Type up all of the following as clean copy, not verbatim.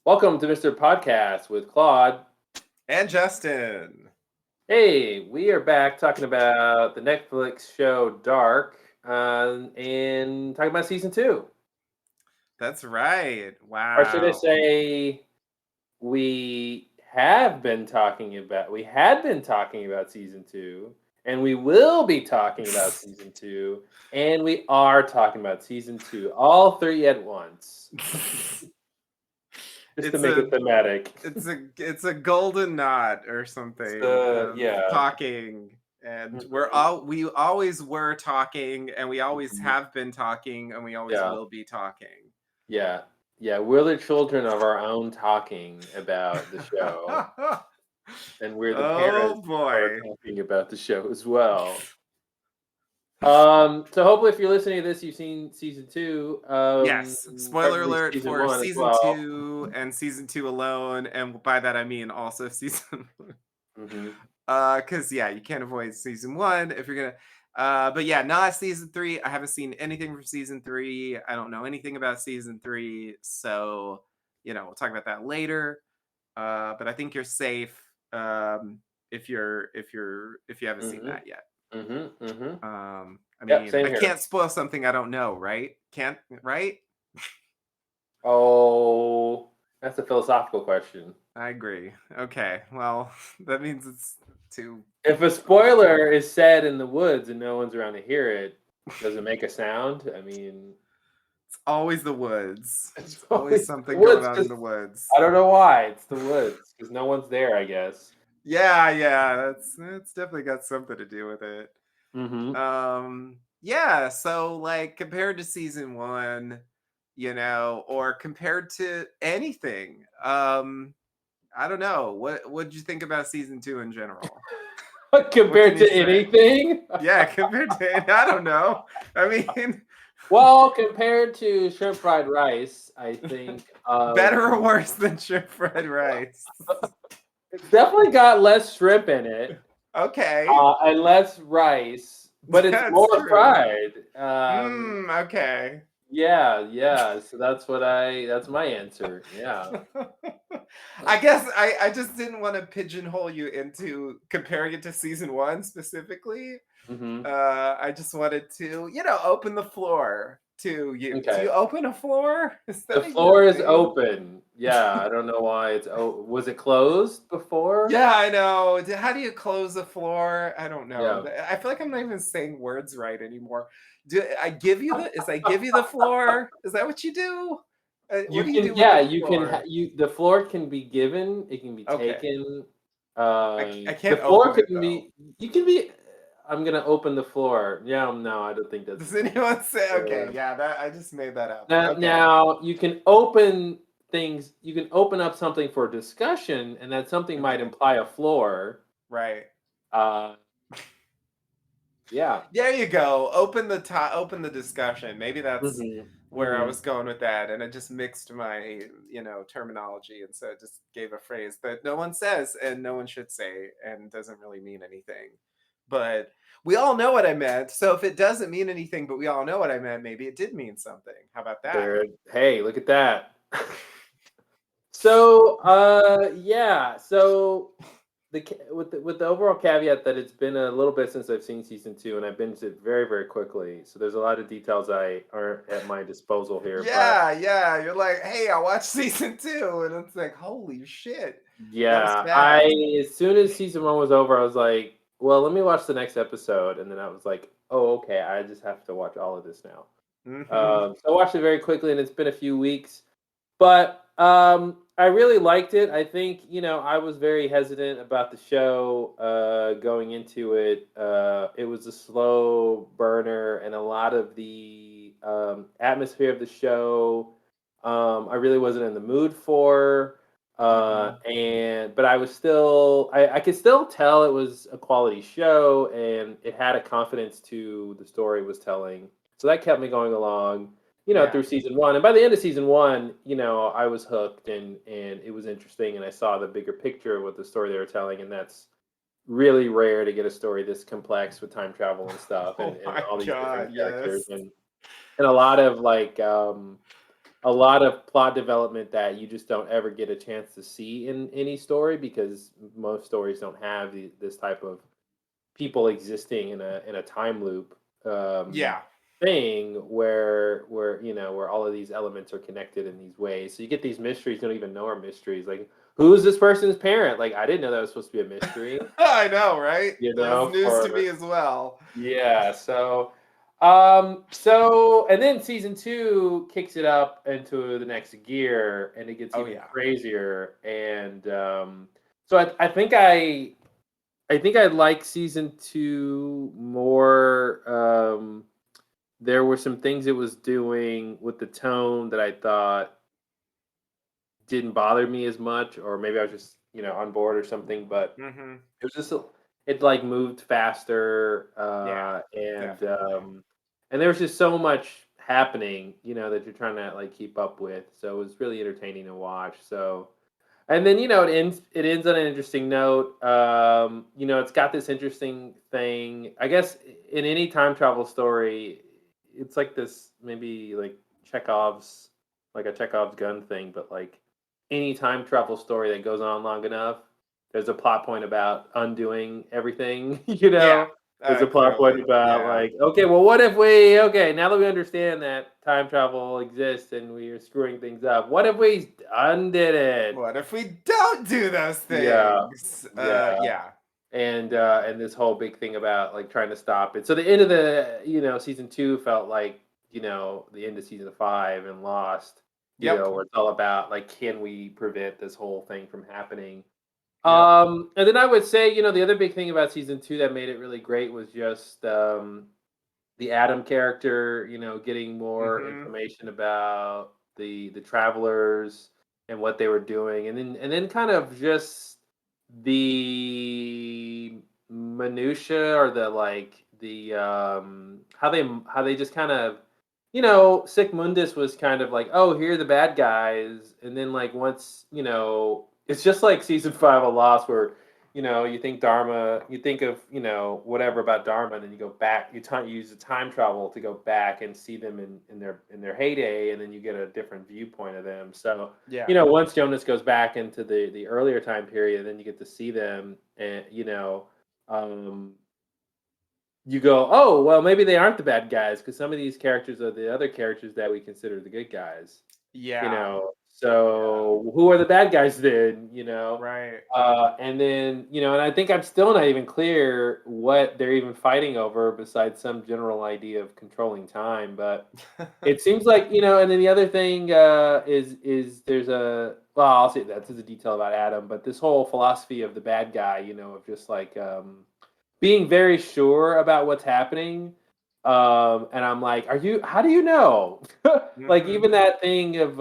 Welcome to Mr. Podcast with Claude. And Justin. Hey, we are back talking about the Netflix show Dark and talking about season 2. That's right. Wow. Or should I say we had been talking about season 2, and we will be talking about season 2, and we are talking about season 2, all three at once. Just to make it thematic. It's a golden knot or something. Talking. And we always were talking, and we always have been talking, and we always will be talking. Yeah. We're the children of our own talking about the show. And we're the parents who are talking about the show as well. So hopefully if you're listening to this, you've seen season 2. Yes. Spoiler alert for season 2 and season 2 alone. And by that I mean also season 1. Because you can't avoid season 1 if you're gonna but not season 3. I haven't seen anything from season 3. I don't know anything about season 3, so we'll talk about that later. But I think you're safe if you haven't seen that yet. I mean, I can't spoil something I don't know, right? Right? Oh, that's a philosophical question. I agree. Okay, well, that means it's too. If a spoiler is said in the woods and no one's around to hear it, does it make a sound? I mean, it's always the woods. It's always something going on in the woods. I don't know why. It's the woods because no one's there, I guess. Yeah, that's definitely got something to do with it. So like compared to season 1, or compared to anything, I don't know. What did you think about season 2 in general? Compared to anything? Yeah, compared to I don't know. I mean, well, compared to shrimp fried rice, I think better or worse than shrimp fried rice. It's definitely got less shrimp in it. Okay. And less rice, but it's more fried. Okay. Yeah. So that's my answer. Yeah. I guess I just didn't want to pigeonhole you into comparing it to season 1 specifically. I just wanted to, open the floor to you. Okay. Do you open a floor? The floor is open. Yeah, I don't know why it's was it closed before? Yeah, I know. How do you close the floor? I don't know. Yeah. I feel like I'm not even saying words right anymore. Do I give you the floor? Is that what you do? The floor can be given. It can be taken. I can't. The floor can be. You can be. I'm gonna open the floor. Yeah, no, I don't think that's. Does anyone say? Okay, that I just made that up. Now you can open things. You can open up something for discussion, and that something might imply a floor. Right. Yeah. There you go. Open the discussion. Maybe that's where I was going with that, and I just mixed my terminology, and so it just gave a phrase that no one says and no one should say and doesn't really mean anything. But we all know what I meant. So if it doesn't mean anything, but we all know what I meant, maybe it did mean something. How about that? Hey, look at that. So So with the overall caveat that it's been a little bit since I've seen season 2, and I've binged it very, very quickly. So there's a lot of details are at my disposal here. Yeah. You're like, hey, I watched season 2, and it's like, holy shit. Yeah, as soon as season 1 was over, I was like, well, let me watch the next episode, and then I was like, oh, okay, I just have to watch all of this now. So I watched it very quickly, and it's been a few weeks, but I really liked it. I think I was very hesitant about the show going into it. It was a slow burner, and a lot of the atmosphere of the show I really wasn't in the mood for. But I was still I could still tell it was a quality show, and it had a confidence to the story it was telling, so that kept me going along through season 1. And by the end of season 1 I was hooked, and it was interesting, and I saw the bigger picture of what the story they were telling, and that's really rare to get a story this complex with time travel and stuff, and all these different characters, and a lot of like a lot of plot development that you just don't ever get a chance to see in any story because most stories don't have this type of people existing in a time loop Yeah. thing where all of these elements are connected in these ways. So you get these mysteries you don't even know are mysteries. Like who's this person's parent? Like I didn't know that was supposed to be a mystery. I know, right? That was news to For me as well. yeah. So and then season two kicks it up into the next gear and it gets Oh even yeah. crazier. And so I think I like season two more. There were some things it was doing with the tone that I thought didn't bother me as much, or maybe I was just on board or something. But Mm-hmm. it was just it like moved faster, Yeah, definitely. and there was just so much happening, that you're trying to like keep up with. So it was really entertaining to watch. So and then it ends on an interesting note. It's got this interesting thing. I guess in any time travel story, it's like this maybe like Chekhov's like a Chekhov's gun thing, but like any time travel story that goes on long enough, there's a plot point about undoing everything, Yeah. There's a plot point Clearly. about Yeah. like, okay, well, what if we now that we understand that time travel exists and we are screwing things up, what if we undid it? What if we don't do those Yeah, things? yeah, Yeah. and this whole big thing about like trying to stop it. So the end of the season two felt like the end of season five and Lost. Yep. Where it's all about like, can we prevent this whole thing from happening? Yep. And then I would say, the other big thing about season two that made it really great was just the Adam character, getting more Mm-hmm. information about the travelers and what they were doing, and then kind of just the minutia or the like the how they just kind of Sic Mundus was kind of like, oh, here are the bad guys, and then like once it's just like season five of Lost where you think Dharma, you think of, whatever about Dharma, and then you go back, you use the time travel to go back and see them in their heyday, and then you get a different viewpoint of them. So, Yeah. once Jonas goes back into the earlier time period, then you get to see them, and um, you go, oh, well, maybe they aren't the bad guys because some of these characters are the other characters that we consider the good guys. Yeah. Yeah. So who are the bad guys then? Right. And then and I think I'm still not even clear what they're even fighting over besides some general idea of controlling time. But it seems like and then the other thing is there's a well, I'll say that's a detail about Adam, but this whole philosophy of the bad guy, of just like being very sure about what's happening. And I'm like, how do you know? Like Mm-hmm. even that thing of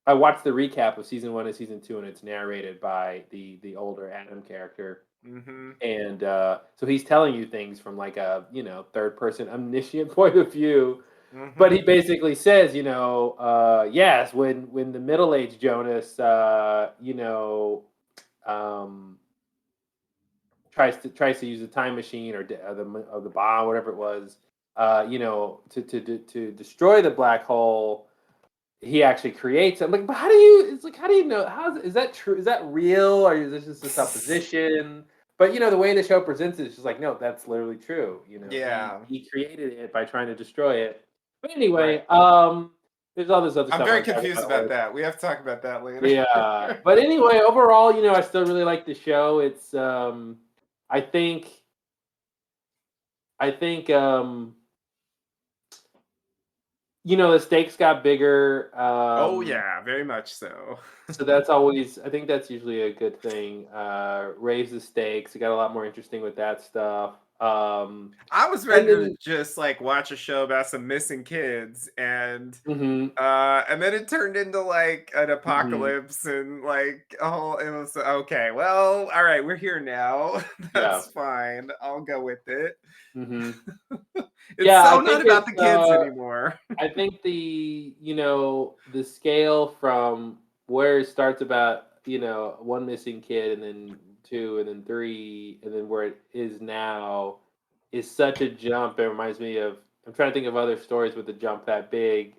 I watched the recap of season one and season two, and it's narrated by the older Adam character. Mm-hmm. And so he's telling you things from like a third person omniscient point of view. But Mm-hmm. he basically says, yes, when the middle aged Jonas, um, tries to use a time machine or the bomb, whatever it was, to destroy the black hole. He actually creates it. I'm like, but how do you? It's like, how do you know? Is that true? Is that real, or is this just a supposition? But the way the show presents it is just like, no, that's literally true. He Yeah. he created it by trying to destroy it. But Right. anyway, there's all this other I'm stuff I very want to talk confused about. about that. We have to talk about that later. Yeah, but anyway, overall, I still really like the show. It's I think I think the stakes got bigger. Oh yeah, very much so. So that's always, I think that's usually a good thing. Raise the stakes. It got a lot more interesting with that stuff. I was And ready to then just like watch a show about some missing kids mhm, and then it turned into like an mhm, apocalypse and like oh it was okay. Well, all right, we're here now. yeah, That's fine. I'll go with it. mhm. It's Yeah, so not about the kids anymore. I think the scale from where it starts about, one missing kid and then two and then three and then where it is now is such a jump. It reminds me of, I'm trying to think of other stories with the jump that big.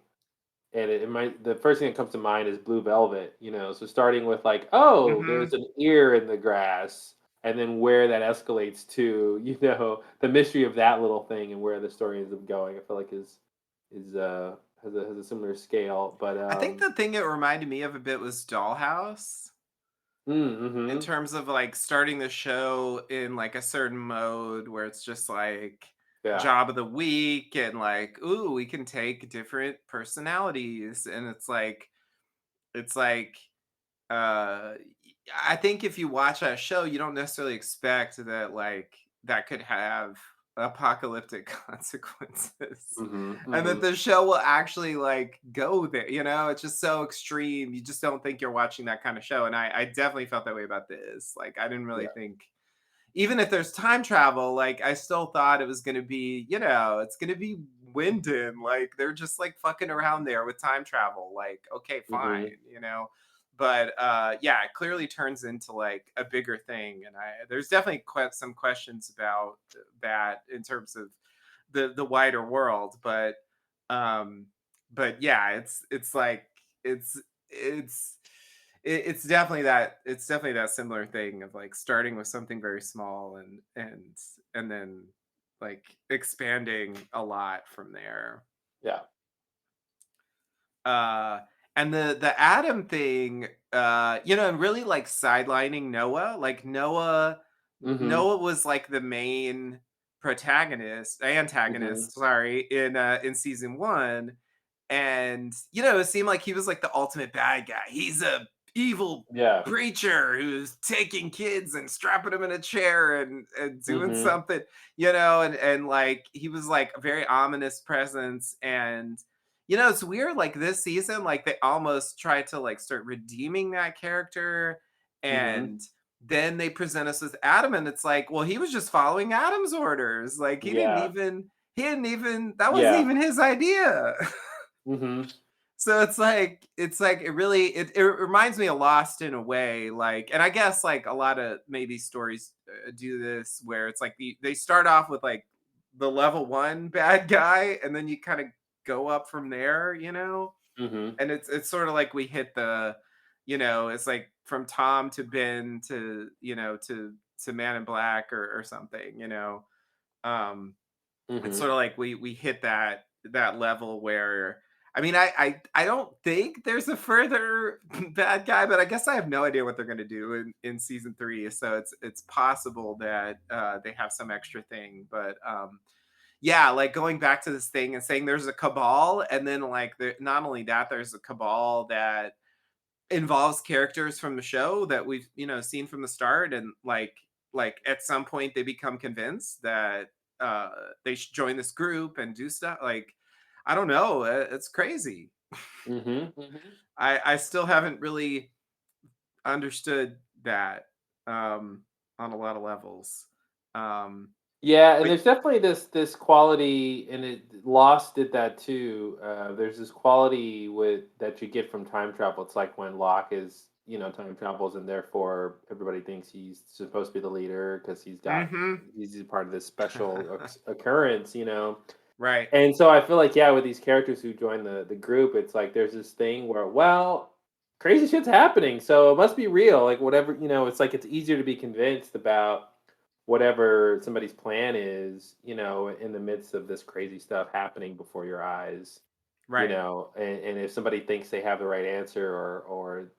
and it might the first thing that comes to mind is Blue Velvet, you know, so starting with like, "Oh, there's Mhm. an ear in the grass," and then where that escalates to, you know, the mystery of that little thing and where the story ends up going, I feel like is has a similar scale, but, I think the thing it reminded me of a bit was Dollhouse. In mhm, terms of, like, starting the show in, like, a certain mode where it's just, like, yeah, job of the week and, like, "Ooh, we can take different personalities," and it's like, uh, I think if you watch that show, you don't necessarily expect that, like, that could have apocalyptic consequences, mhm, and that mhm, the show will actually, like, go there, you know? It's just so extreme, you just don't think you're watching that kinda show, and I definitely felt that way about this, like, I didn't really yeah, think even if there's time travel, like, I still thought it was gonna be, it's gonna be Wyndon, like, they're just, like, fucking around there with time travel, like, okay, fine, mhm, you know? But, yeah, it clearly turns into, like, a bigger thing, and there's definitely some questions about that in terms of the wider world, um but yeah, it's like it's it's definitely that similar thing of like starting with something very small and then like expanding a lot from there. yeah, uh and the Adam thing, and really like sidelining Noah, like mhm, Noah was like the main mhm, antagonist, sorry, in season 1. And it seemed like he was like the ultimate bad guy. He's a evil yeah, preacher who's taking kids and strapping them in a chair and doing mhm, something, and like he was like a very ominous presence. And it's weird, like this season, like they almost tried to like start redeeming that character, mhm, and then they present us with Adam, and it's like, well, he was just following Adam's orders. Like yeah, he didn't even that wasn't yeah, even his idea. mhm, So it's like it reminds me of Lost in a way, like, and I guess like a lot of maybe stories do this where it's like they start off with like the level 1 bad guy, and then you kind of go up from there, mhm, and it's sort of like we hit it's like from Tom to Ben to to Man in Black or something, um it's mhm, sort of like we hit that level where, I mean, I don't think there's a further bad guy, but I guess I have no idea what they're gonna do in season 3. So it's possible that they have some extra thing. But yeah, like going back to this thing and saying there's a cabal, and then like not only that, there's a cabal that involves characters from the show that we've seen from the start, and like at some point they become convinced that uh they should join this group and do stuff, like I don't know, it's crazy. mhm, mhm. I still haven't really understood that on a lot of levels. um Yeah, and but there's definitely this quality, and Lost did that too. There's this quality with that you get from time travel. It's like when Locke is, you know, time travels, and therefore everybody thinks he's supposed to be the leader because mhm. he's a part of this special occurrence, you know. Right. And so I feel like, yeah, with these characters who join the group, it's like there's this thing where, well, crazy shit's happening, so it must be real. Like whatever, you know, it's like it's easier to be convinced about whatever somebody's plan is, you know, in the midst of this crazy stuff happening before your eyes, you Right. know, and if somebody thinks they have the right answer or,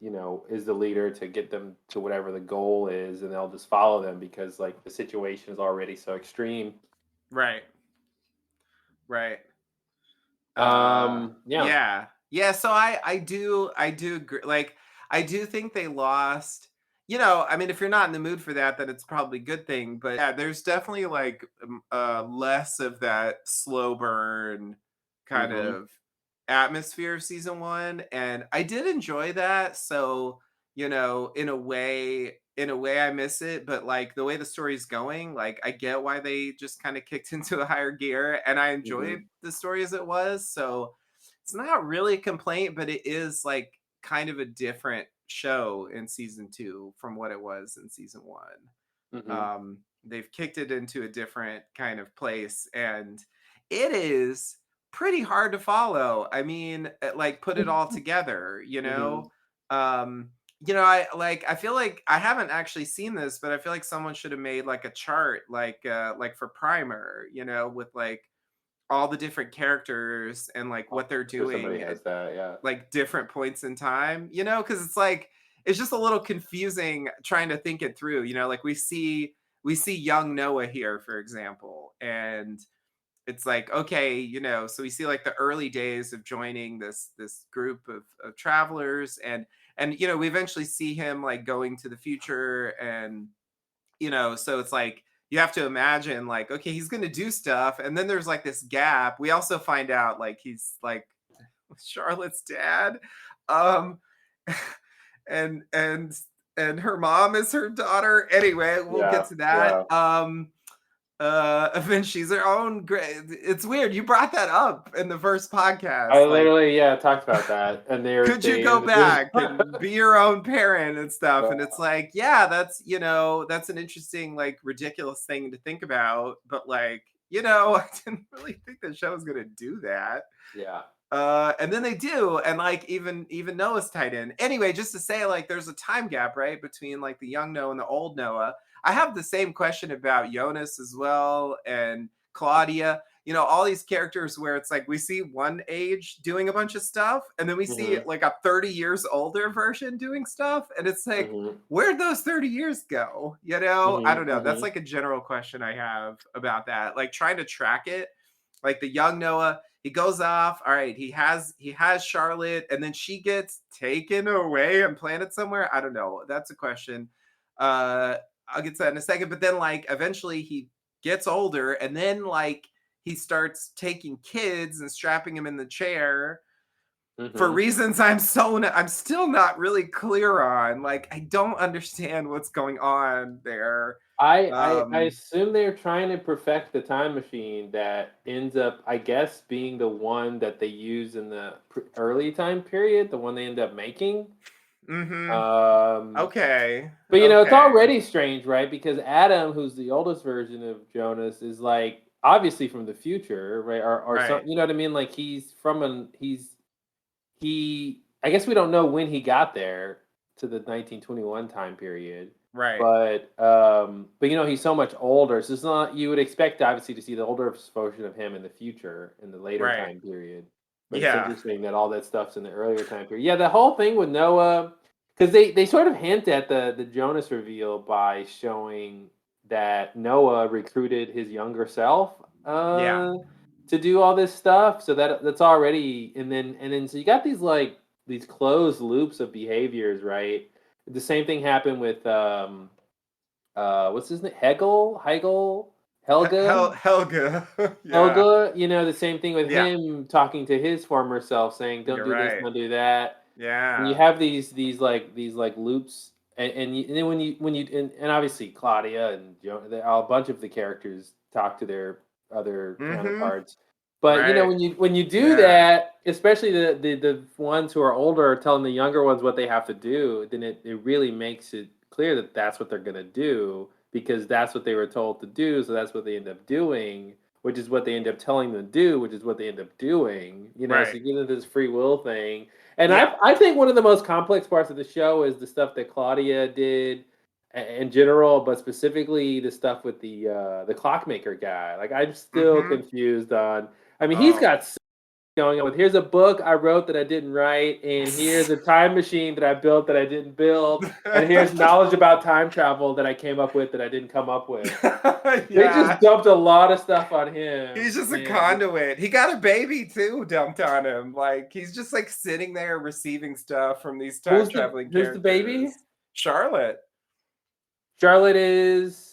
you know, is the leader to get them to whatever the goal is, and they'll just follow them because like the situation is already so extreme. Right. Right. Yeah. Yeah. Yeah, so I do agree, like, I do think they lost, I mean, if you're not in the mood for that, then it's probably a good thing, but yeah, there's definitely, like, less of that slow burn kind Mhm. of atmosphere of season 1, and I did enjoy that, so, in a way I miss it, but, like, the way the story's going, like, I get why they just kinda kicked into a higher gear, and I enjoyed Mhm. the story as it was, so it's not really a complaint, but it is, like, kind of a different show in season 2 from what it was in season 1. Mhm. They've kicked it into a different kind of place, and it is pretty hard to follow. I mean, like put it all together, Mhm. Um, I feel like I haven't actually seen this, but I feel like someone should have made like a chart like for Primer, with like all the different characters and like what they're Sure somebody doing at has that, yeah. like different points in time, because it's like it's just a little confusing trying to think it through, like we see young Noah here, for example, and it's like, okay, so we see like the early days of joining this group of travelers, and we eventually see him like going to the future, and so it's like you have to imagine like, okay, he's gonna do stuff, and then there's like this gap. We also find out like he's like Charlotte's dad, um and her mom is her daughter. Anyway, we'll get Yeah, to that. yeah. And she's her own great. It's weird. You brought that up in the first podcast. I Like, literally, yeah, talked about that, and could you they go ended up doing back and be your own parent and stuff? And it's Yeah. like, yeah, that's an interesting, like, ridiculous thing to think about. But like, I didn't really think the show was gonna do that. Yeah. And then they do, and like even Noah's tied in. Anyway, just to say, like, there's a time gap, right, between like the young Noah and the old Noah. I have the same question about Jonas as well, and Claudia. All these characters where it's like we see one age doing a bunch of stuff, and then we see Mhm, like a 30 years older version doing stuff, and it's like, mhm, where'd those 30 years go? I mhm, don't know. That's mhm, like a general question I have about that. Like trying to track it. Like the young Noah, he goes off. All right, he has Charlotte, and then she gets taken away and planted somewhere. I don't know. That's a question. Uh, I'll get to that in a second. But then, like, eventually he gets older, and then like he starts taking kids and strapping them in the chair for mhm. reasons I'm still not really clear on. Like, I don't understand what's going on there. I Um, assume they're trying to perfect the time machine that ends up, I guess, being the one that they use in the early time period, the one they end up making. mm-hmm. Um, Okay. but it's Okay. already strange, right? Because Adam, who's the oldest version of Jonas, is like obviously from the future, right? Or Right. some, you know what I mean? Like I guess we don't know when he got there to the 1921 time period, Right. but he's so much older, so it's not you would expect obviously to see the older version of him in the future in the later Right. time period. But it's Yeah. interesting that all that stuff's in the earlier time period. Yeah, the whole thing with Noah, because they sort of hint at the Jonas reveal by showing that Noah recruited his younger self Yeah. to do all this stuff. So that's already and then so you got these closed loops of behaviors, right? The same thing happened with what's his name? Helga? Helga. Yeah. Helga, the same thing with Yeah. him talking to his former self saying, "Don't You're do this, right. don't do that." And you Yeah. have these loops and then and obviously Claudia and a bunch of the characters talk to their other Mm-hmm. counterparts. But Right. when you do Yeah. that, especially the ones who are older are telling the younger ones what they have to do, then it really makes it clear that that's what they're going to do because that's what they were told to do, so that's what they end up doing, which is what they end up telling them to do, which is what they end up doing. So Right. you get into this free will thing. And Yeah. I think one of the most complex parts of the show is the stuff that Claudia did in general, but specifically the stuff with the clockmaker guy. Like I'm still Mm-hmm. confused on. I mean, he's Oh. got so much going on with here's a book I wrote that I didn't write, and here's a time machine that I built that I didn't build, and here's knowledge about time travel that I came up with that I didn't come up with. They just Yeah. dumped a lot of stuff on him, He's just a and conduit. He got a baby too dumped on him. Like he's just like sitting there receiving stuff from these time traveling who's the baby? characters. Charlotte, Charlotte is.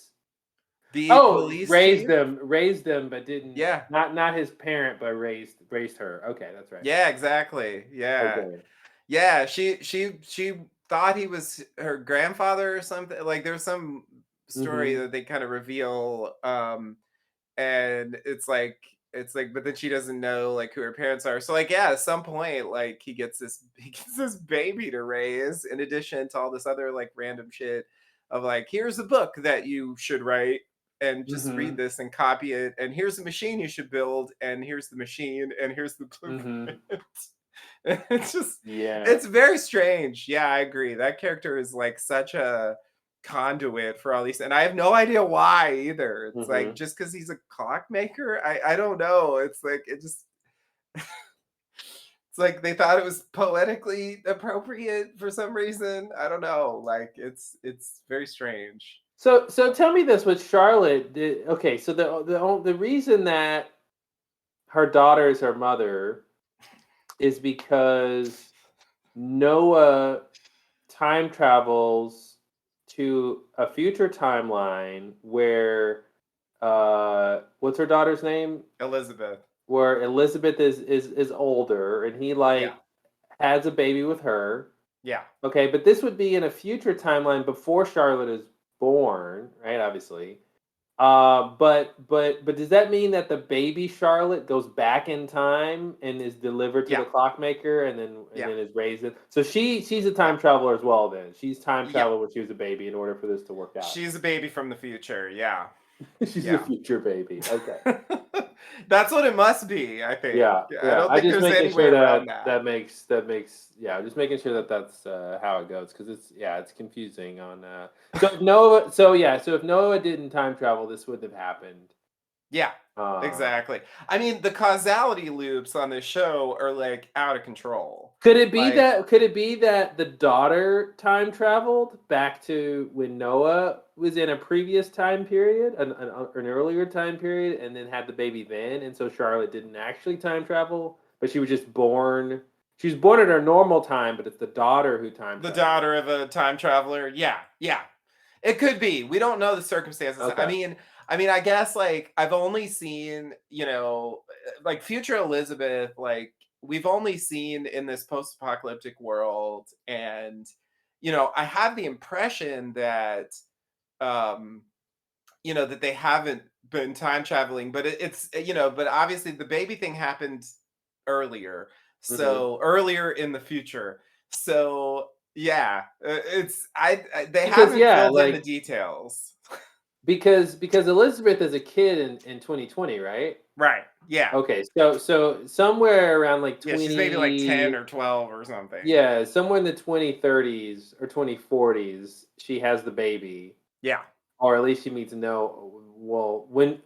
the Oh, police chief. raised them, but didn't Yeah. not his parent, but raised her. Okay, that's right. Yeah, exactly. Yeah. Okay. Yeah, she thought he was her grandfather or something. Like there's some story Mhm. that they kind of reveal, and it's like, but then she doesn't know like who her parents are. So like, yeah, at some point, like he gets this baby to raise in addition to all this other like random shit of like, here's a book that you should write. and just read Mhm. this and copy it. And here's the machine you should build, and here's the machine, and here's the Mhm. blueprint. It's just, Yeah. it's very strange. Yeah, I agree. That character is like such a conduit for all these, and I have no idea why either. It's like Mhm. just because he's a clockmaker. I don't know. It's like it just it's like they thought it was poetically appropriate for some reason. I don't know. Like it's very strange. So tell me this with Charlotte. Okay, so the reason that her daughter is her mother is because Noah time travels to a future timeline where what's her daughter's name? Elizabeth. Where Elizabeth is older and he Yeah. like has a baby with her. Yeah. Okay, but this would be in a future timeline before Charlotte is born, right? Obviously. But does that mean that the baby Charlotte goes back in time and is delivered to Yeah. the clockmaker and Yeah. then is raised in? So she's a Yeah. time traveler as well. Then she's time Yeah. traveled when she was a baby in order for this to work out. She's a baby from the future. Yeah. She's a Yeah. future baby. Okay. That's what it must be, I think. Yeah, I yeah. don't I think just there's making any way sure around that that. yeah, just making sure that that's how it goes because it's confusing on so if Noah so if Noah didn't time travel this wouldn't have happened. Yeah, Um exactly. I mean, the causality loops on this show are like out of control. Like, could it be that the daughter time traveled back to when Noah was in a previous time period, an earlier time period, and then had the baby then, and so Charlotte didn't actually time travel, but she was just born. She was born at her normal time, but it's the daughter who time the traveled. daughter of a time traveler. Yeah, yeah. It could be. We don't know the circumstances. Okay. I mean, I guess like I've only seen, like future Elizabeth, like we've only seen in this post-apocalyptic world, and I have the impression that um that they haven't been time traveling, but but obviously the baby thing happened earlier, hmm so earlier in the future. So yeah, they Because haven't yeah, filled in the like details. because Elizabeth is a kid in 2020, right? Right. Yeah. Okay, so somewhere around like Yeah, she's maybe like 10 20 or 12 or something. yeah, somewhere in the 2030s or 2040s, she has the baby, Yeah. or at least she meets no. Well, when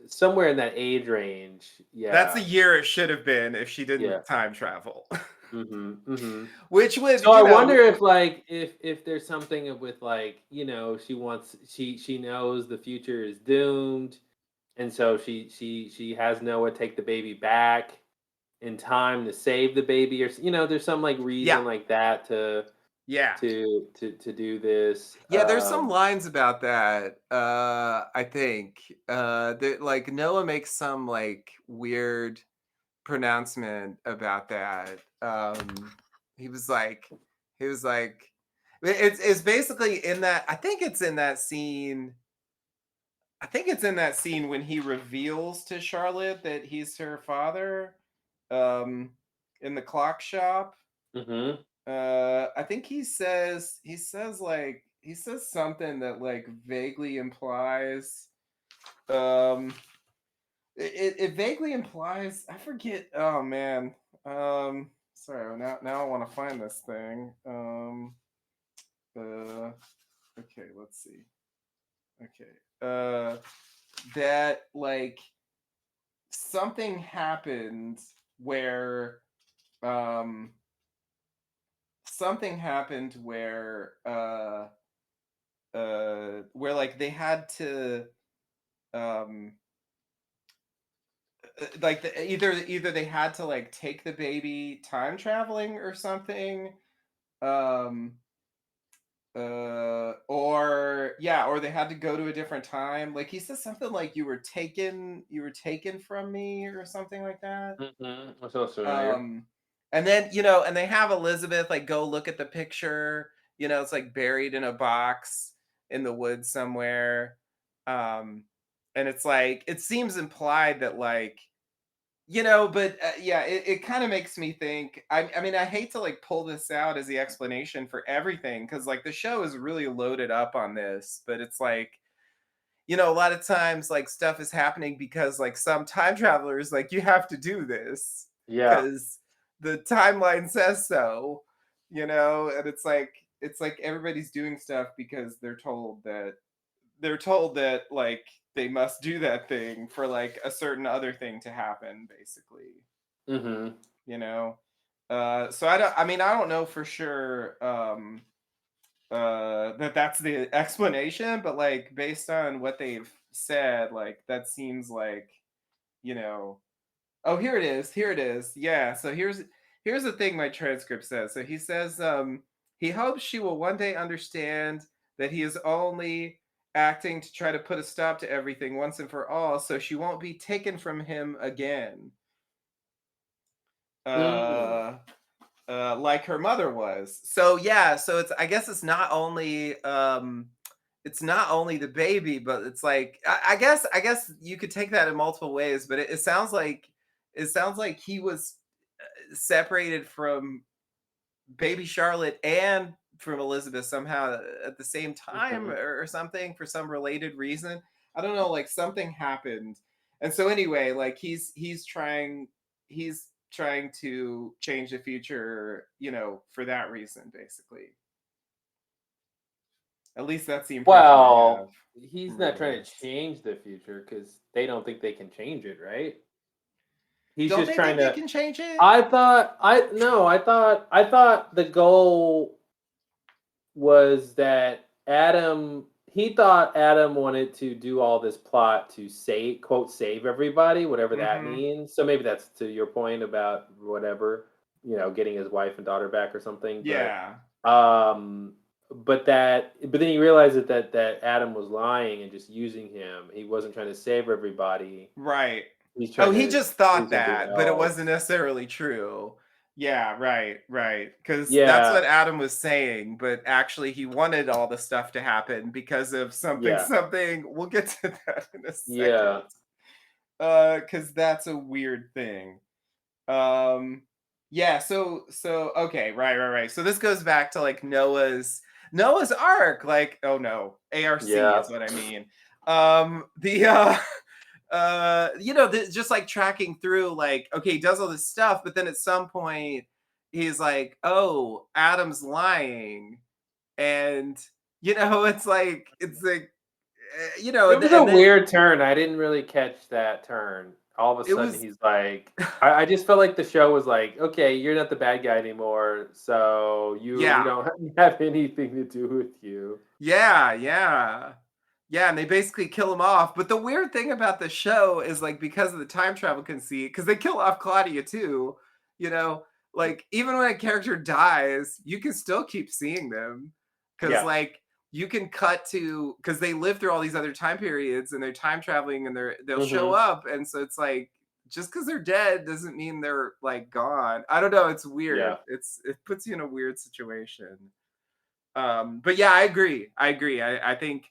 somewhere in that age range, That's the yeah, year it should have been if she yeah. didn't time travel. Hmm. Which would, So I wonder if like if there's something with like she knows the future is doomed, and so she has Noah take the baby back in time to save the baby, or there's some like yeah. reason like that Yeah. to do this. Yeah, there's some lines about that. I think that like Noah makes some like weird pronouncement about that. He was like, he was like, it's basically in that. I think it's in that scene. I think it's in that scene when he reveals to Charlotte that he's her father, um, in the clock shop. Hmm. I think he says something that like vaguely implies um it vaguely implies, I forget. Oh man. Sorry, now I want to find this thing. Uh okay, let's see. Okay. That like something happened where um something happened where like they had to um like either they had to like take the baby time traveling or something, um or yeah, or they had to go to a different time. Like he says something like you were taken from me or something like that. That sounds familiar. um and then and they have Elizabeth like go look at the picture. It's like buried in a box in the woods somewhere. um and it's like it seems implied that like but yeah, it kind of makes me think. I mean, I hate to like pull this out as the explanation for everything because like the show is really loaded up on this, but it's like a lot of times like stuff is happening because like some time travelers like you have to do this Yeah. because the timeline says so, and it's like everybody's doing stuff because they're told that like they must do that thing for like a certain other thing to happen, basically. Mm-hmm. You know, so I don't know for sure that's the explanation, but like based on what they've said, like that seems like you know oh, here it is, yeah. So here's the thing my transcript says. So he says he hopes she will one day understand that he is only acting to try to put a stop to everything once and for all, so she won't be taken from him again, Mm. uh like her mother was. So yeah, so I guess it's not only the baby, but it's like I guess you could take that in multiple ways, but it sounds like he was separated from baby Charlotte and from Elizabeth somehow at the same time, Mm-hmm. or something, for some related reason. I don't know, like something happened. And so anyway, like he's trying to change the future, for that reason, basically. At least that's the impression I have Well, he's from not reading trying to this. change the future because they don't think they can change it, right? He's Don't just they trying think they to. can change it? I thought the goal was that Adam. He thought Adam wanted to do all this plot to save, quote, save everybody, whatever that Mm-hmm. means. So maybe that's to your point about whatever, getting his wife and daughter back or something. Yeah. Um, but then he realized that Adam was lying and just using him. He wasn't trying to save everybody. Right. He's Oh, trying he to just do thought something that, but it wasn't else. necessarily true. Yeah, right, right. Because that's Yeah, what Adam was saying, but actually he wanted all the stuff to happen because of something, yeah, something. We'll get to that in a second. yeah, Because that's a weird thing. Um, yeah, so okay, right. So this goes back to like Noah's Ark, like, oh no, ARC yeah. is what I mean. The just like tracking through, like, okay, he does all this stuff, but then at some point he's like, oh, Adam's lying. And it's like It was a and then weird turn. I didn't really catch that turn. All of a it sudden, was he's like, I just felt like the show was like, okay, you're not the bad guy anymore, so we yeah, don't have anything to do with you. yeah. Yeah, and they basically kill him off. But the weird thing about the show is, like, because of the time travel conceit, because they kill off Claudia too, you know, like, even when a character dies, you can still keep seeing them. Because, Yeah. like, you can cut to, because they live through all these other time periods and they're time traveling and they'll show Hmm. up. And so it's like, just because they're dead doesn't mean they're like gone. I don't know. It's weird. Yeah. It puts you in a weird situation. But yeah, I agree. I think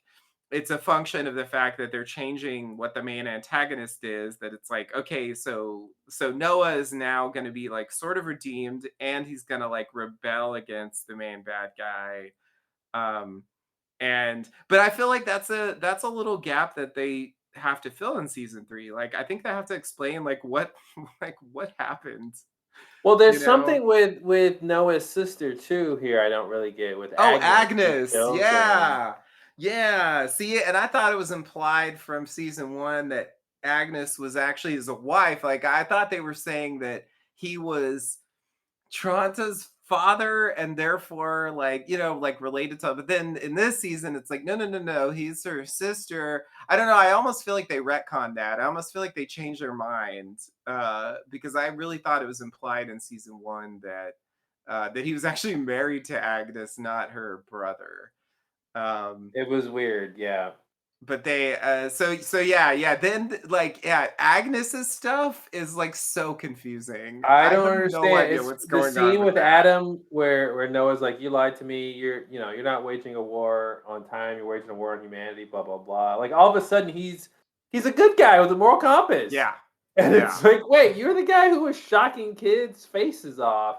it's a function of the fact that they're changing what the main antagonist is. That it's like, okay, so Noah is now going to be like sort of redeemed, and he's going to like rebel against the main bad guy. Um, and but I feel like that's a little gap that they have to fill in season 3. Like, I think they have to explain like what like what happened. Well, You there's know, something with Noah's sister too here. I don't really get with Oh, Agnes who Agnes. kills him. Yeah. Yeah. See, and I thought it was implied from season 1 that Agnes was actually his wife. Like, I thought they were saying that he was Tranta's father and therefore, like, like related to, but then in this season it's like, no, he's her sister. I don't know, I almost feel like they retconned that. I almost feel like they changed their mind, because I really thought it was implied in season 1 that he was actually married to Agnes, not her brother. um It was weird. Yeah. but they so yeah, then like, yeah, Agnes's stuff is like so confusing. I I don't have no understand. idea It's what's the going on scene with with that. Adam where Noah's like, "You lied to me. You're not waging a war on time. You're waging a war on humanity." Blah blah blah. Like all of a sudden, he's a good guy with a moral compass, Yeah. and Yeah. it's like, wait, you're the guy who was shocking kids' faces off.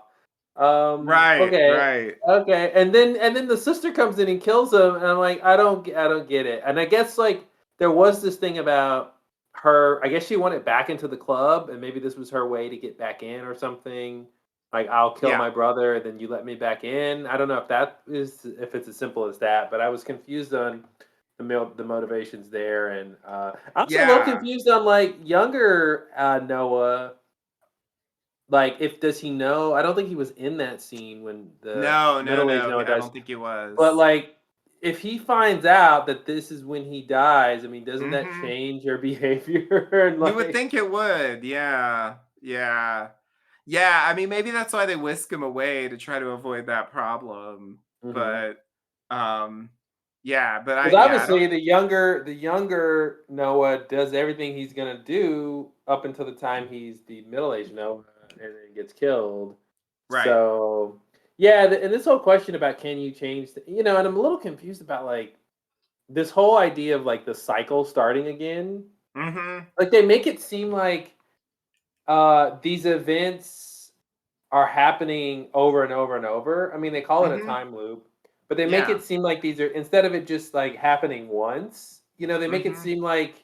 Right, Okay, right. okay, and then the sister comes in and kills him, and I'm like, I don't get it. And I guess like there was this thing about her. I guess she wanted back into the club, and maybe this was her way to get back in or something. Like, I'll kill Yeah. my brother, and then you let me back in. I don't know if it's as simple as that, but I was confused on the motivations there, and I'm also a little Yeah. confused on like younger Noah. Like, if does he know? I don't think he was in that scene when the No, no, middle-aged no. Noah I dies. don't think he But, was. like, if he finds out that this is when he dies, I mean, doesn't that Mhm. change your behavior? And, You would like think it would. Yeah. Yeah. Yeah, I mean, maybe that's why they whisk him away to try to avoid that problem. mhm. But um yeah, but 'Cause I don't. obviously the younger Noah does everything he's gonna do up until the time he's the middle-aged Noah and then gets killed. Right. So, yeah, and this whole question about can you change and I'm a little confused about, like, this whole idea of, like, the cycle starting again. Mhm. Like, they make it seem like, these events are happening over and over and over. I mean, they call it a Mhm. time loop, but they make Yeah. it seem like these are instead of it just, like, happening once, they make it Mhm. seem like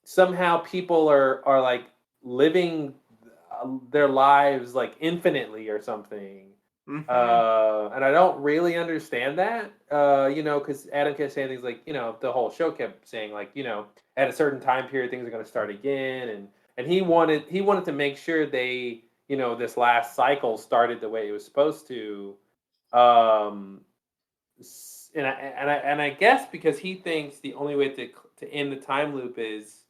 somehow people are, like, living, their lives, like, infinitely or something. Mhm. And I don't really understand that, because Adam kept saying things like, the whole show kept saying like, at a certain time period, things are going to start again, and he wanted to make sure they, this last cycle started the way it was supposed to, um, and I guess because he thinks the only way to end the time loop is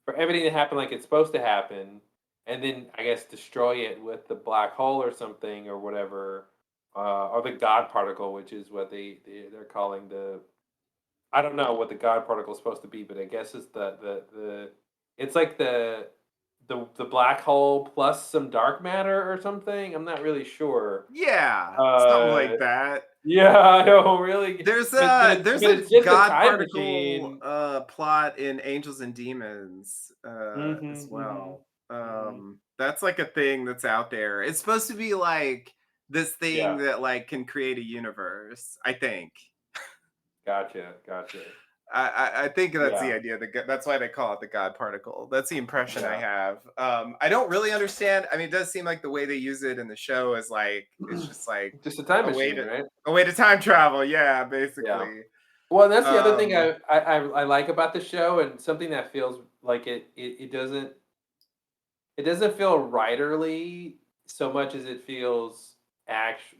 for everything to happen like it's supposed to happen, and then I guess destroy it with the black hole or something or whatever, or the God particle, which is what they're calling the. I don't know what the God particle is supposed to be, but I guess it's the it's like the black hole plus some dark matter or something. I'm not really sure. Yeah, something Uh, like that. yeah, I don't really, There's but a it's there's but a it's just a God time particle machine. plot in Angels and Demons as Mhm, mhm, well. mhm. That's like a thing that's out there. It's supposed to be like this thing Yeah, that like can create a universe, I think. gotcha, gotcha. I think that's the Yeah, idea. That's why they call it the God particle. That's the impression I yeah. have. I don't really understand. I mean, it does seem like the way they use it in the show is like it's just like Just a time a way machine, to right? time travel. Yeah, Yeah. basically. Well, and that's the other thing Um, I like about the show, and something that feels like it doesn't feel writerly so much as it feels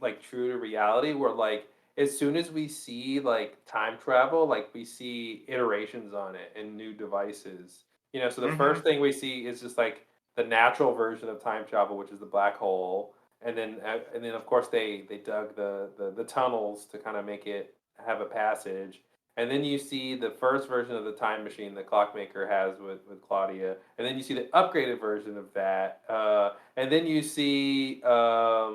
like true to reality, where like as soon as we see like time travel, like we see iterations on it and new devices. So the mhm. first thing we see is just like the natural version of time travel, which is the black hole, and then of course they dug the tunnels to kind of make it have a passage. And then you see the first version of the time machine the clockmaker has with Claudia, and then you see the upgraded version of that, and then you see uh,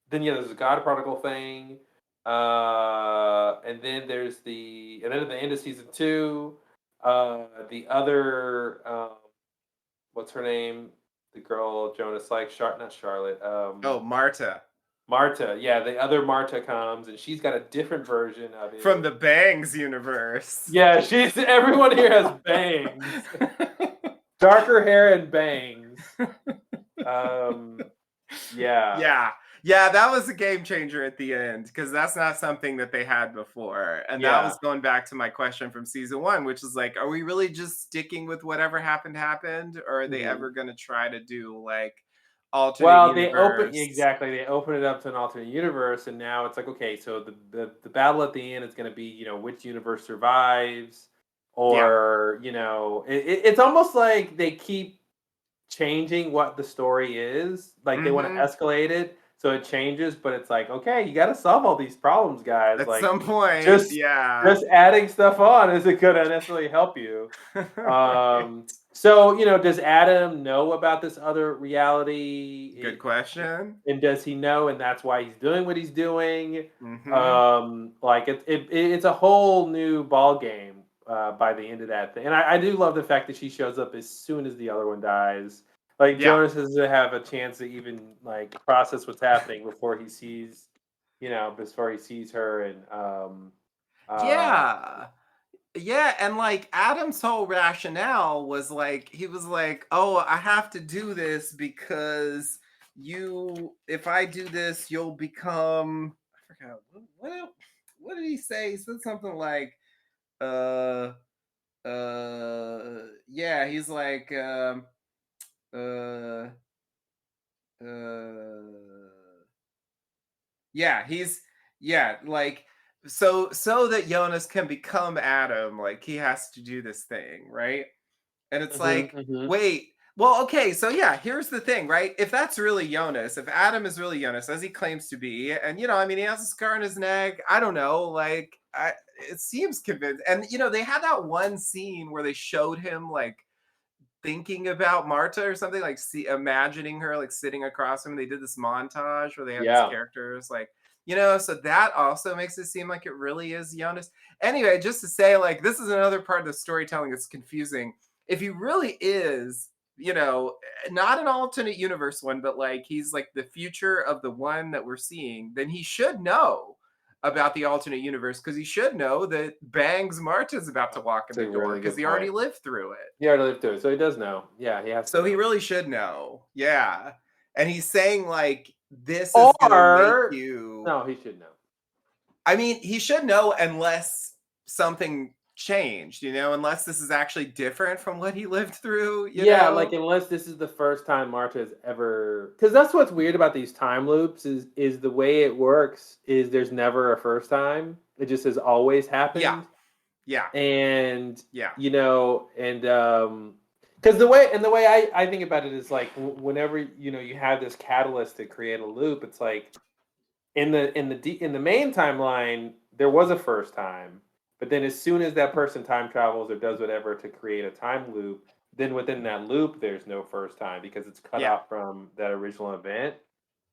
then yeah, there's a God particle thing, and then and then at the end of season two, the other what's her name, the girl Jonas like not Charlotte, Oh, Marta Marta, yeah, the other Marta comes and she's got a different version of from it. the Bangs universe. Yeah, she's everyone here has bangs. Darker hair and bangs. Um, yeah. Yeah. Yeah, that was a game changer at the end because that's not something that they had before. And that Yeah. was going back to my question from season one, which is like, are we really just sticking with whatever happened? Or are they Mhm. ever going to try to do like alternate Well, universe? they open it up to an alternate universe, and now it's like, okay, so the battle at the end is gonna be, which universe survives, Yeah. or, it's almost like they keep changing what the story is. Like they want to Hmm. escalate it so it changes, but it's like, okay, you got to solve all these problems, guys. At Like some point, just yeah. just adding stuff on isn't going to necessarily help you. Right. So does Adam know about this other reality? Good question. And does he know, and that's why he's doing what he's doing? Hmm. Like it's a whole new ball game by the end of that thing. And I do love the fact that she shows up as soon as the other one dies. Like Yeah. Jonas doesn't have a chance to even like process what's happening before he sees her, and Yeah. Yeah, and like Adam's whole rationale was like he was like, "Oh, I have to do this because if I do this, you'll become." I forgot what did he say? He said something like, uh, yeah, he's like, uh, uh, yeah, like so that Jonas can become Adam, like he has to do this thing, right? And it's Mhm, like, mhm. wait, well, okay, so yeah, here's the thing, right? If that's really Jonas, if Adam is really Jonas, as he claims to be, and I mean, he has a scar on his neck, I don't know, like, it seems convincing. And they had that one scene where they showed him like thinking about Marta or something, like imagining her like sitting across from him. They did this montage where they had these Yeah. characters like, so that also makes it seem like it really is Jonas. Anyway, just to say, like, this is another part of the storytelling that's confusing. If he really is, not an alternate universe one, but like he's like the future of the one that we're seeing, then he should know about the alternate universe, because he should know that Bang's Marta's about to walk in That's the a door really because good he already point. lived through it. He already lived through it, so he does know. Yeah, he has to So he know. really should know. Yeah. And he's saying like this is going to make Or you. no, he should know. I mean, he should know unless something changed, unless this is actually different from what he lived through, Yeah, like unless this is the first time Marta has ever, because that's what's weird about these time loops is the way it works is there's never a first time. It just has always Yeah. happened. Yeah. And Yeah. and because the way I think about it is like whenever you have this catalyst to create a loop, it's like in the main timeline there was a first time, but then as soon as that person time travels or does whatever to create a time loop, then within that loop there's no first time because it's cut Yeah. off from that original event.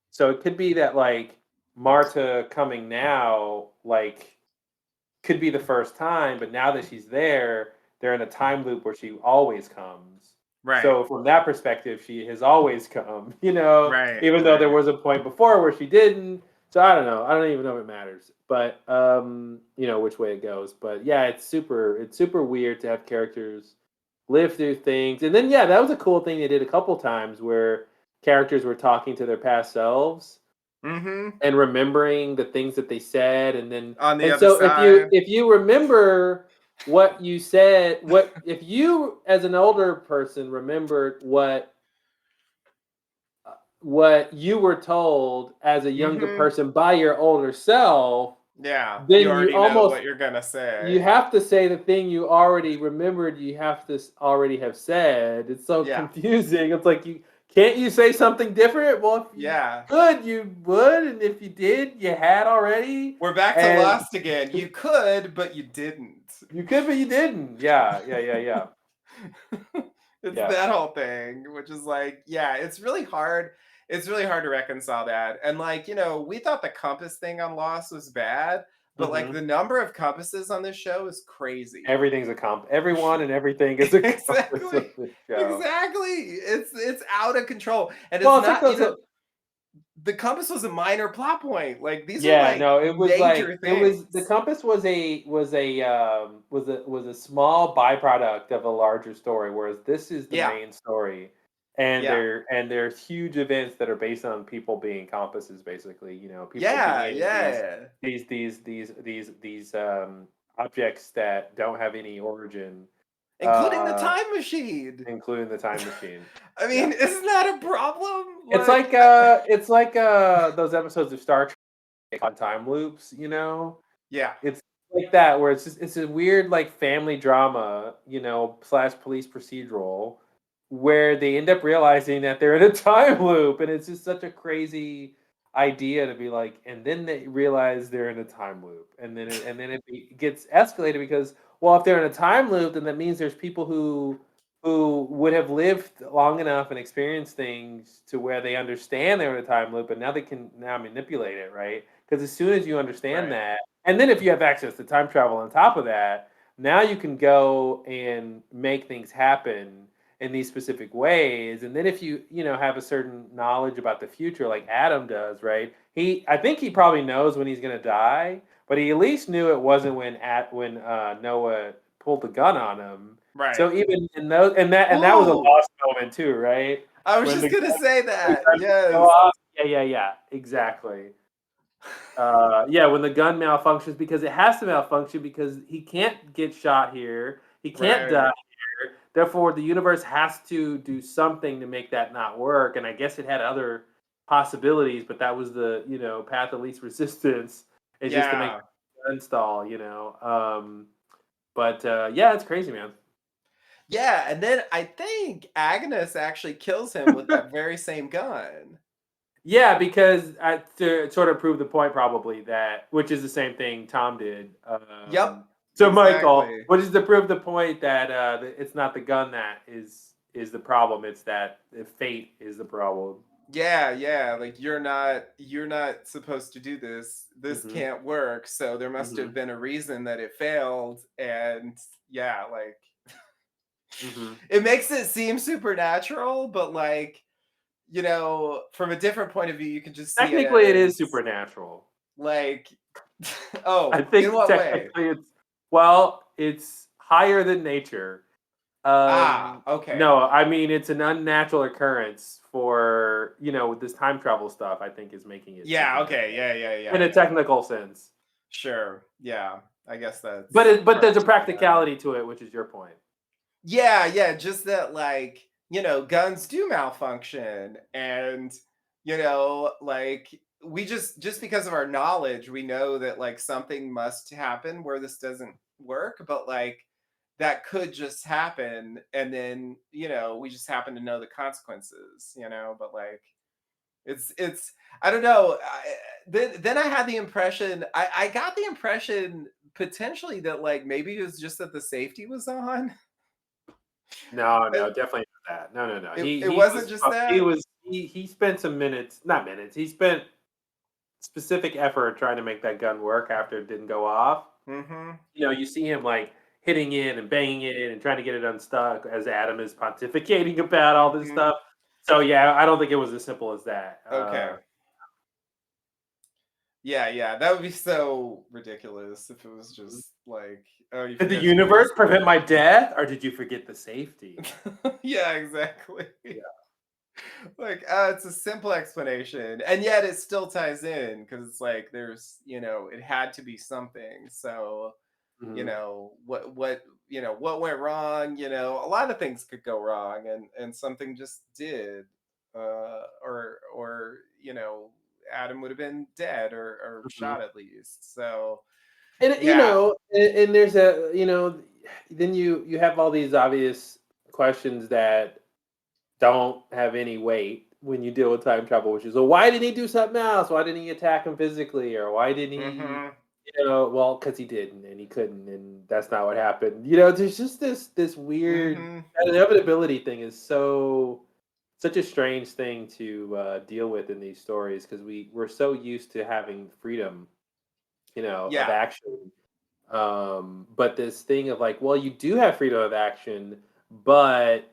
So it could be that like Marta coming now like could be the first time, but now that she's there, they're in a time loop where she always comes. Right. So from that perspective, she has always come, Right. even though there Right. was a point before where she didn't. So I don't know. I don't even know if it matters. But which way it goes. But yeah, it's super weird to have characters live through things. And then yeah, that was a cool thing they did a couple times where characters were talking to their past selves Mm-hmm. and remembering the things that they said and then On the and other so if you side. if you remember what you said, what if you as an older person remembered what you were told as a younger Mm-hmm. person by your older self, Yeah. You then already know what you're gonna you say. have to say the thing you already remembered you have to already have said. It's so Yeah. confusing. It's like you can't you say something different? Well, if you Yeah. could, you would, and if you did, you had already. We're back to And Lost again. You could, but you didn't. you could, but you didn't. Yeah, yeah, yeah, yeah. It's Yeah. that whole thing, which is like, yeah, it's really hard. It's really hard to reconcile that. And like, we thought the compass thing on Lost was bad, but like Hmm. the number of compasses on this show is crazy. Everything's a comp. Everyone and everything is a compass Exactly. of this show. Exactly. It's out of control. And it's Well, it's like not, those. the compass was a minor plot point. Like these are Yeah, like no, it was like major it was the things. compass was a small byproduct of a larger story, whereas this is the Yeah. main story, and Yeah. there's huge events that are based on people being compasses, basically. People Yeah. being Yeah. these objects that don't have any origin, Including the uh, time machine. including the time machine. I Yeah, mean, isn't that a problem? it's like those episodes of Star Trek on time loops. Yeah. It's like that where it's a weird like family drama, slash police procedural where they end up realizing that they're in a time loop and it's just such a crazy idea to be like and then they realize they're in a time loop and then it gets escalated because well if they're in a time loop then that means there's people who would have lived long enough and experienced things to where they understand they're in a time loop and now they can now manipulate it, right? Because as soon as you understand Right. that and then if you have access to time travel on top of that, now you can go and make things happen in these specific ways. And then if you have a certain knowledge about the future like Adam does, right? I think he probably knows when he's going to die, but he at least knew it wasn't when Noah pulled the gun on him. Right. So even in those and that was a Ooh, lost moment too, right? I was When just gonna say the that. gun go Yes. off. Yeah, exactly. Yeah, when the gun malfunctions because it has to malfunction because he can't get shot here. He can't die Right. here. Therefore, the universe has to do something to make that not work. And I guess it had other possibilities, but that was the path of least resistance. Is just to make Yeah. the gun stall. But yeah, it's crazy, man. Yeah, and then I think Agnes actually kills him with that very same gun. Yeah, because to sort of prove the point, probably that, which is the same thing Tom did. Yep. So, Michael, Exactly. which is to prove the point that it's not the gun that is the problem; it's that the fate is the problem. Yeah, yeah, like you're not supposed to do this. This Hmm. can't work. So there must have Hmm. been a reason that it failed. And yeah, like Hmm. it makes it seem supernatural, but like, from a different point of view, you can just see it Technically, it is as supernatural. like I oh, in think what way? technically it's higher than nature. Ah, okay. No, I mean it's an unnatural occurrence for this time travel stuff. I think is making it Yeah, okay. supernatural Yeah, yeah, in yeah, a yeah. technical sense. Sure. Yeah. I guess But that's but there's a partially that. practicality to it, which is your point. Yeah, yeah, just that like, guns do malfunction and like we just because of our knowledge, we know that like something must happen where this doesn't work, but like that could just happen and then, we just happen to know the consequences, but like it's I don't know. Then I had the impression I got the impression potentially that like maybe it was just that the safety was on. No, no, And definitely not that. No, no, no. it, He it he wasn't was just he that. was he spent some minutes, not minutes. He spent specific effort trying to make that gun work after it didn't go off. Mhm. You see him like hitting it and banging it and trying to get it unstuck as Adam is pontificating about all this Mhm. stuff. So yeah, I don't think it was as simple as that. Okay. Yeah, yeah. That would be so ridiculous if it was just like, oh, you Did the forgot to do universe this. prevent my death, or did you forget the safety? Yeah, exactly. Yeah. Like, it's a simple explanation, and yet it still ties in because it's like there's, it had to be something. So, Mhm. what went wrong, a lot of things could go wrong and something just did. Or Adam would have been dead or Mhm. shot at least. So, And yeah. and there's then you have all these obvious questions that don't have any weight when you deal with time travel, which is, well, why didn't he do something else? Why didn't he attack him physically? Or why didn't he, Mhm. well, because he didn't and he couldn't, and that's not what happened. There's just this weird Mhm. that inevitability thing is such a strange thing to deal with in these stories because we're so used to having freedom, of Yeah. action. But this thing of like, well, you do have freedom of action, but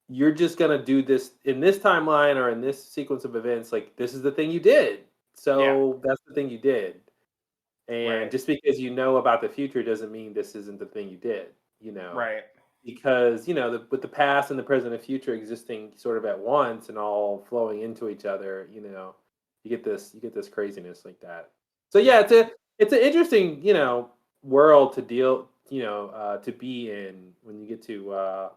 you're just gonna do this in this timeline or in this sequence of events. Like this is the thing you did, Yeah. so that's the thing you did. And Right. just because you know about the future doesn't mean this isn't the thing you did. You know, Right. because with the past and the present and future existing sort of at once and all flowing into each other. You get this craziness like that. So Yeah. yeah, it's an interesting world to deal to be in when you get to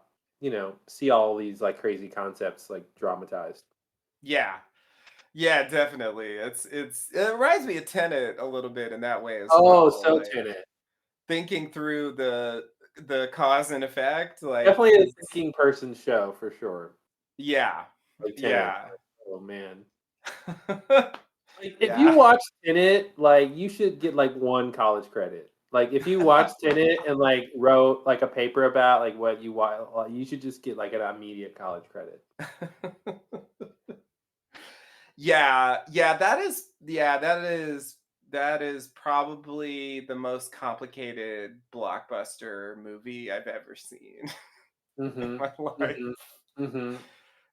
see all these like crazy concepts like dramatized. Yeah. Yeah, definitely. It reminds me of Tenet a little bit in that way as Oh, well. so Like Tenet. thinking through the cause and effect, like Definitely a it's thinking person show for sure. yeah. Like Tenet. Yeah. Oh man. Like, if you Yeah. watch Tenet, like, you should get, like, 1 college credit. Like, if you watch Tenet and, like, wrote, like, a paper about, like, what you should just get, like, an immediate college credit. Yeah, yeah, that is probably the most complicated blockbuster movie I've ever seen in Mhm. my life. Mhm. Mhm.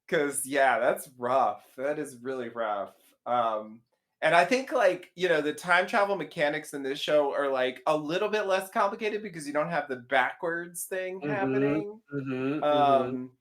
Cause yeah, that's rough. That is really rough. Um, And I think, like, the time travel mechanics in this show are, like, a little bit less complicated because you don't have the backwards thing Mhm, happening. mhm, mhm. Um,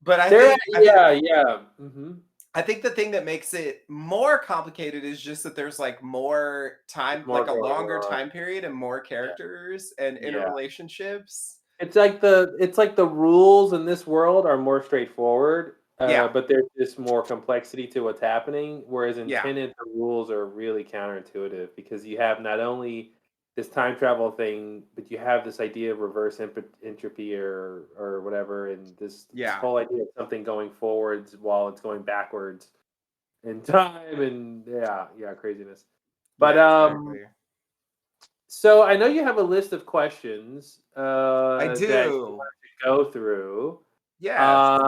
but I There think I think yeah, yeah, mhm. I think the thing that makes it more complicated is just that there's, like, more time, There's more like, a going longer on. time period and more Yeah, characters and yeah. interrelationships. It's like the rules in this world are more straightforward, Yeah, but there's just more complexity to what's happening, whereas in yeah, Tenet, the rules are really counterintuitive because you have not only this time travel thing, but you have this idea of reverse entropy or whatever, and this yeah, whole idea of something going forwards while it's going backwards in time, and yeah, craziness. yeah, But exactly. so I know you have a list of questions I that you do. want to go through. Yes.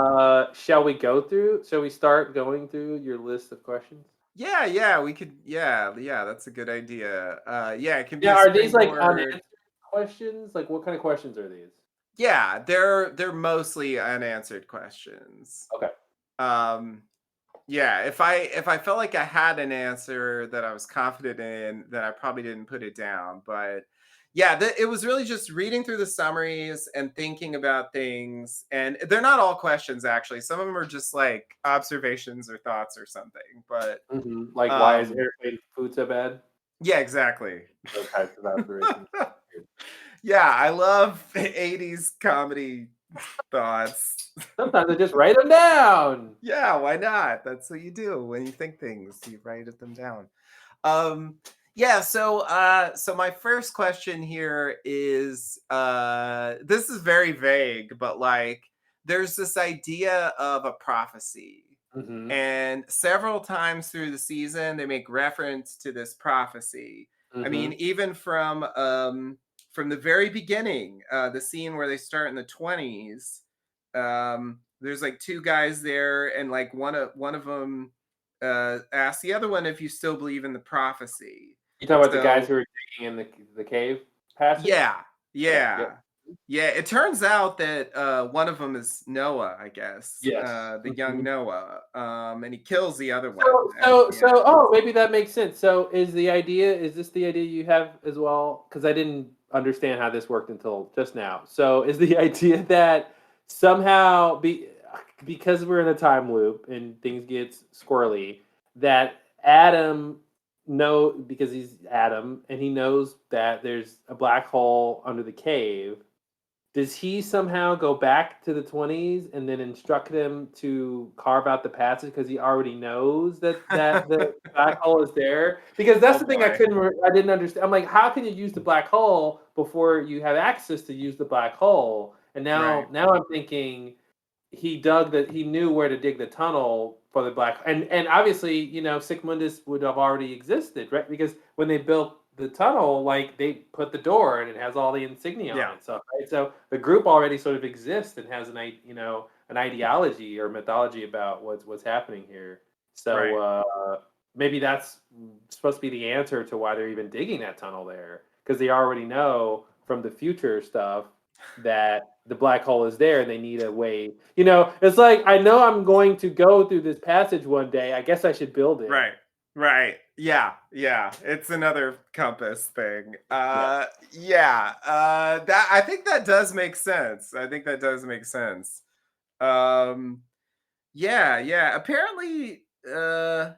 Shall we go through? Shall we start going through your list of questions? Yeah, yeah, we could yeah, that's a good idea. Yeah, it can be Yeah, a are these like springboard. unanswered questions? Like, what kind of questions are these? Yeah, they're mostly unanswered questions. Okay. Um, yeah, if I felt like I had an answer that I was confident in, then I probably didn't put it down. But yeah, it was really just reading through the summaries and thinking about things. And they're not all questions actually. Some of them are just like observations or thoughts or something. But Like, why is um, airplane food so bad? yeah, exactly. Those types of observations. Yeah, I love 80s comedy thoughts. Sometimes I just write them down. Yeah, why not? That's what you do when you think things, you write them down. Um, yeah, so my first question here is this is very vague, but like there's this idea of a prophecy. Hmm. And several times through the season they make reference to this prophecy. I mean, Hmm. even from the very beginning, the scene where they start in the 20s, there's like two guys there, and like one of them asks the other one if you still believe in the prophecy. You talk about the guys So who are digging in the cave passage? yeah, Right. Yep. yeah, yeah. It turns out that one of them is Noah, I guess, Yes. the young Mhm. Noah, and he kills the other one So at so the so end. oh, maybe that makes sense. So is this the idea you have as well? Because I didn't understand how this worked until just now. So is the idea that somehow because we're in a time loop and things get squirrely, that Adam because he's Adam and he knows that there's a black hole under the cave, does he somehow go back to the 20s and then instruct them to carve out the passage because he already knows that the black hole is there? Because that's Oh the thing I boy! couldn't I didn't understand. I'm like, how can you use the black hole before you have access to use the black hole? And Right, now I'm thinking he knew where to dig the tunnel for the black, and obviously, Sigmundus would have already existed, right? Because when they built the tunnel, like, they put the door and it has all the insignia on yeah, it, so right, so the group already sort of exists and has an ideology or mythology about what's happening here. So right. maybe that's supposed to be the answer to why they're even digging that tunnel there, because they already know from the future stuff that the black hole is there and they need a way. It's like, I know I'm going to go through this passage one day. I guess I should build it. Right. Right. Yeah. Yeah. It's another compass thing. Yeah. Yeah. That I think that does make sense. I think that does make sense. Um yeah, yeah. Apparently I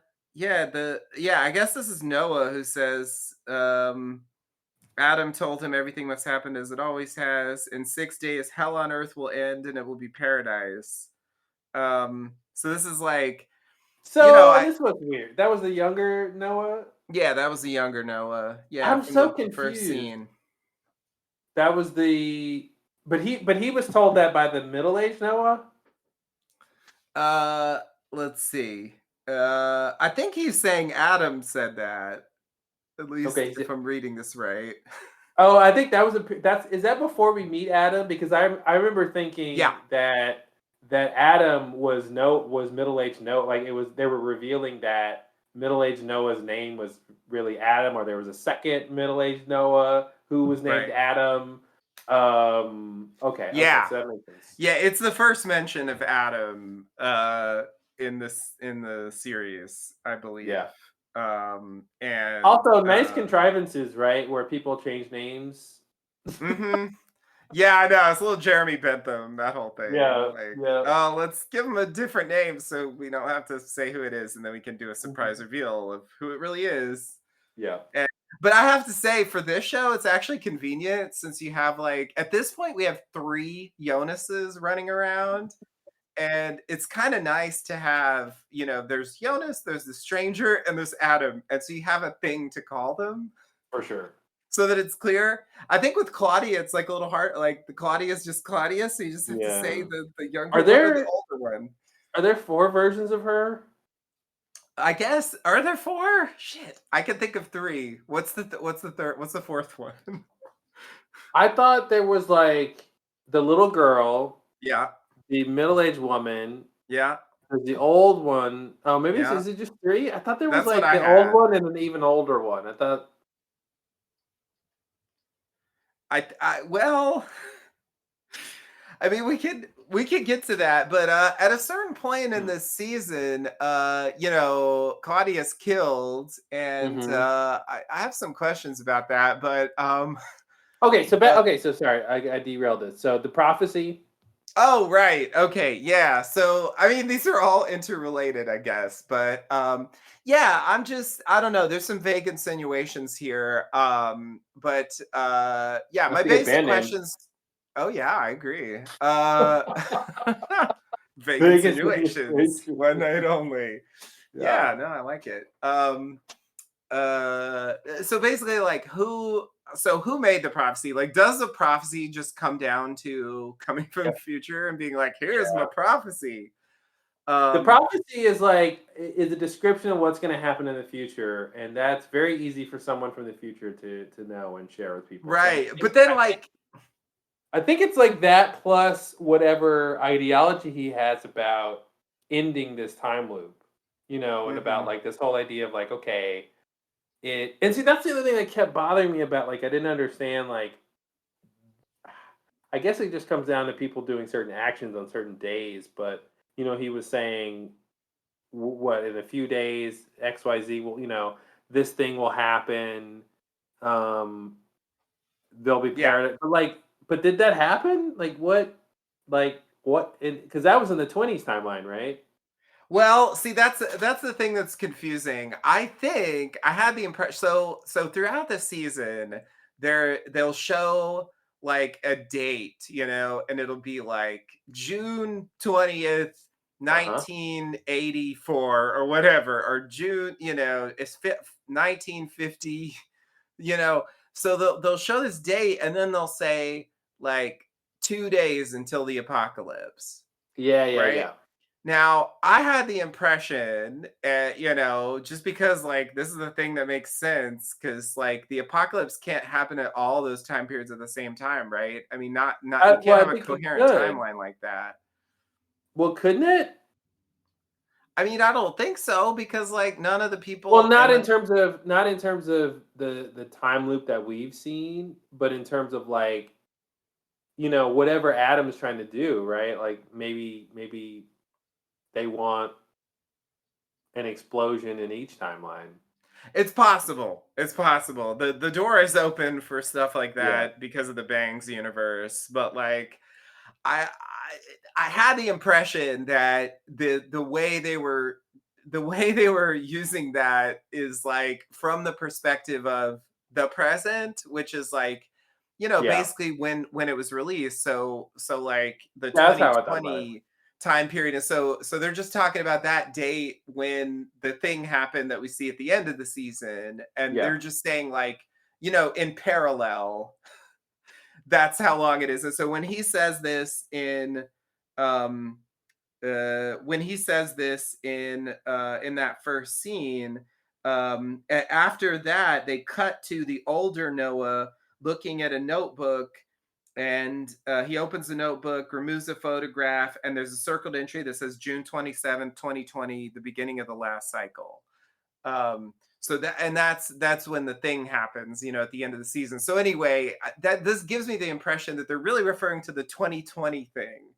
guess this is Noah who says Adam told him everything must happen as it always has. In 6 days hell on earth will end and it will be paradise. So this is like, So I this was weird. That was the younger Noah. yeah, that was the younger Noah. Yeah, I'm from so the first confused. scene. That was the but he was told that by the middle-aged Noah. Uh, let's see. I think he's saying Adam said that. At least Okay. if I'm reading this right. Oh, I think that was is that before we meet Adam? Because I remember Yeah, thinking that Adam was middle-aged Noah. Like, it was, they were revealing that middle-aged Noah's name was really Adam, or there was a second middle-aged Noah who was named right. Adam. Okay, Yeah. so that makes sense. Yeah, it's the first mention of Adam in the series, I believe. Yeah. And Also, nice contrivances, right? Where people change names. mm-hmm. Yeah, I know. It's a little Jeremy Bentham, that whole thing. Yeah, Like, yeah. oh, let's give him a different name so we don't have to say who it is, and then we can do a surprise Mhm. reveal of who it really is. Yeah. And, but I have to say, for this show, it's actually convenient since you have like at this point we have 3 Jonases running around. And it's kind of nice to have, there's Jonas, there's the stranger, and there's Adam. And so you have a thing to call them For sure. so that it's clear. I think with Claudia, it's like a little hard. Like the Claudia is just Claudia. So you just have to say Yeah. the younger Are one or the there older one. are there 4 versions of her? I guess. Are there 4? Shit. I can think of 3. What's the third? What's the 4th one? I thought there was like the little girl, Yeah. the middle-aged woman, Yeah. there's the old one. Oh, maybe Yeah. is it just 3? I thought there was That's what like I the old had. one and an even older one. I thought Well, I mean, we could get to that, but at a certain point in Hmm. this season, Claudia's killed, and Mhm. I have some questions about that. But Okay, uh, okay, so sorry, I derailed it. So the prophecy. oh right, okay, yeah. So I mean, these are all interrelated, I guess. But yeah, I don't know. There's some vague insinuations here. But yeah, my That's a good basic band name. questions. Oh yeah, I agree. Vague Vegas insinuations, insinuation. one night only. Yeah. Yeah, no, I like it. So basically, like who made the prophecy? Like, does the prophecy just come down to coming from Yeah. the future and being like, here's my Yeah. prophecy? The Um, prophecy is like is a description of what's going to happen in the future, and that's very easy for someone from the future to know and share with people. So right. But then like, I think it's like that plus whatever ideology he has about ending this time loop, and about mhm. like this whole idea of like, okay, and see that's the other thing that kept bothering me about like I didn't understand like I guess it just comes down to people doing certain actions on certain days, but he was saying what in a few days XYZ will, this thing will happen. Um there'll be Yeah. paradise. But did that happen? What because that was in the 20s timeline, right? Well, see, that's the thing that's confusing. I think I had the impression. So throughout the season, they'll show like a date, and it'll be like June 20th, Uh-huh. 1984, or whatever, or June, it's 1950, you know. So they'll show this date, and then they'll say like 2 days until the apocalypse, Yeah, yeah, right? yeah. Now, I had the impression, just because like this is the thing that makes sense, because like the apocalypse can't happen at all those time periods at the same time, right? I mean, not you can't Well, have I a think it coherent could. timeline like that. Well, couldn't it? I mean, I don't think so because like none of the Well, people and the not in terms of the time loop that we've seen, but in terms of like, whatever Adam's trying to do, right? Like maybe they want an explosion in each timeline. it's possible. It's possible. The door is open for stuff like Yeah. that because of the Bangs universe, but like I I had the impression that the way they were using that is like from the perspective of the present, which is like Yeah. basically when it was released. So like the That's how I thought about it. 2020 time period, and so they're just talking about that date when the thing happened that we see at the end of the season, and Yeah. they're just saying like in parallel that's how long it is. And so um when he says this in that first scene, after that they cut to the older Noah looking at a notebook, and he opens the notebook, removes a photograph, and there's a circled entry that says June 27th, 2020, the beginning of the last cycle. So that's when the thing happens, at the end of the season. So anyway, that this gives me the impression that they're really referring to the 2020 thing,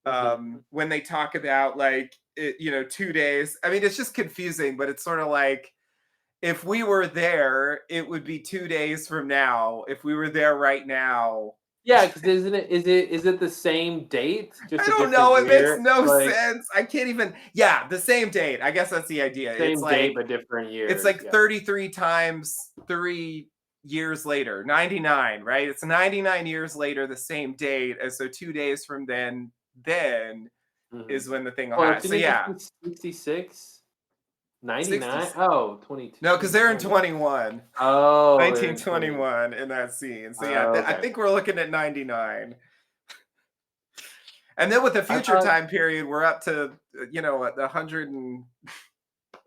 Mhm. when they talk about like 2 days. I mean, it's just confusing, but it's sort of like if we were there, it would be 2 days from now. If we were there right now. Yeah, because is it the same date, I just a don't different know, it makes year? no Like, sense. I can't even yeah, the same date. I guess that's the idea. same date but different It's years. like Yeah. 33 times 3 years later, 99, right? It's 99 years later, the same date. And so 2 days from then Mhm. is when the thing will Well, happen. it's So yeah, 1966? 60. 99? Oh, No, because 22. they're in Oh, yeah. 21. Oh, they're in 20. 1921 in that scene. So yeah, Oh, I okay. think we're looking at 99. And then with the I future thought time period, we're up to the 100 and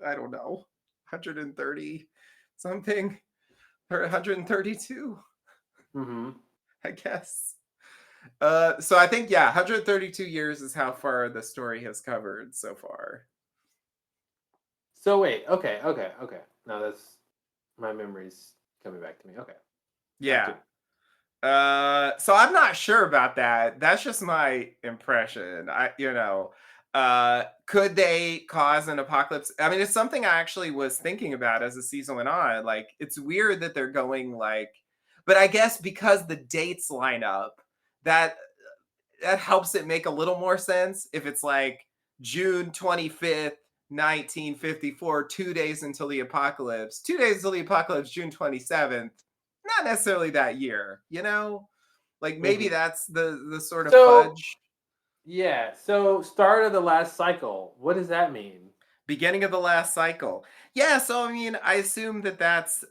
I don't know, 130 something or 132, mhm. I guess. So I think yeah, 132 years is how far the story has covered so far. So wait, okay. Now that's my memory's coming back to me. Okay. Yeah. Gotcha. So I'm not sure about that. That's just my impression. Could they cause an apocalypse? I mean, it's something I actually was thinking about as the season went on. Like, it's weird that they're going like, but I guess because the dates line up, that that helps it make a little more sense. If it's like June 25th, 1954, 2 days until the apocalypse, 2 days until the apocalypse, June 27th, not necessarily that year, like maybe Mhm. that's the sort of So, fudge. yeah, so start of the last cycle. What does that mean? Beginning of the last cycle. Yeah, so I mean, I assume that that's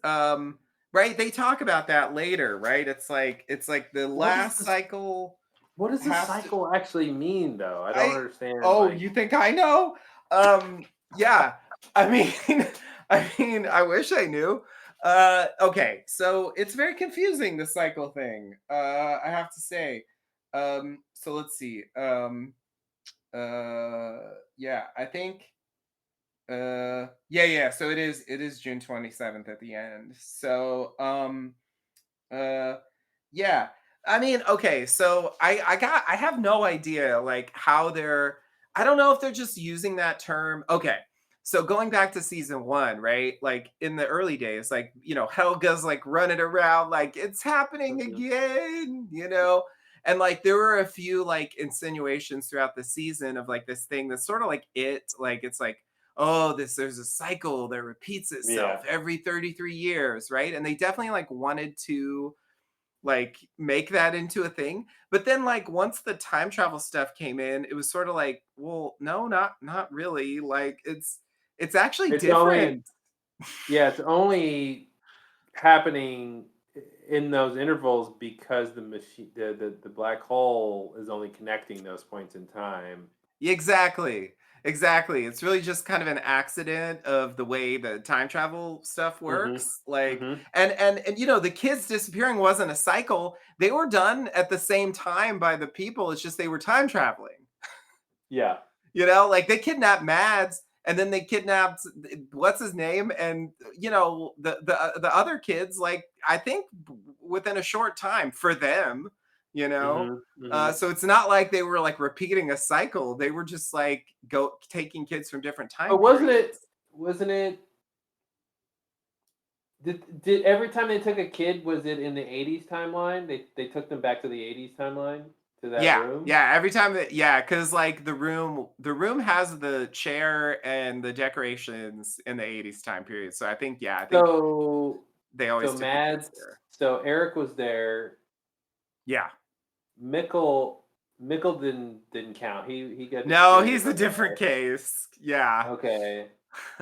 right. They talk about that later, right? It's like the What does last this cycle what does this has to. cycle actually mean though? I don't I understand, Oh, like, you think I know? Yeah. I mean, I wish I knew. Okay, so it's very confusing the cycle thing. I have to say. So let's see. Yeah, I think yeah, so it is June 27th at the end. So uh yeah. I mean, okay, so I have no idea like how they're I don't know if they're just using that term. Okay. So going back to season 1, right? Like in the early days, like, Helga's like running around like it's happening mhm, again. And like there were a few like insinuations throughout the season of like this thing that's sort of like it's like, oh, there's a cycle that repeats yeah. itself every 33 years, right? And they definitely like wanted to like make that into a thing. But then like once the time travel stuff came in, it was sort of like, well, no, not really. Like it's actually It's only different. yeah, it's only happening in those intervals because the machine the black hole is only connecting those points in time. Exactly. Exactly. It's really just kind of an accident of the way the time travel stuff Mhm. works. Like Mhm. and the kids disappearing wasn't a cycle. They were done at the same time by the people. It's just they were time traveling. Yeah. Like they kidnapped Mads and then they kidnapped what's his name and the other kids like I think within a short time for them, you know. Mhm. Mhm. So it's not like they were like repeating a cycle. They were just like go taking kids from different time But wasn't periods. it wasn't it did every time they took a kid, was it in the 80s timeline? They took them back to the 80s timeline to that Yeah, room? yeah. Every time that, yeah, because like the room has the chair and the decorations in the '80s time period. So I think So they so always took the kids Mads there. so Eric was there. Yeah. Mickle didn't count. He got No, disappeared in he's a another different way. case. Yeah. Okay.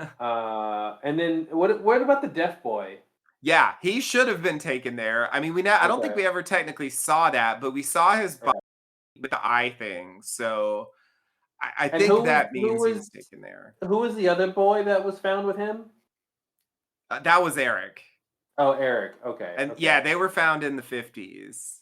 And then what about the deaf boy? Yeah, he should have been taken there. I mean, I don't think Okay. we ever technically saw that, but we saw his body Okay. with the eye thing. So I And think that means he was taken there. who was the other boy that was found with him? That was Eric. Oh, Eric. Okay. And yeah, Okay. they were found in the 50s.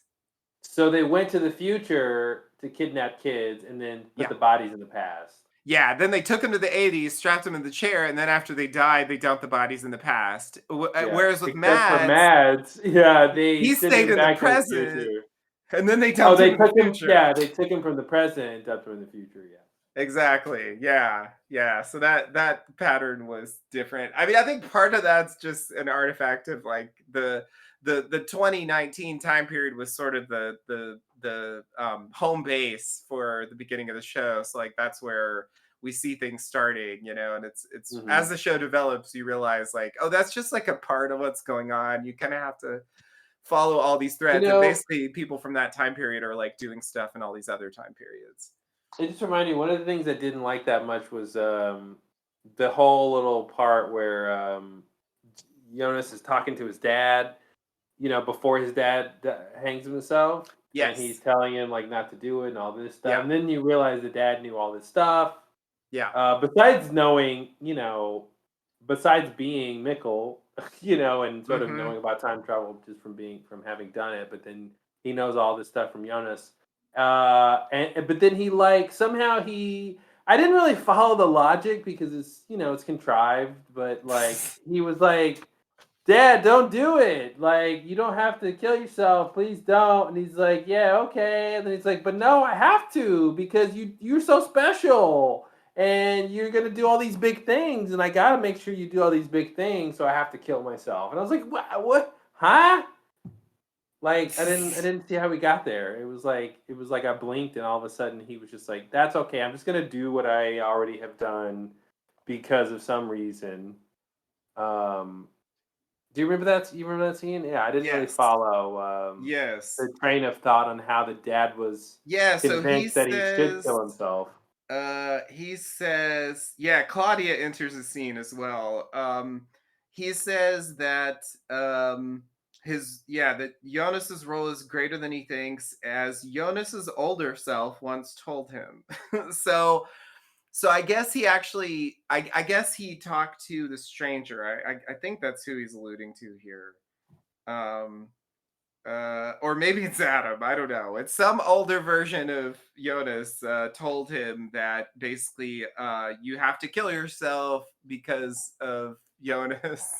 So they went to the future to kidnap kids and then put Yeah. the bodies in the past. Yeah, then they took him to the 80s, strapped him in the chair, and then after they died, they dumped the bodies in the past. Yeah. Whereas with Except for Mads, Mads, yeah, they he sent stayed him in the back to the present, future. and then they Oh, dumped him they in the took him. future. Yeah, they took him from the present and dumped him in the future. Yeah. Exactly. Yeah. Yeah. So that pattern was different. I mean, I think part of that's just an artifact of like the 2019 time period was sort of the home base for the beginning of the show. So like that's where we see things starting, and it's Hmm. as the show develops, you realize like, oh, that's just like a part of what's going on. You kind of have to follow all these You threads, and know, basically people from that time period are like doing stuff in all these other time periods. it just reminded me, one of the things I didn't like that much was the whole little part where Jonas is talking to his dad, before his dad hangs himself, and he's Yes. telling him like not to do it and all this stuff. Yeah. And then you realize the dad knew all this stuff. Yeah. Besides knowing, besides being Mickle, and sort of Mhm. knowing about time travel just from having done it, but then he knows all this stuff from Jonas. But then he like somehow he I didn't really follow the logic because it's contrived, but like he was like, Dad, don't do it. Like, you don't have to kill yourself. Please don't. And he's like, Yeah, okay. And then he's like, But no, I have to because you're so special and you're gonna do all these big things, and I gotta make sure you do all these big things, so I have to kill myself. And I was like, What? Huh? Like, I didn't see how we got there. It was like I blinked, and all of a sudden he was just like, That's okay. I'm just gonna do what I already have done because of some reason. Um, do you remember that? You remember that scene? Yeah, I didn't really Yes. follow Yes. the train of thought on how the dad was Yeah, so convinced that he should kill himself. he says, yeah, Claudia enters the scene as well. He says that that Jonas's role is greater than he thinks, as Jonas's older self once told him. so so I guess he actually I guess he talked to the stranger. I think that's who he's alluding to here. Um or maybe it's Adam. I don't know. It's some older version of Jonas told him that basically you have to kill yourself because of Jonas.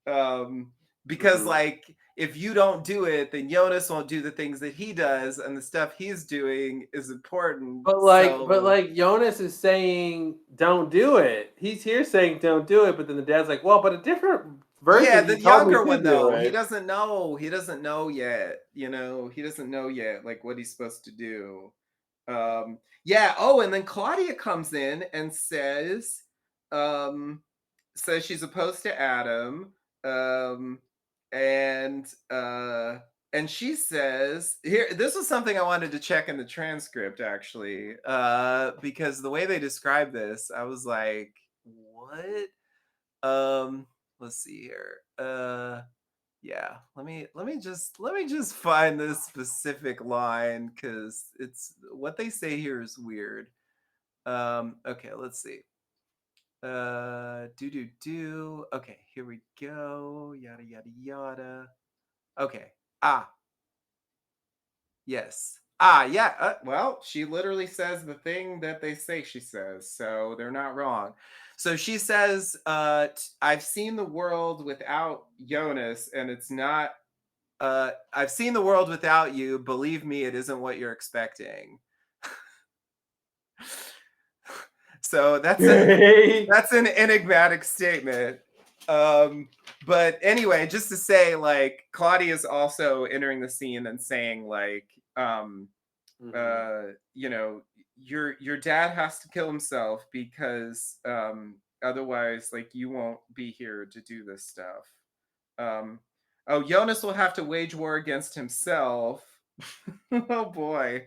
um, because Mhm. like if you don't do it, then Jonas won't do the things that he does, and the stuff he's doing is important. But Jonas is saying, "Don't do it." He's here saying, "Don't do it," but then the dad's like, "Well, but a different Yeah, version, you the told me younger to one do though, he it." doesn't know. He doesn't know yet. He doesn't know yet, like what he's supposed to do. Yeah. Oh, and then Claudia comes in and um, says she's opposed to Adam, um, and and she says here. This was something I wanted to check in the transcript actually, because the way they describe this, I was like, what? Let's see here. Yeah, let me just find this specific line because it's what they say here is weird. Okay, let's see. Do. Okay, here we go. Yada yada yada. Okay. Ah, yes. Ah, yeah. Well, she literally says the thing that they say she says, so they're not wrong. So she says, "I've seen the world without Jonas, and it's not. I've seen the world without you. Believe me, it isn't what you're expecting." So Okay. that's an enigmatic statement. Um, but anyway, just to say, like Claudia is also entering the scene and saying, like, Mhm. uh, you know, your dad has to kill himself because otherwise, like, you won't be here to do this stuff. Um, oh, Jonas will have to wage war against himself. Oh boy,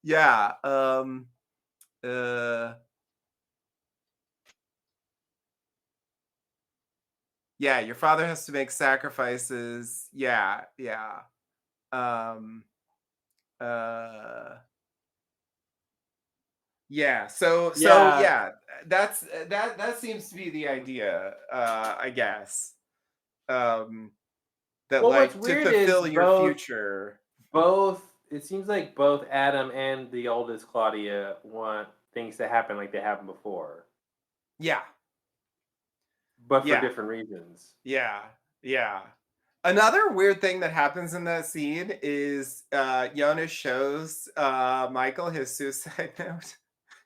yeah. Uh, yeah. Your father has to make sacrifices. Yeah, yeah. Um, uh, yeah. So Yeah. yeah. That seems to be the idea. I guess. Um, that Well, what's like to weird is fulfill your both future. both. It seems like both Adam and the oldest Claudia want things to happen like they happened before, Yeah, but for yeah, different reasons. yeah, yeah. Another weird thing that happens in that scene is Jonas shows Michael his suicide note.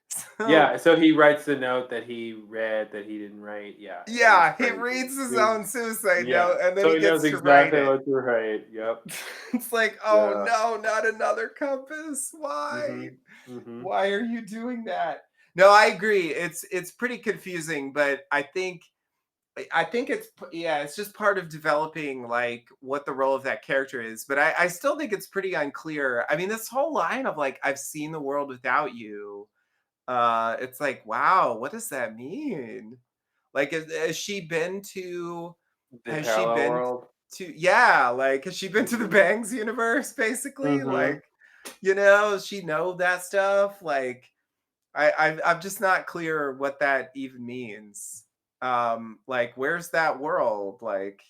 So Yeah, so he writes the note that he read that he didn't write. Yeah, it was yeah, he crazy. reads his It was own suicide yeah, note and then so he he knows gets to write exactly it. what to write. Yep. It's like, oh Yeah. no, not another compass. Why? Mhm. Mhm. Why are you doing that? No, I agree. It's pretty confusing, but I think yeah, it's just part of developing like what the role of that character is. But I still think it's pretty unclear. I mean, this whole line of like, I've seen the world without you. It's like, wow, what does that mean? Like, has she been to The has she parallel been world. yeah, like has she been to the Mhm. Bangs universe basically? Mhm. Like, does she know that stuff? Like, I'm just not clear what that even means. Like, where's that world? Like,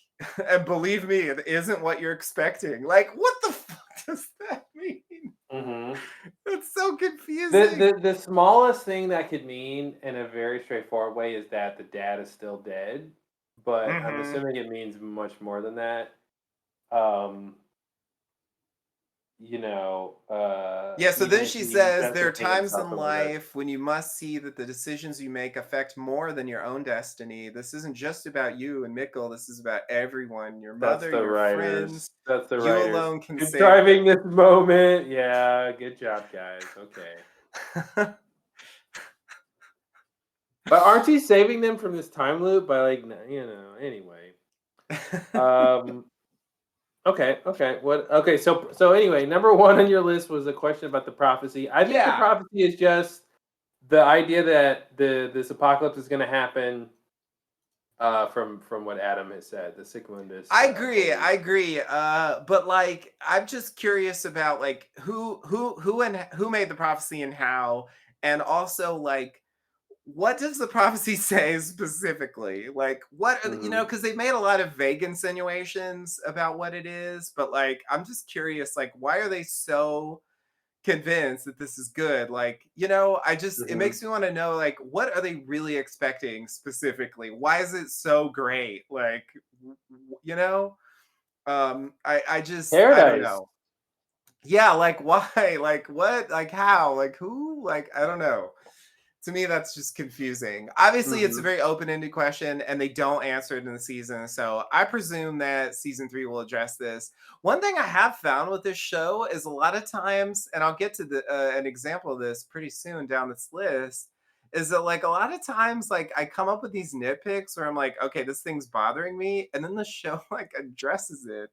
and believe me, it isn't what you're expecting. Like, what the fuck does that mean? Mhm. It's so The confusing. the the smallest thing that could mean in a very straightforward way is that the dad is still dead, but I'm Hmm. assuming it means much more than that. Um, Yeah, so even then if she he means says that there to are take times himself in from the earth. life when you must see that the decisions you make affect more than your own destiny. This isn't just about you and Mikkel, this is about everyone, your That's mother, the your writers. friends. That's the You writers alone can save contriving this moment. Yeah, good job, guys. Okay. them. But aren't you saving them from this time loop by like, anyway. Um, okay, okay. So anyway, number 1 on your list was a question about the prophecy. I think the Yeah, prophecy is just the idea that this apocalypse is gonna happen, from what Adam has said, the Sigmundist, I agree. belief. I agree. But like, I'm just curious about like who made the prophecy and how, and also like, what does the prophecy say specifically? Like, what are Mhm, because they've made a lot of vague insinuations about what it is, but like, I'm just curious, like, why are they so convinced that this is good? Like, it mhm, makes me want to know, like, what are they really expecting specifically? Why is it so great? Like, you know, I don't paradise. know. Yeah, like why? Like what? Like how? Like who? Like I don't know. To me, that's just confusing. Obviously, it's a Mhm, very open-ended question, and they don't answer it in the season. So I presume that season 3 will address this. One thing I have found with this show is a lot of times, and I'll get to an example of this pretty soon down this list, is that like a lot of times, like I come up with these nitpicks where I'm like, okay, this thing's bothering me, and then the show like addresses it.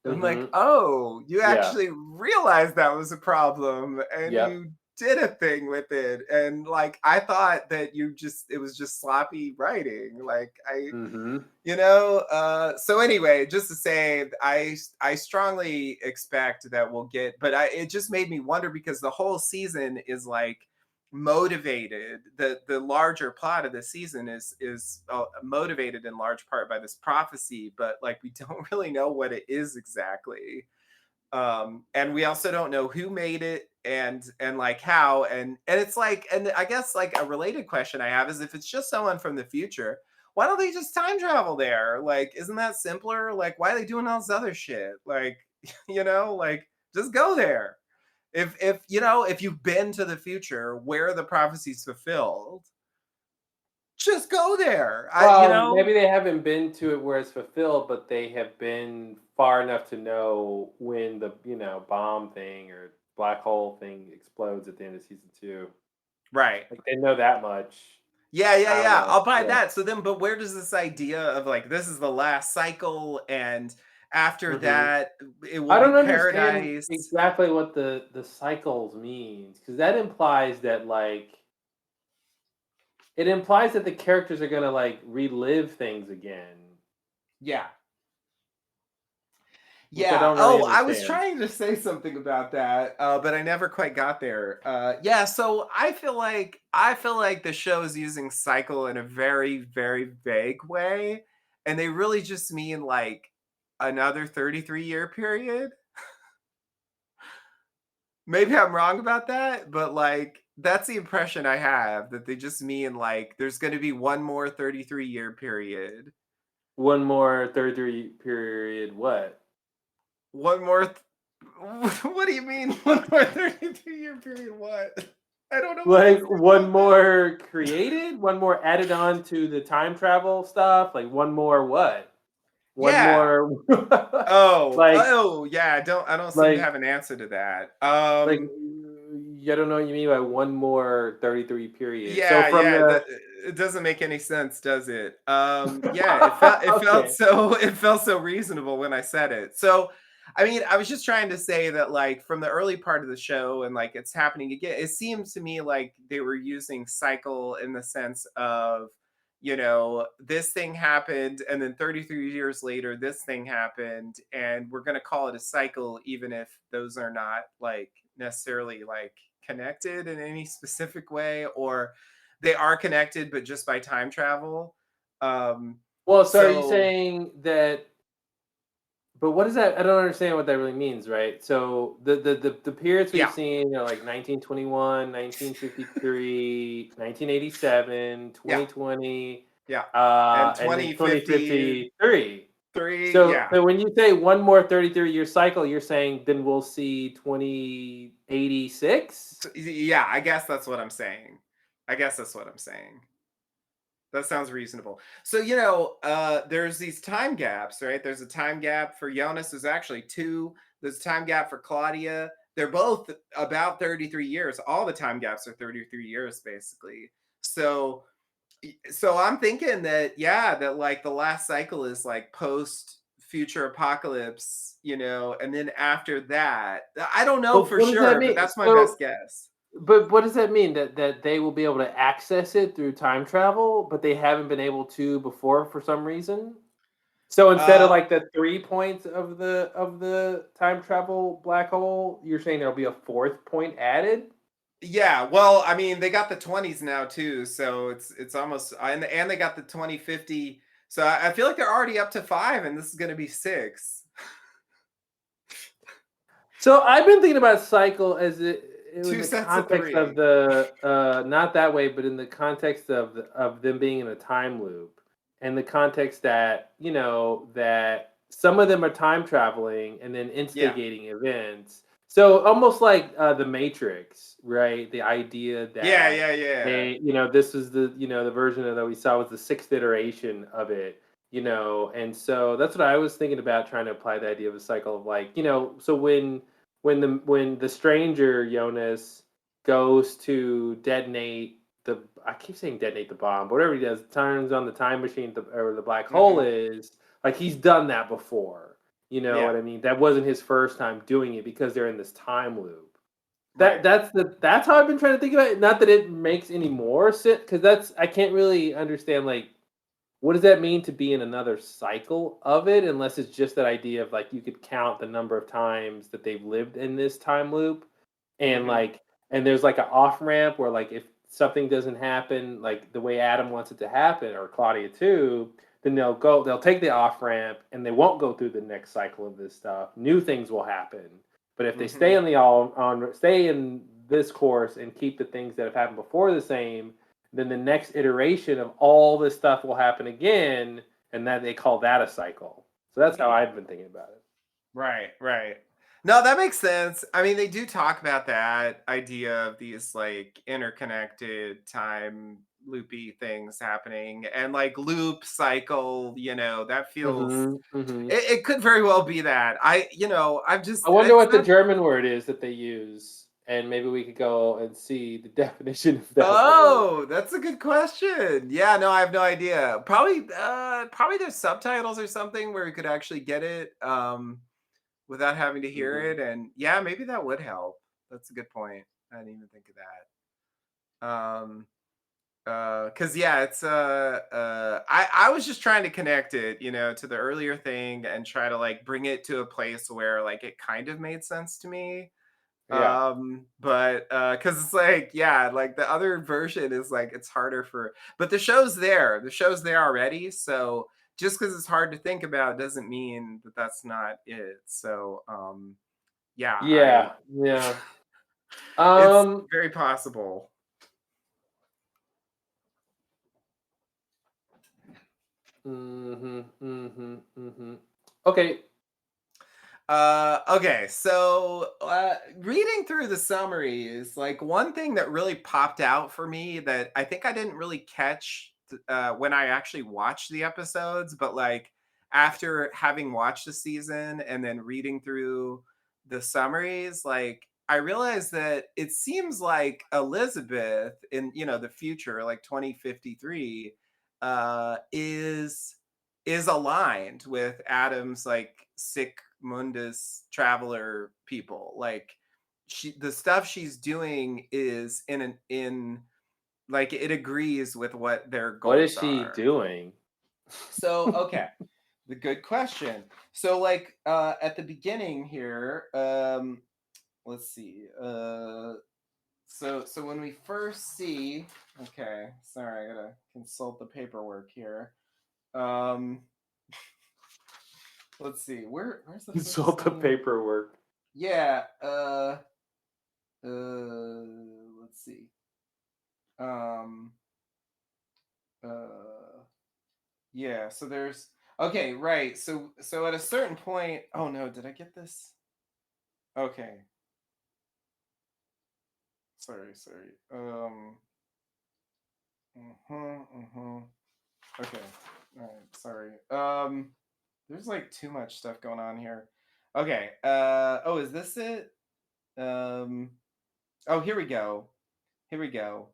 And I'm like, mhm. oh, you Yeah, actually realized that was a problem, and yep. you did a thing with it. And like I thought that it was just sloppy writing. Like Mhm, so anyway, just to say I strongly expect that we'll get, but it just made me wonder because the whole season is like motivated. The larger plot of the season is motivated in large part by this prophecy, but like we don't really know what it is exactly. And we also don't know who made it and like how, and it's like, and I guess like a related question I have is, if it's just someone from the future, why don't they just time travel there? Like, isn't that simpler? Like, why are they doing all this other shit? Like, like just go there. If you've been to the future where the prophecy's fulfilled, just go there. Maybe they haven't been to it where it's fulfilled, but they have been far enough to know when the, bomb thing or black hole thing explodes at the end of season 2. Right. Like, they know that much. Yeah, yeah, I don't yeah. know. I'll buy Yeah. that. So then, but where does this idea of like this is the last cycle, and after Mhm. that it will I be don't understand paradise? exactly what the cycles means, because that implies that, like, it implies that the characters are gonna, like, relive things again, Yeah. which I Yeah. don't really Oh, I was understand. trying to say something about that, but I never quite got there. Yeah. So I feel like the show is using cycle in a very, very vague way, and they really just mean like another 33-year period. Maybe I'm wrong about that, but like that's the impression I have, that they just mean like there's going to be one more 33-year period. One more 33 period what? One more. What do you mean? One more 32-year period? What? I don't know what to Like say one about that. more created, one more added on to the time travel stuff, like one more what? One Yeah. more Oh. like Oh. Yeah. I don't seem to like have an answer to that. like I don't know what you mean by one more 33 period. So Yeah, from yeah, the it doesn't make any sense, does it? Yeah, it felt okay. so it felt so reasonable when I said it. So, I mean, I was just trying to say that like from the early part of the show and like it's happening again, it seems to me like they were using cycle in the sense of, this thing happened and then 33 years later this thing happened and we're going to call it a cycle even if those are not like necessarily like connected in any specific way, or they are connected but just by time travel. Well, so are you So saying that but what is that? I don't understand what that really means, right? So the periods we've yeah, seen are like 1921, 1953, 1987, yeah, 2020, yeah, and and then 2053, 2053. So yeah. so when you say one more 33-year cycle, you're saying then we'll see 2086? Yeah, I guess that's what I'm saying. I guess that's what I'm saying. That sounds reasonable. So, there's these time gaps, right? There's a time gap for Jonas. There's actually two. There's a time gap for Claudia. They're both about 33 years. All the time gaps are 33 years, basically. So I'm thinking that, yeah, that like the last cycle is like post future apocalypse, and then after that, I don't know But for what does that sure, but mean? that's my best guess. But what does that mean? That they will be able to access it through time travel, but they haven't been able to before for some reason? So instead of Uh, like the 3 points of the time travel black hole, you're saying there'll be a fourth point added? Yeah, well, I mean, they got the 20s now too, so it's almost and they got the 2050. So I feel like they're already up to 5 and this is going to be 6. So I've been thinking about cycle as in Two the sets of context of 3. the not that way, but in the context of them being in a time loop, and the context that that some of them are time traveling and then Yeah. instigating events. So almost like the Matrix, right? The idea Yeah, that yeah, yeah. they, this is the the version that we saw was the sixth iteration of it, and so that's what I was thinking about trying to apply the idea of a cycle of like, so when the stranger Jonas goes to detonate the I keep saying detonate the bomb, but whatever he does, turns on the time machine or the black hole Mhm. is like he's done that before. You know Yeah. what I mean? That wasn't his first time doing it because they're in this time loop. Right. That's how I've been trying to think about it. Not that it makes any more sense because that's I can't really understand like what does that mean to be in another cycle of it unless it's just that idea of like you could count the number of times that they've lived in this time loop and Mhm. like and there's like an off ramp where like if something doesn't happen like the way Adam wants it to happen or Claudia too, then they'll take the off ramp and they won't go through the next cycle of this stuff. New things will happen. But if they stay Mhm. on the all on stay in this course and keep the things that have happened before the same, then the next iteration of all this stuff will happen again, and then they call that a cycle. So that's how I've been thinking about it. Right, right. No, that makes sense. I mean, they do talk about that idea of these like interconnected time loopy things happening and like loop cycle, that feels Mhm, mhm. it could very well be that. I'm I just wonder it's what the not. German word is that they use, and maybe we could go and see the definition of that word. Oh, that's a good question. Yeah, no, I have no idea. Probably there's subtitles or something where you could actually get it without having to hear Mhm. it. And yeah, maybe that would help. That's a good point. I didn't even think of that. Cause yeah, it's I was just trying to connect it, to the earlier thing and try to like bring it to a place where like it kind of made sense to me. Yeah. But because it's like, yeah, like the other version is like it's harder but the show's there. The show's there already. So just because it's hard to think about doesn't mean that that's not it. So yeah, I Yeah, yeah. it's Um, very possible. Mhm, mhm, mhm. Okay. Okay, so reading through the summaries, like one thing that really popped out for me that I think I didn't really catch when I actually watched the episodes, but like after having watched the season and then reading through the summaries, like I realized that it seems like Elizabeth in the future, like 2053, is aligned with Adam's like sick Mundus traveler people. Like the stuff she's doing is in like it agrees with what their What is goals she are. doing? So okay, the good question. So like at the beginning here, let's see. So when we first see, okay, sorry, I gotta consult the paperwork here. Um let's see, where's the first Consult the scene? paperwork. Yeah, let's see. Um, uh, yeah. So there's okay, right. So at a certain point, oh no, did I get this? Okay, sorry. Okay, all right, sorry. There's like too much stuff going on here. Okay. Oh, is this it? Um, oh, here we go. Here we go.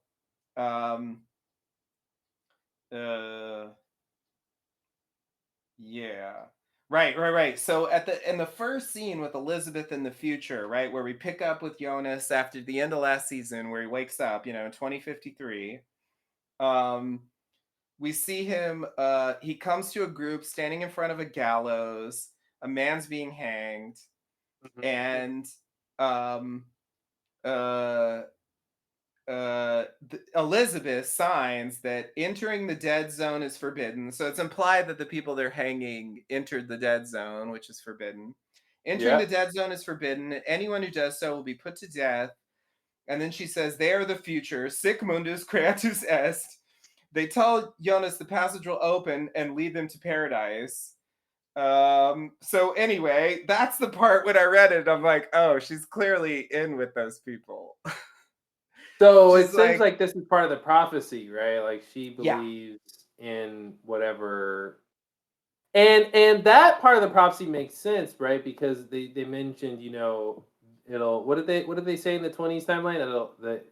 Um, uh. Yeah. Right. So at the in the first scene with Elizabeth in the future, right, where we pick up with Jonas after the end of last season, where he wakes up, in 2053, um, we see him, he comes to a group standing in front of a gallows, a man's being hanged, Mhm. and um uh Elizabeth signs that entering the dead zone is forbidden. So it's implied that the people they're hanging entered the dead zone, which is forbidden. Entering the Yeah. dead zone is forbidden. Anyone who does so will be put to death. And then she says, they are the future. Sic mundus creatus est. They tell Jonas the passage will open and lead them to paradise. So anyway, that's the part when I read it. I'm like, oh, she's clearly in with those people. So it She's seems like, like this is part of the prophecy, right? Like she yeah, believes in whatever, and that part of the prophecy makes sense, right? Because they mentioned, it'll what did they say in the 20s timeline? It'll the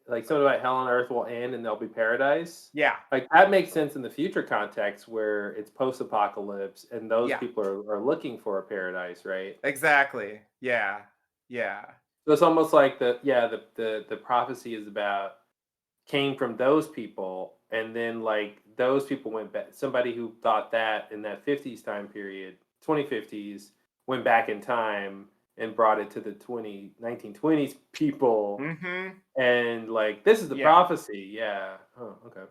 like something about hell on earth will end and there'll be paradise. yeah. Like that makes sense in the future context where it's post apocalypse and those Yeah, people are looking for a paradise, right? exactly. Yeah. Yeah. So it's almost like the prophecy is about came from those people, and then like those people went back. Somebody who thought that in that 50s time period, 2050s, went back in time and brought it to the 1920s people, Mhm. and like this is the Yeah. prophecy. Yeah. Oh, okay.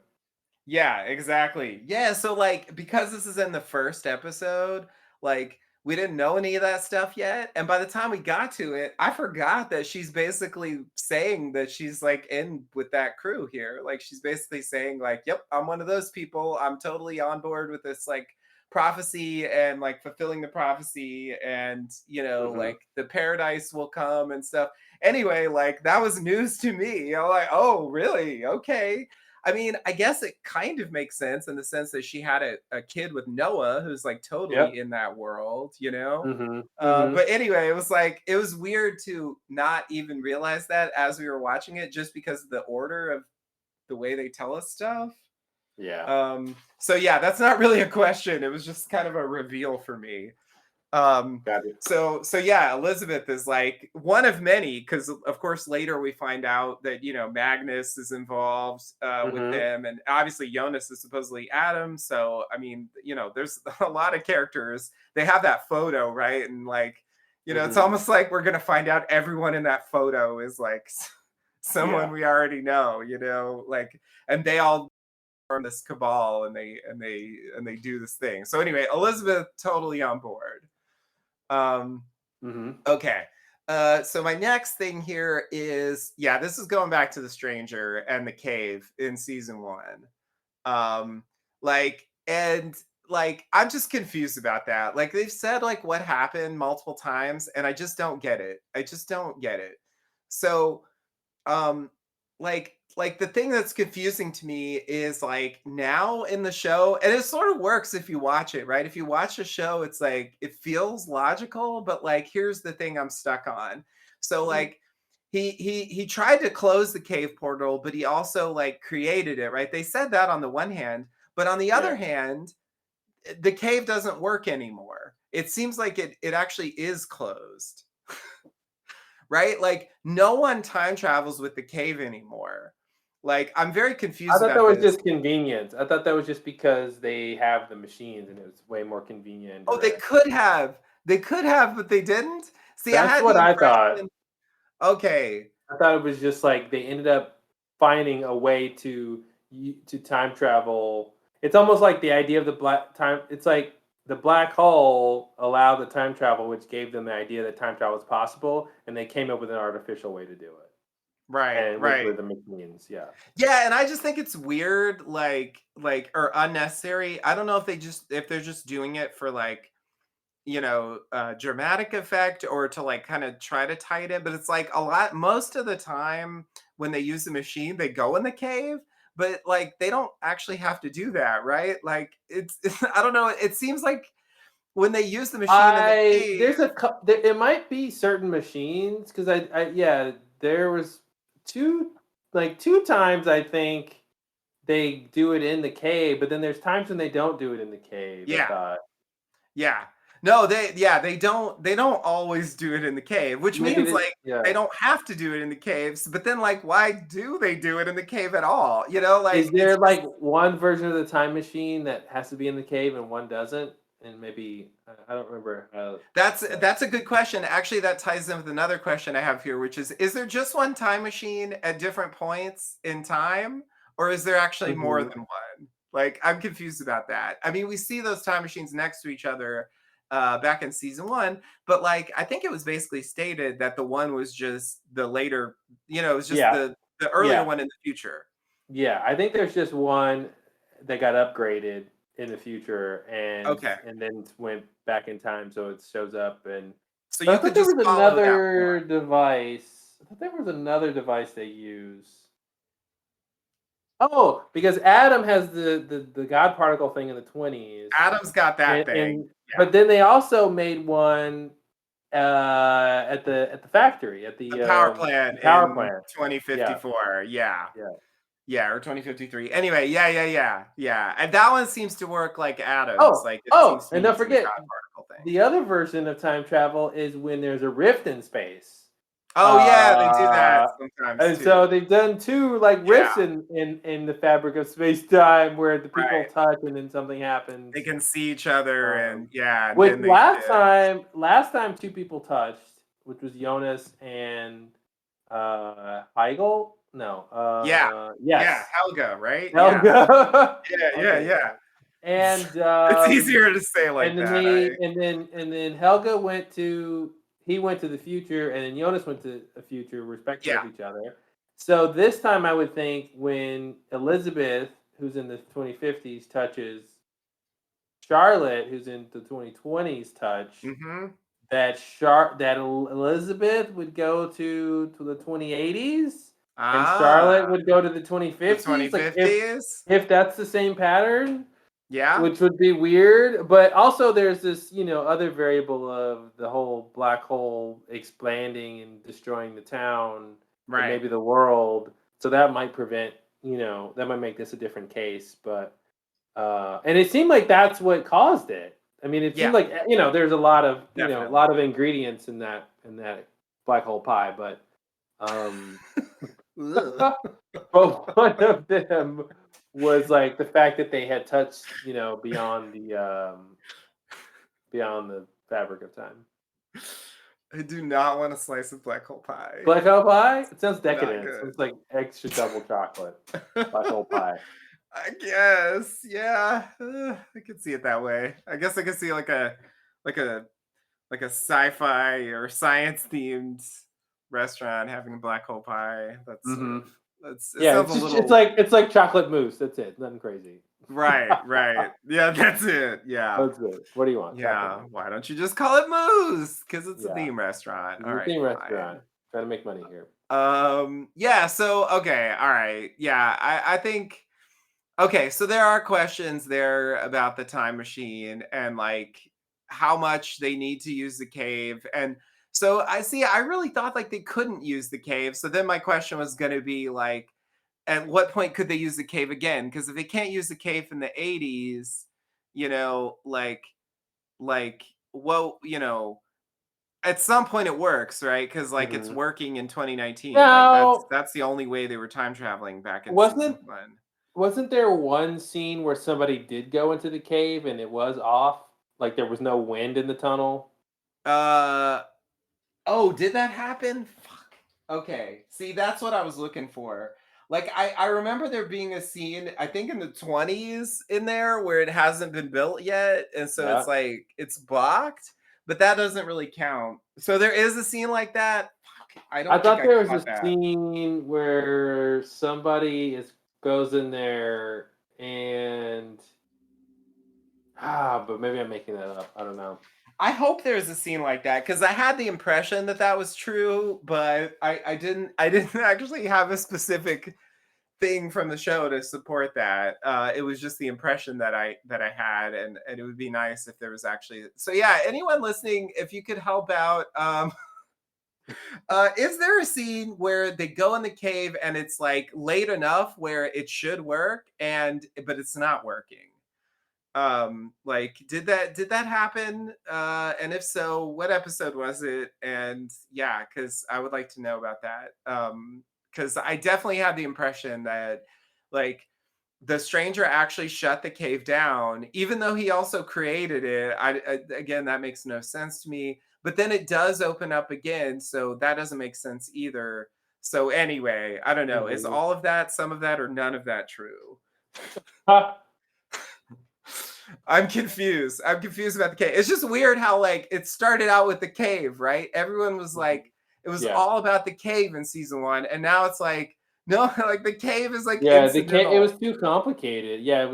Yeah, exactly. Yeah, so like because this is in the first episode, like we didn't know any of that stuff yet, and by the time we got to it, I forgot that she's basically saying that she's like in with that crew here. Like she's basically saying like, "Yep, I'm one of those people. I'm totally on board with this like prophecy and like fulfilling the prophecy and, Hmm. like the paradise will come and stuff." Anyway, like that was news to me. I'm like, "Oh, really? Okay." I mean, I guess it kind of makes sense in the sense that she had a kid with Noah who's like totally Yep. in that world. Hmm. Hmm. But anyway, it was weird to not even realize that as we were watching it, just because of the order of the way they tell us stuff. Yeah. So yeah, that's not really a question. It was just kind of a reveal for me. Um, Got it. so yeah, Elizabeth is like one of many because of course later we find out that Magnus is involved with Hmm. them, and obviously Jonas is supposedly Adam. So I mean, there's a lot of characters. They have that photo, right? And like, it's Hmm. almost like we're gonna find out everyone in that photo is like someone Yeah. we already know, like, and they all form this cabal and they do this thing. So anyway, Elizabeth totally on board. Um, Hmm. okay. So my next thing here is, yeah, this is going back to the stranger and the cave in season one. Um, like And like, I'm just confused about that. Like, they've said like what happened multiple times, and I just don't get it. I just don't get it. So, um, like the thing that's confusing to me is like now in the show, and it sort of works if you watch it, right? If you watch a show, it's like it feels logical, but like here's the thing I'm stuck on. So Mhm. like he tried to close the cave portal, but he also like created it, right? They said that on the one hand, but on the Yeah. other hand, the cave doesn't work anymore. It seems like it actually is closed, right? Like no one time travels with the cave anymore. Like I'm very I confused thought that about was this. just convenience. I thought that was just because they have the machines and it was way more convenient and Oh, they direct. could have. They could have, but they didn't. See, I That's had the what I thought. impression. Okay. I thought it was just like they ended up finding a way to time travel. It's almost like the idea of the black time. It's like the black hole allowed the time travel, which gave them the idea that time travel is possible, and they came up with an artificial way to do it, Right, and which right. were the machines. Yeah. Yeah, and I just think it's weird, like or unnecessary. I don't know if they're just doing it for like dramatic effect or to like kind of try to tie it in. But it's like a lot, most of the time when they use the machine, they go in the cave, but like they don't actually have to do that, right? Like it's I don't know. It seems like when they use the machine in the I cave, there's a there, it might be certain machines because I yeah there was two two times I think they do it in the cave, but then there's times when they don't do it in the cave. I yeah, thought yeah. No, they don't always do it in the cave, which maybe means they, like they yeah. don't have to do it in the caves, but then like why do they do it in the cave at all? Is Like it's there just like one version of the time machine that has to be in the cave and one doesn't? And maybe I don't remember how that. that's a good question. Actually, that ties in with another question I have here, which is there just one time machine at different points in time, or is there actually more Mhm. than one? Like, I'm confused about that. I mean, we see those time machines next to each other back in season one, but like, I think it was basically stated that the one was just the later, it was just Yeah, the earlier yeah, one in the future. yeah. I think there's just one that got upgraded in the future Okay, and then went back in time so it shows up and so but you I thought could there just was follow that one. another device. I thought there was another device they use. Oh, because Adam has the God particle thing in the 20s. Adam's got that thing. And Yeah. but then they also made one at the factory, at The power the plant power in plant. Yeah, 2054. Yeah. yeah. Yeah, or 2053. Anyway, yeah, yeah, yeah. Yeah. And that one seems to work like atoms. Oh, Like it oh, seems to be and don't using the forget, God particle thing. the other version of time travel is when there's a rift in space. Oh yeah, they do that Uh, sometimes and too. so they've done two like Yeah, rifts in the fabric of space time where the people right. touch and then something They happens. can see each other and Um, yeah, and which then they shift. last time two people touched, which was Jonas and Heigl. No, Yeah. Yeah, yes, Helga, right? Yeah. Helga. Yeah, yeah, Okay, yeah. and It's easier to say like and then that. they and then Helga he went to the future, and then Jonas went to the future, respective Yeah. of each other. So this time, I would think when Elizabeth, who's in the 2050s, touches Charlotte, who's in the 2020s, touch Mhm. that Elizabeth would go to the 2080s, and Charlotte Ah, would go to the the 2050s. Like2050s? if that's the same pattern, Yeah. which would be weird, but also there's this, other variable of the whole black hole expanding and destroying the town and Right. maybe the world. So that might that might make this a different case. But and it seemed like that's what caused it. I mean, it Yeah, seemed like there's a definitely. lot of ingredients in that black hole pie, but um, Ugh. but one of them was like the fact that they had touched, beyond the fabric of time. I do not want a slice of black hole pie. Black hole pie? It sounds Not decadent. It good. sounds like extra double chocolate. Black hole pie. I guess, yeah. I could see it that way. I guess I could see like a like a sci-fi or science themed restaurant having a black hole pie. That's sort Hmm. of that's it Yeah, sounds a it's little like chocolate mousse. That's it. Nothing crazy. Right, right. Yeah, that's it. Yeah. That's it. What do you want? Taco Yeah. Bell. Why don't you just call it Moose? Because it's a Yeah. theme restaurant. It's All a right, theme fine. restaurant. Trying to make money here. Yeah, so okay, all right. Yeah, I think okay, so there are questions there about the time machine and like how much they need to use the cave. And so I see, I really thought like they couldn't use the cave. So then my question was going to be like, at what point could they use the cave again? Because if they can't use the cave in the 80s, you know, like, well, at some point it works, right? Because like it's Mhm. working in 2019. Like Now, that's the only way they were time traveling back in season wasn't one. wasn't there one scene where somebody did go into the cave and it was off? Like there was no wind in the tunnel? Uh Oh, did that happen? Fuck. Okay. See, that's what I was looking for. Like I remember there being a scene, I think in the 20s in there where it hasn't been built yet. And so it's Yeah. like it's blocked, but that doesn't really count. So there is a scene like that. Fuck, I I don't think thought I there was a caught that. scene where somebody goes in there and but maybe I'm making that up. I don't know. I hope there's a scene like that because I had the impression that that was true, but I didn't actually have a specific thing from the show to support that. It was just the impression that I had, and it would be nice if there was actually. So yeah, anyone listening, if you could help out, is there a scene where they go in the cave and it's like late enough where it should work, and but it's not working? Like did that happen? And if so, what episode was it? And yeah, because I would like to know about that. Because I definitely had the impression that like the stranger actually shut the cave down, even though he also created it. Again, that makes no sense to me. But then it does open up again, so that doesn't make sense either. So anyway, I don't know. Is Mhm. all of that, some of that, or none of that true? Ha! I'm confused. I'm confused about the cave. It's just weird how like it started out with the cave, right? Everyone was Mhm. like, it was Yeah. all about the cave in season one, and now it's like, no, like the cave is like Yeah, it was incidental. too complicated. Yeah, it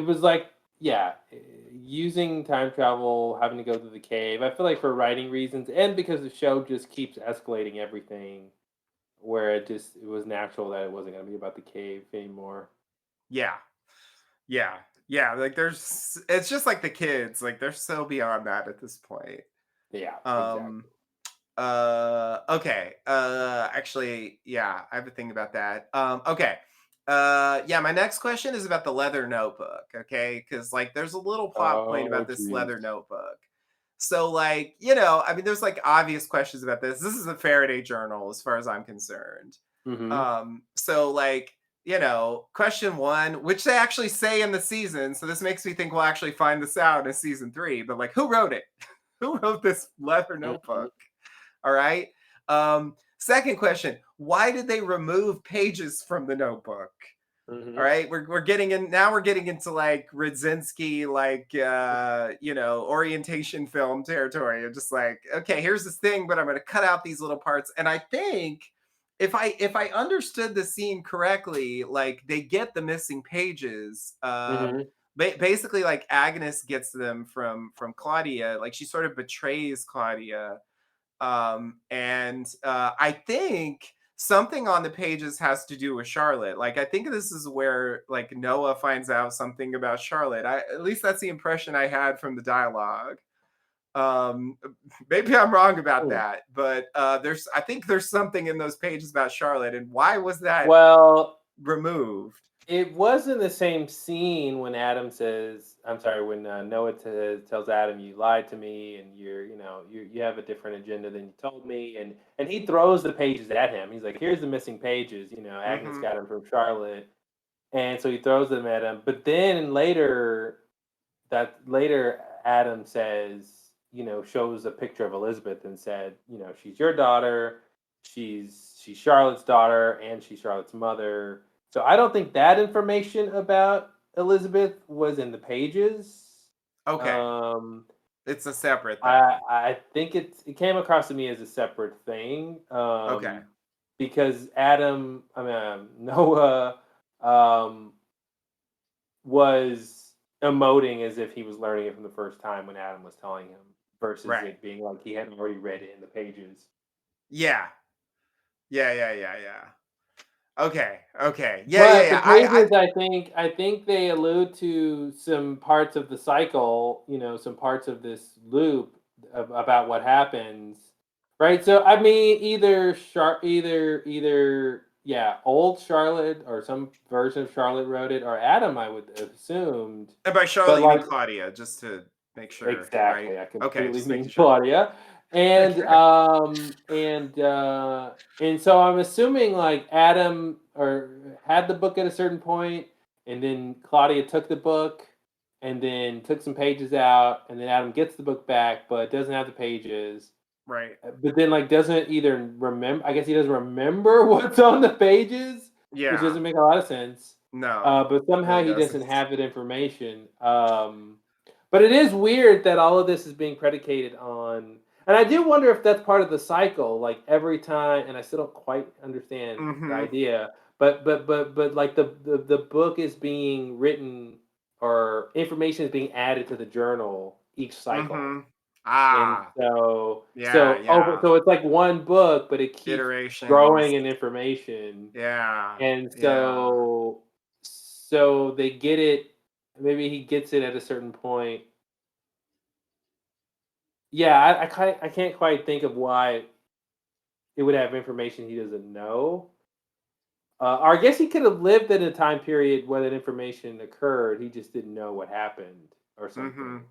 was like yeah, using time travel, having to go to the cave. I feel like for writing reasons and because the show just keeps escalating everything where it was natural that it wasn't going to be about the cave anymore. Yeah, yeah, yeah. Like there's, it's just like the kids. Like they're so beyond that at this point. Yeah, Um, exactly. Okay. Actually, yeah, I have a thing about that. Okay. Yeah, my next question is about the leather notebook, okay? Cuz like there's a little plot point Oh, about this jeez. leather notebook. So like, I mean there's like obvious questions about this. This is a Faraday journal as far as I'm concerned. Mhm. So like, question 1, which they actually say in the season, so this makes me think we'll actually find this out in season 3, but like who wrote it? Who wrote this leather Mhm. notebook? All right. Second question: why did they remove pages from the notebook? All Mhm. right, we're getting in now. We're getting into like Radzinski, like orientation film territory. Of just like, okay, here's this thing, but I'm going to cut out these little parts. And I think if I understood the scene correctly, like they get the missing pages. Mhm. Basically, like Agnes gets them from Claudia. Like she sort of betrays Claudia, and I think something on the pages has to do with Charlotte. Like I think this is where like Noah finds out something about Charlotte. At least that's the impression I had from the dialogue. Um, Maybe I'm wrong about Hmm. that, but I think there's something in those pages about Charlotte, and why was that Well, removed? it was in the same scene when Adam says, I'm sorry, when Noah tells Adam, "You lied to me, and you have a different agenda than you told me," and he throws the pages at him. He's like, "Here's the missing pages." Agnes Hmm. got them from Charlotte, and so he throws them at him. But then later Adam says, shows a picture of Elizabeth and said, she's your daughter, she's Charlotte's daughter, and she's Charlotte's mother. So I don't think that information about Elizabeth was in the pages. Okay, Um, it's a separate I thing. I think it came across to me as a separate thing. Okay. Because Noah, um, was emoting as if he was learning it from the first time when Adam was telling him, versus Right. it being like he had already read it in the pages. Yeah. Yeah. Okay. Okay. But the Yeah. I pages, I think they allude to some parts of the cycle, some parts of this loop about what happens, right? So I mean, either old Charlotte or some version of Charlotte wrote it, or Adam, I would have assumed. and by But Charlotte you mean like, Claudia, just to make sure, right? exactly, I Okay, completely just making mean sure. Claudia, and Okay. so I'm assuming like Adam or had the book at a certain point, and then Claudia took the book, and then took some pages out, and then Adam gets the book back, but doesn't have the pages. Right. But then like doesn't either remember. I guess he doesn't remember what's on the pages, which Yeah. doesn't make a lot of sense. No. But somehow Really he doesn't. doesn't have that information. But it is weird that all of this is being predicated on, and I do wonder if that's part of the cycle. Like every time, and I still don't quite understand the Mhm. idea. But like the book is being written, or information is being added to the journal each cycle. Mhm. And Ah. so Yeah, so over yeah. so it's like one book, but it keeps Iterations. growing in information. Yeah. And Yeah. so they get it, maybe he gets it at a certain point. Yeah, I can't quite think of why it would have information he doesn't know. Or I guess he could have lived in a time period where that information occurred, he just didn't know what happened or something. Mhm.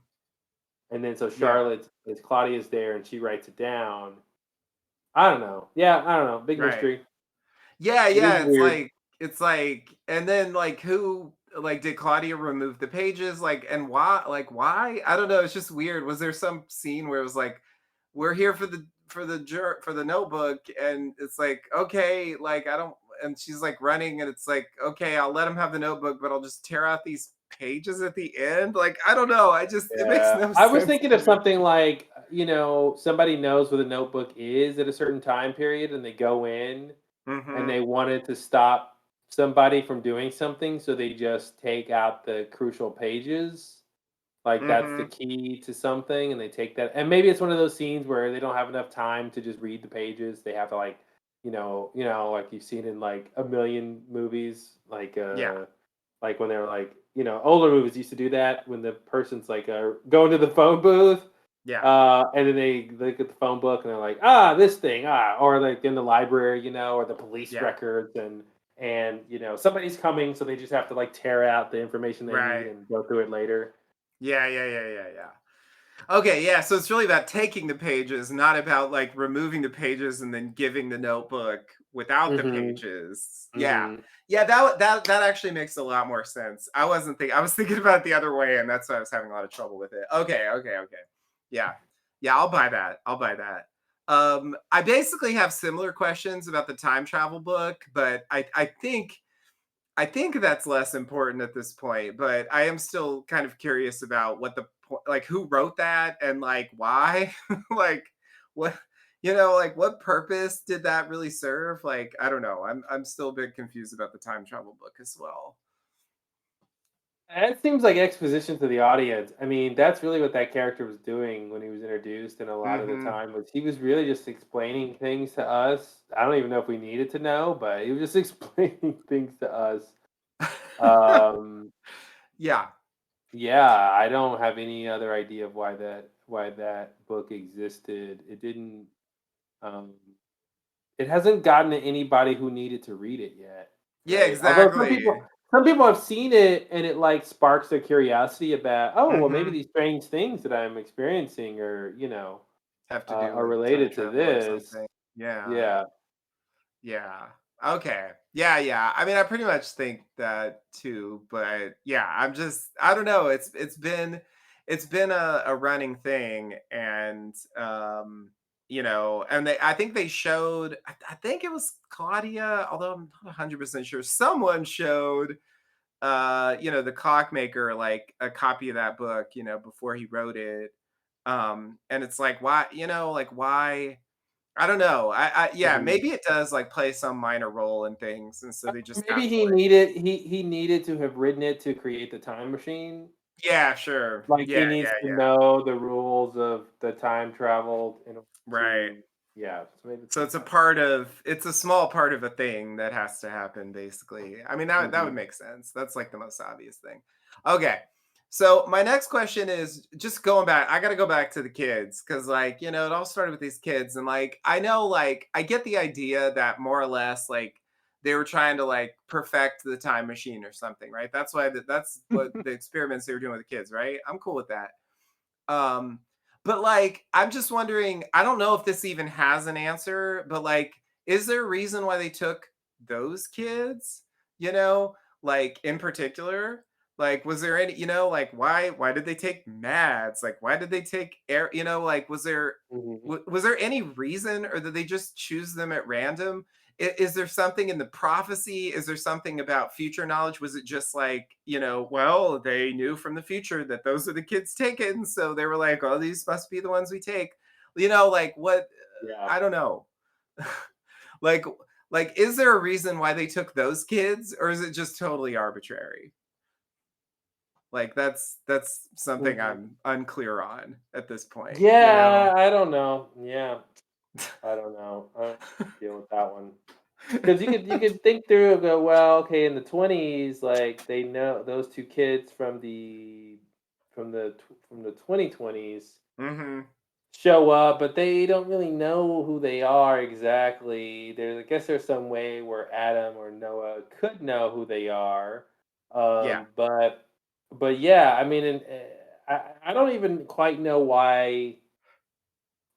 And then so Yeah. Charlotte is Claudia's there and she writes it down. I don't know. Yeah, I don't know. Big Right. mystery. Yeah, It is yeah, weird. it's like and then like who like did Claudia remove the pages like and why? I don't know, it's just weird. Was there some scene where it was like we're here for for the notebook and it's like okay, like I don't and she's like running and it's like okay, I'll let him have the notebook but I'll just tear out these pages at the end. Like I don't know. I just it makes Yeah. no I was sense thinking to of me. something like, somebody knows where the notebook is at a certain time period and they go in and Mhm. they wanted to stop somebody from doing something, so they just take out the crucial pages. Like that's the Mhm. key to something, and they take that. And maybe it's one of those scenes where they don't have enough time to just read the pages. They have to like, like you've seen in like a million movies, Yeah. like when they're like, older movies used to do that when the person's like going to the phone booth, Yeah. and then they look at the phone book and they're like, this thing, or like in the library, or the police Yeah. records, and somebody's coming, so they just have to like tear out the information they need Right. and go through it later. Yeah. Okay, yeah, so it's really about taking the pages, not about like removing the pages and then giving the notebook without the Mhm, pages. Yeah. mhm. Yeah, that actually makes a lot more sense. I was thinking about it the other way and that's why I was having a lot of trouble with it. Okay. Yeah. Yeah, I'll buy that. I'll buy that. I basically have similar questions about the time travel book, but I think that's less important at this point, but I am still kind of curious about what like who wrote that and like why, like what like what purpose did that really serve? Like I don't know. I'm still a bit confused about the time travel book as well. It seems like exposition to the audience. I mean, that's really what that character was doing when he was introduced, and a lot of the Mm-hmm. time was he was really just explaining things to us. I don't even know if we needed to know, but he was just explaining things to us. Um, Yeah. yeah, I don't have any other idea of why that book existed. Um, it hasn't gotten to anybody who needed to read it yet, Yeah, right? Although some exactly. people some people have seen it and it like sparks their curiosity about, oh, well, maybe Mm-hmm. these strange things that I'm experiencing Have to do are with time related to travel or this. something. Yeah. Yeah. Yeah. Okay. Yeah. I mean, I pretty much think that too, but yeah, I don't know. It's been a running thing and and I think they showed I think it was Claudia, although I'm not 100% sure. Someone showed the clockmaker like a copy of that book, before he wrote it. And it's like why, like why I don't know. Yeah, Mhm. maybe it does like play some minor role in things, and so they just Maybe have to he like. needed he needed to have written it to create the time machine. Yeah, sure. Like, Yeah, he needs yeah, to yeah. know the rules of the time travel in order Right. to yeah, so maybe it's So like it's a that. part of it's a small part of a thing that has to happen, basically. I mean, that would Mhm. make sense. That's like the most obvious thing. Okay. So my next question is just going back. I gotta go back to the kids because, like, it all started with these kids, and like I know, like, I get the idea that more or less, like, they were trying to like perfect the time machine or something, right? That's why that's what the experiments they were doing with the kids, right? I'm cool with that. Um, but like, I'm just wondering, I don't know if this even has an answer, but like, is there a reason why they took those kids? You know, like in particular? Like, was there any, like why did they take Mads? Like, why did they take air, like Mhm. was there any reason or did they just choose them at random? Is there something in the prophecy? Is there something about future knowledge? Was it just like, well, they knew from the future that those are the kids taken. So they were like, oh, these must be the ones we take. Like what? Yeah. I don't know. like, is there a reason why they took those kids or is it just totally arbitrary? Like that's something Mhm. I'm unclear on at this point. Yeah, I don't know. Yeah, I don't know. I don't deal with that one. 'Cause you could think through and go, well, okay, in the 20s, like, they know those 2 kids from the 2020s hmm show up, but they don't really know who they are exactly. I guess there's some way where Adam or Noah could know who they are. Yeah. But yeah, I mean, I don't even quite know why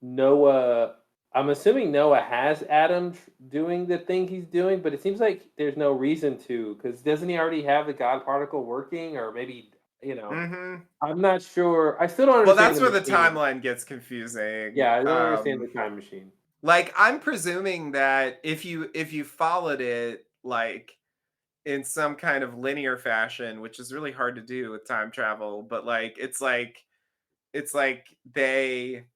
Noah. I'm assuming Noah has Adam doing the thing he's doing, but it seems like there's no reason to, because doesn't he already have the God particle working, or maybe you know? hmm I'm not sure. I still don't Well, understand that's the where the machine. timeline gets confusing. Yeah, I don't understand the time machine. Like I'm presuming that if you followed it like in some kind of linear fashion, which is really hard to do with time travel, but like it's like they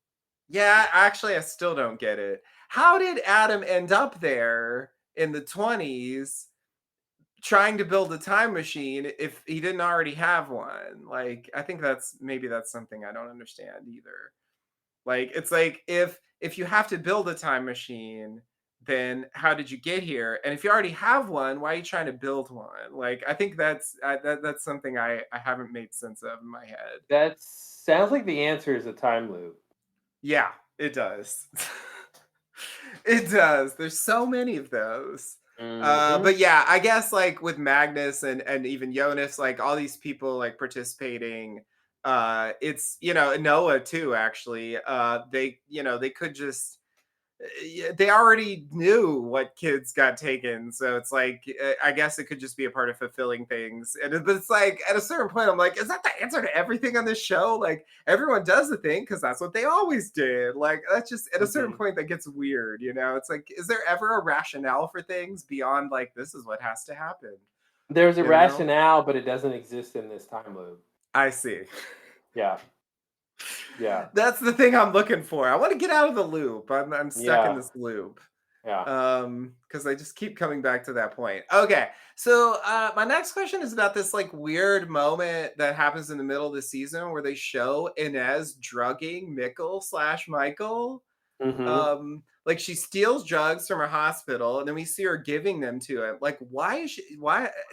yeah, actually I still don't get it. How did Adam end up there in the 20s trying to build a time machine if he didn't already have one? Like I think that's something I don't understand either. Like it's like if you have to build a time machine, then how did you get here? And if you already have one, why are you trying to build one? Like I think that's something I haven't made sense of in my head. That sounds like the answer is a time loop. Yeah, it does. It does. There's so many of those. Mhm. But yeah, I guess like with Magnus and even Jonas, like all these people like participating, it's Noah too actually. They could just yeah, they already knew what kids got taken, so it's like I guess it could just be a part of fulfilling things. But it's like at a certain point, I'm like, is that the answer to everything on this show? Like everyone does the thing because that's what they always did. Like that's just at a certain Mhm. point that gets weird. It's like, is there ever a rationale for things beyond like this is what has to happen? There's a You know? rationale, but it doesn't exist in this time loop. I see. Yeah. Yeah. That's the thing I'm looking for. I want to get out of the loop. I'm stuck in Yeah. this loop. Yeah. Because I just keep coming back to that point. Okay, so my next question is about this like weird moment that happens in the middle of the season where they show Inez drugging Mikkel slash Michael. Mhm. Like she steals drugs from her hospital and then we see her giving them to him. Like, why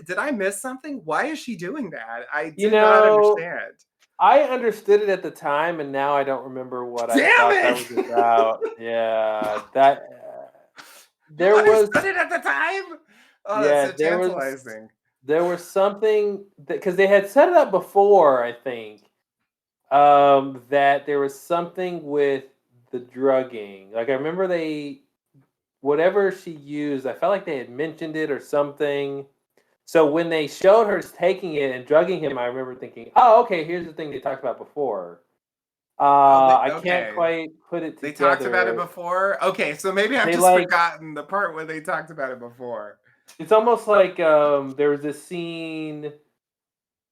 did I miss something? Why is she doing that? I You did not know, understand. I understood it at the time, and now I don't remember what I Damn thought that it! was about. Yeah, that You there was understood it at the time? Oh, that's yeah, so tantalizing. there was something that because they had set it up before, I think, that there was something with the drugging. Like, I remember whatever she used, I felt like they had mentioned it or something. So when they showed her taking it and drugging him, I remember thinking, "Oh, okay, here's the thing they talked about before." Oh, I can't okay. quite put it They talked about it together. before? Okay, so maybe I've They just like forgotten the part where they talked about it before. it's almost like there was this scene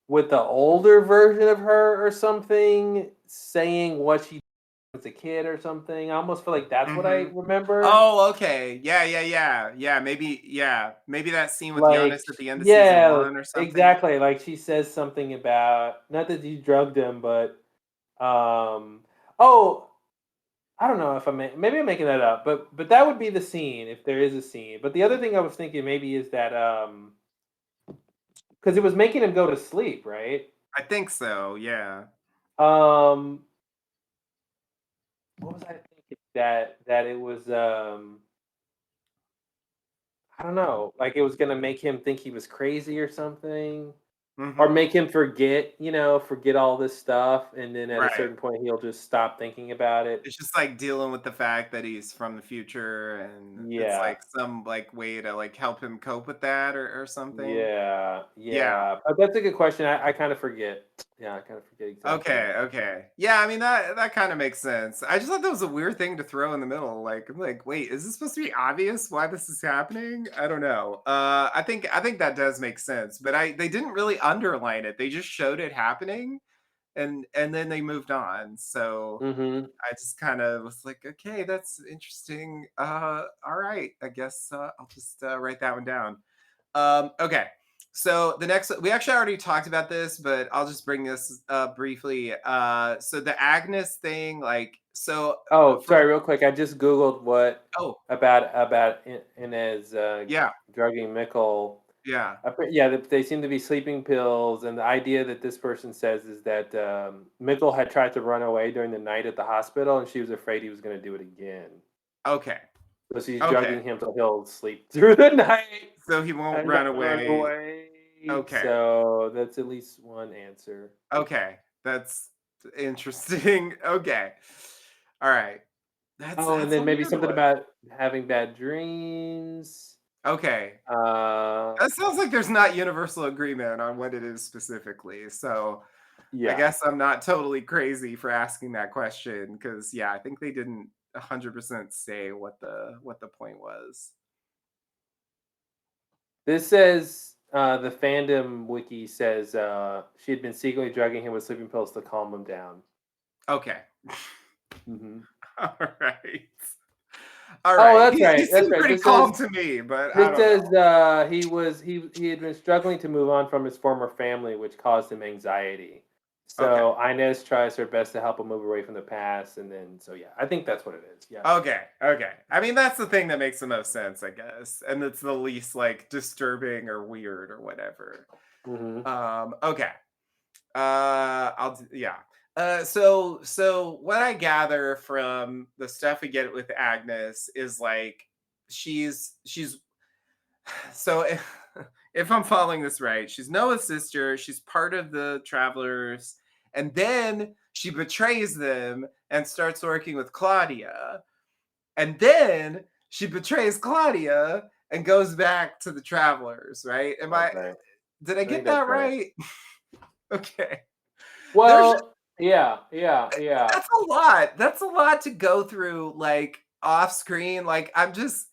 with the older version of her or something saying what she as a kid or something. I almost feel like that's what I Mhm. remember. Oh, okay. Yeah. Maybe that scene with Like, Giannis at the end of season yeah, 1 or something. exactly. Like she says something about not that you drugged him, but oh, I don't know if maybe I'm making that up, but that would be the scene if there is a scene. But the other thing I was thinking maybe is that because it was making him go to sleep, right? I think so, yeah. Um, what was I thinking? That it was I don't know, like it was gonna make him think he was crazy or something. Or Mhm. make him forget, forget all this stuff, and then at a Right. certain point, he'll just stop thinking about it. It's just, like, dealing with the fact that he's from the future, and it's, Yeah, like, some, like, way to, like, help him cope with that or something. yeah, Yeah. yeah. But that's a good question. I kind of forget. Yeah, I kind of forget exactly. Okay. Yeah, I mean, that kinda makes sense. I just thought that was a weird thing to throw in the middle, like, I'm like, "Wait, is this supposed to be obvious why this is happening?" I don't know. I think that does make sense, but I they didn't really underline it, they just showed it happening, and then they moved on, so Hmm. I just kinda was like, "Okay, that's interesting. Alright, I guess, I'll just, write that one down." Okay. So the next, we actually already talked about this, but I'll just bring this up briefly. So the Agnes thing, like, so Oh, from sorry, real quick. I just googled what oh about Inez yeah, drugging Mikkel. yeah, Yeah, they seem to be sleeping pills, and the idea that this person says is that Mikkel had tried to run away during the night at the hospital, and she was afraid he was going to do it again. okay, So she's okay. drugging him so he'll sleep through the night So he won't and not run run away. away. Okay, So that's at least one answer. okay, that's interesting. Okay, all right. Oh, and That's a then maybe weird something one. about having bad dreams. Okay, Uh, that sounds like there's not universal agreement on what it is specifically. So I yeah. guess I'm not totally crazy for asking that question because yeah, I think they didn't 100% say what the point was. This says the fandom wiki says she had been secretly drugging him with sleeping pills to calm him down. Okay. Hmm. All right. All Oh, right. that's He right. That's seemed right. pretty calm to me, but I This don't says know. he had been struggling to move on from his former family, which caused him anxiety. Okay. So Inez tries her best to help him move away from the past, and then so yeah, I think that's what it is. Yeah. Okay. I mean, that's the thing that makes the most sense, I guess. And it's the least like disturbing or weird or whatever. Hmm. Okay. Yeah. So what I gather from the stuff we get with Agnes is like she's so if I'm following this right, she's Noah's sister, she's part of the travelers, and then she betrays them and starts working with Claudia. And then she betrays Claudia and goes back to the travelers, right? Okay. Did I I think get that's that right. right? Okay. There's Well, yeah. That's a lot. That's a lot to go through, like, off screen. Like, I'm just,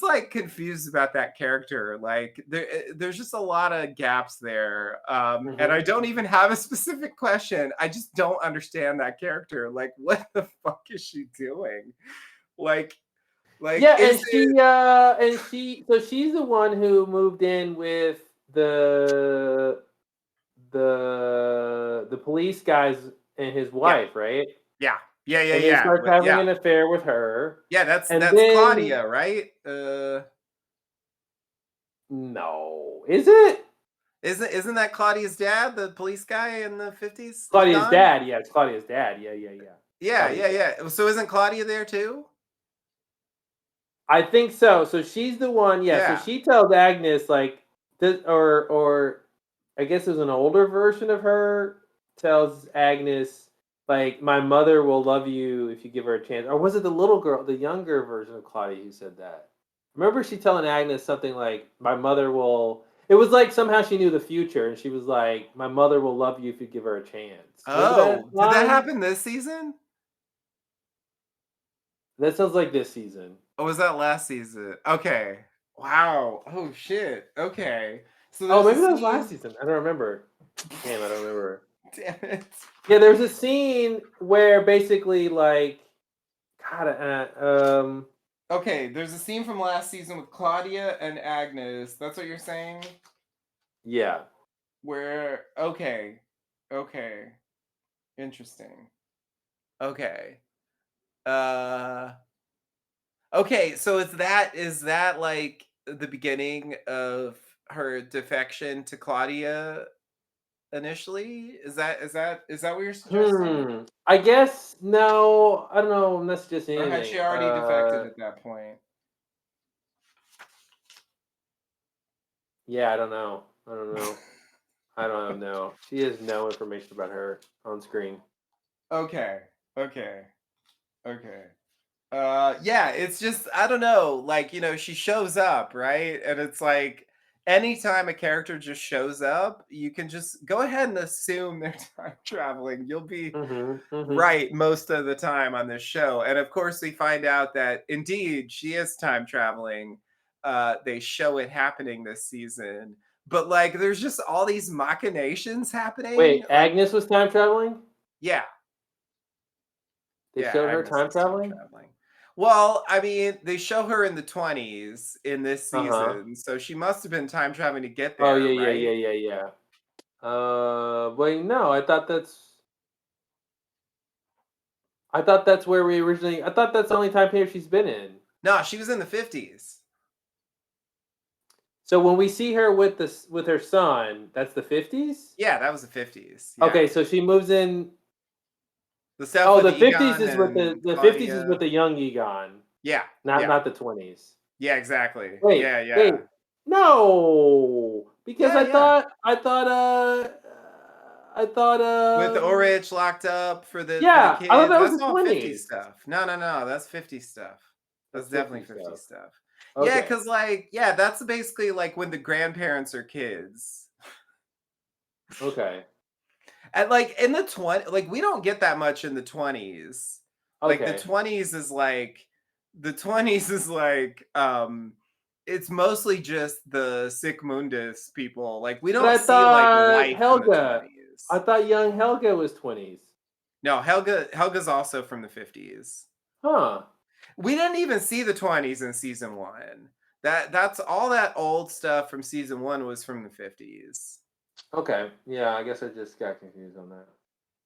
like, confused about that character. Like, there's just a lot of gaps there, and I Hmm. don't even have a specific question. I just don't understand that character. Like, what the fuck is she doing? Like Yeah, is it so she's the one who moved in with the the police guys and his yeah, wife, right? yeah, And then starts having yeah. an affair with her. Yeah, And that's then Claudia, right? no, is it Isn't that Claudia's dad, the police guy in the 50s, the Claudia's Don? dad? Yeah, it's Claudia's dad. Yeah. It's Claudia's dad. Yeah. So isn't Claudia there too? I think so. So she's the one. Yeah. So Yeah. she tells Agnes like this, or I guess there's an older version of her tells Agnes like my mother will love you if you give her a chance. Or was it the little girl, the younger version of Claudia who said that? Remember she telling Agnes something like my mother will. It was like somehow she knew the future, and she was like, "My mother will love you if you give her a chance." Remember that Oh, did that line? happen this season? That sounds like this season. Or was that last season? Okay. Wow. Oh shit. Okay. So Oh, there's a maybe that was last scene. season. I don't remember. Damn, I don't remember. Damn it. Yeah, there's a scene where basically like, God, Okay, there's a scene from last season with Claudia and Agnes. That's what you're saying? yeah. Where okay. Interesting. Okay. Uh okay, so is that like the beginning of her defection to Claudia initially? Is that what you're suggesting? I guess no. I don't know. Unless just Or had she anything. already defected at that point? Yeah, I don't know. I don't know. I don't know. She has no information about her on screen. Okay. Okay. Okay. Yeah, it's just I don't know, like, she shows up, right? And it's like anytime a character just shows up, you can just go ahead and assume they're time traveling. You'll be Mm-hmm. Mm-hmm. right most of the time on this show. And of course, we find out that indeed she is time traveling. They show it happening this season. But like there's just all these machinations happening. Wait, Like, Agnes was time traveling? yeah, They yeah, showed her Agnes time is time traveling? traveling. Well, I mean, they show her in the 20s in this Uh-huh. season, so she must have been time traveling to get Oh there, yeah, yeah, right? yeah, yeah, yeah. Wait, no, I thought that's where we originally I thought that's the only time period she's been in. No, she was in the 50s. So when we see her with with her son, that's the 50s? Yeah, that was the 50s. Yeah. Okay, so she moves in. The stuff Oh, with the 50s Egon is with and the 50s is with Claudia. the young Egon, Yeah, not yeah. the 20s. Yeah, exactly. Wait, Yeah, wait. yeah. No, because Yeah, yeah. I thought With Orich locked up for the yeah, I thought kids. that was That's the all 50 20s. stuff. No, no, no. That's 50 stuff. That's That's definitely 50 50 stuff. stuff. Yeah, Okay. because like, yeah, that's basically like when the grandparents are kids. Okay. And like in the 20, like we don't get that much in the 20s. Like Okay. the 20s is like it's mostly just the sick mundus people. Like we But don't see like life in the I 20s. thought young Helga was 20s. No, Helga's also from the 50s. Huh. We didn't even see the 20s in season 1. That's all that old stuff from season 1 was from the 50s. Okay. Yeah, I guess I just got confused on that.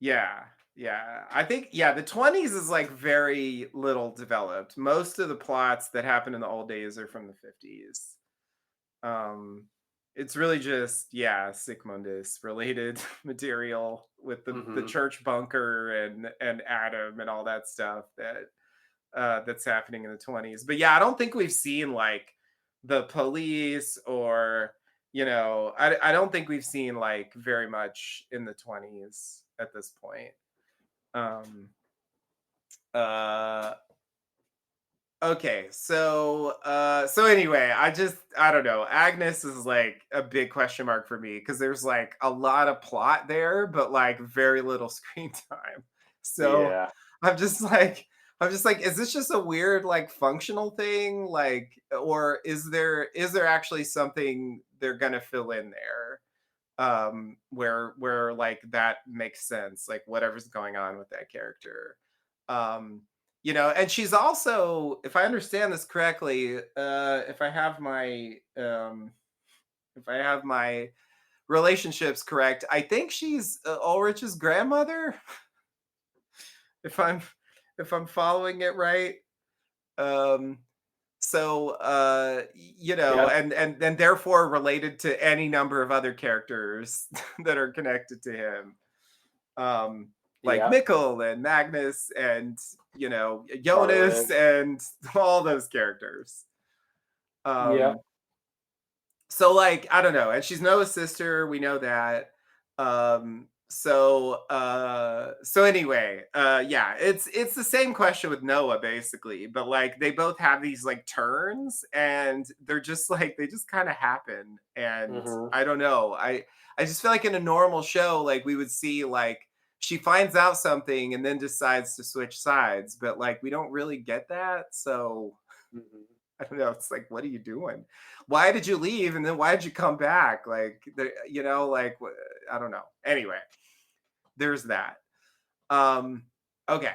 Yeah. Yeah. I think yeah, the 20s is like very little developed. Most of the plots that happen in the old days are from the 50s. Um it's really just yeah, Sic Mundus related material with the Mhm. church bunker and Adam and all that stuff that's happening in the 20s. But yeah, I don't think we've seen like the police or I don't think we've seen like very much in the 20s at this point. Um uh okay, so anyway, I don't know. Agnes is like a big question mark for me because there's like a lot of plot there, but like very little screen time. So Yeah. I'm just like I'm just like, is this just a weird like functional thing? Like, or is there actually something they're gonna fill in there? Where like that makes sense, like whatever's going on with that character. Um and she's also, if I understand this correctly, if I have my relationships correct, I think she's Ulrich's grandmother, if I'm following it right. Um Yep. and therefore related to any number of other characters that are connected to him. Like Yep. Mikkel and Magnus and Jonas Charlotte. and all those characters. Yep. Um, so like I don't know, and she's Noah's sister. We know that. So anyway, yeah, it's the same question with Noah basically, but like they both have these like turns, and they're just like they just kind of happen, and Mhm. I don't know. I just feel like in a normal show, like we would see like she finds out something and then decides to switch sides, but like we don't really get that, so Mhm. I don't know. It's like, what are you doing? Why did you leave? And then why did you come back? Like, like, I don't know. Anyway, there's that. Okay.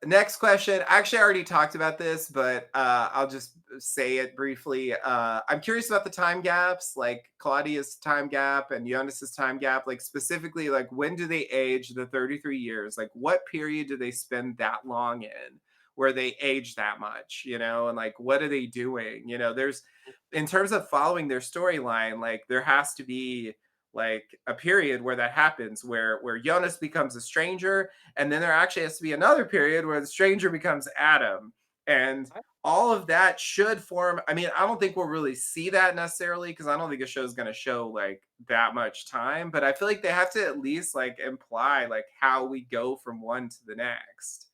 Next question. Actually, I already talked about this, but I'll just say it briefly. I'm curious about the time gaps, like Claudia's time gap and Jonas's time gap. Like specifically, like when do they age the 33 years? Like what period do they spend that long in where they age that much? And like what are they doing? There's in terms of following their storyline, like there has to be like a period where that happens where Jonas becomes a stranger, and then there actually has to be another period where the stranger becomes Adam, and all of that should form. I mean, I don't think we'll really see that necessarily because I don't think a show is going to show like that much time, but I feel like they have to at least like imply like how we go from one to the next.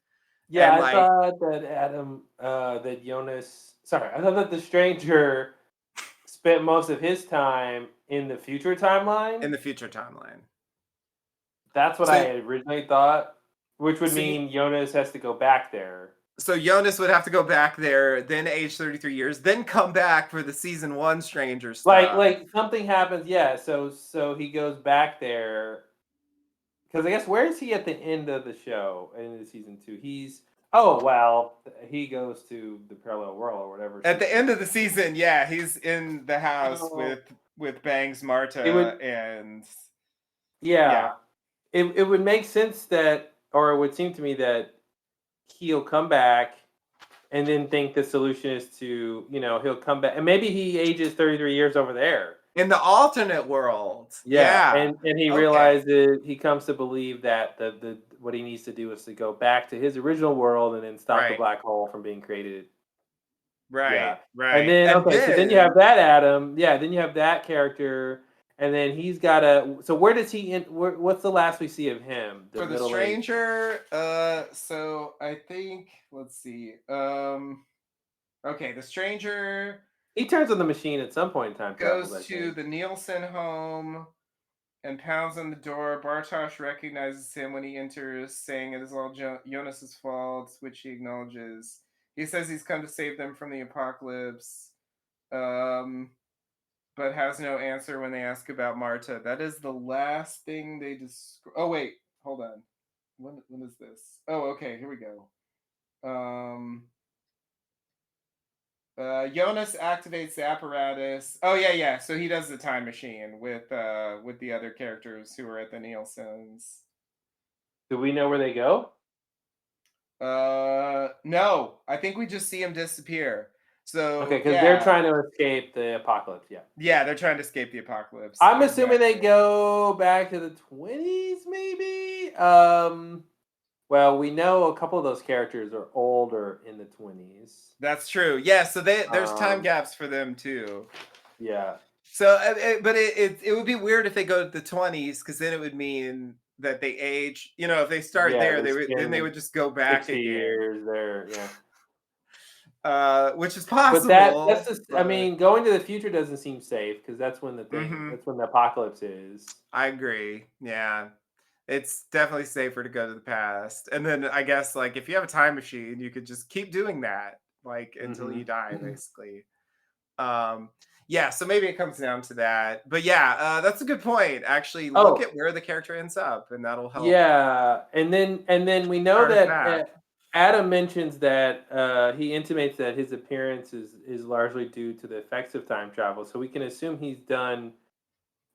Yeah, And I like thought that that Jonas, sorry, I thought that the stranger spent most of his time in the future timeline. in the future timeline. That's what So I originally thought, which would see, mean Jonas has to go back there. so Jonas would have to go back there, then age 33 years, then come back for the season 1 stranger stuff. Like something happens, yeah. So he goes back there because I guess where is he at the end of the show, end of season 2? He goes to the parallel world or whatever. At the end of the season, yeah, he's in the house Oh, with Bangs it Marta would, and yeah. yeah. It would make sense that, or it would seem to me that he'll come back and then think the solution is to, he'll come back and maybe he ages 33 years over there. In the alternate world. Yeah, Yeah. and he Okay. realizes he comes to believe that the what he needs to do is to go back to his original world and then stop the Right. black hole from being created. Right. Yeah. And Right. then And okay, so then you then have that Adam. Yeah, then you have that character and then he's got a so where does he what's the last we see of him? The for the middle-aged. stranger, so I think let's see. Okay, the stranger He turns on the machine at some point in time travels, goes I to think. the Nielsen home and pounds on the door. Bartosz recognizes him when he enters, saying it is all Jonas's fault, which he acknowledges. He says he's come to save them from the apocalypse, um, but has no answer when they ask about Marta. That is the last thing they describe. Oh wait, hold on. When is this? Oh, okay, here we go. Jonas activates the apparatus. Oh yeah. So he does the time machine with the other characters who are at the Nielsen's. Do we know where they go? No, I think we just see him disappear. Okay, So because they're yeah, trying to escape the apocalypse. Yeah. yeah, they're trying to escape the apocalypse. I'm assuming they Exactly. go back to the 20s, maybe. Well, we know a couple of those characters are older in the 20s. That's true. Yeah, so there's time Um, gaps for them too. yeah, So, but it would be weird if they go to the 20s because then it would mean that they age. If they start yeah, there, they they spend would just go back 60 again, years there. Yeah, which is but that's possible. just. I But mean, going to the future doesn't seem safe because that's when mhm, that's when the apocalypse is. I agree. Yeah, it's definitely safer to go to the past. And then I guess like if you have a time machine, you could just keep doing that like until you Hmm. die, basically. Um, yeah, so maybe it comes down to that. But yeah, that's a good point. Actually, look Oh, at where the character ends up, and that'll help yeah, and then we know chart a that path. Adam mentions that he intimates that his appearance is largely due to the effects of time travel. So we can assume he's done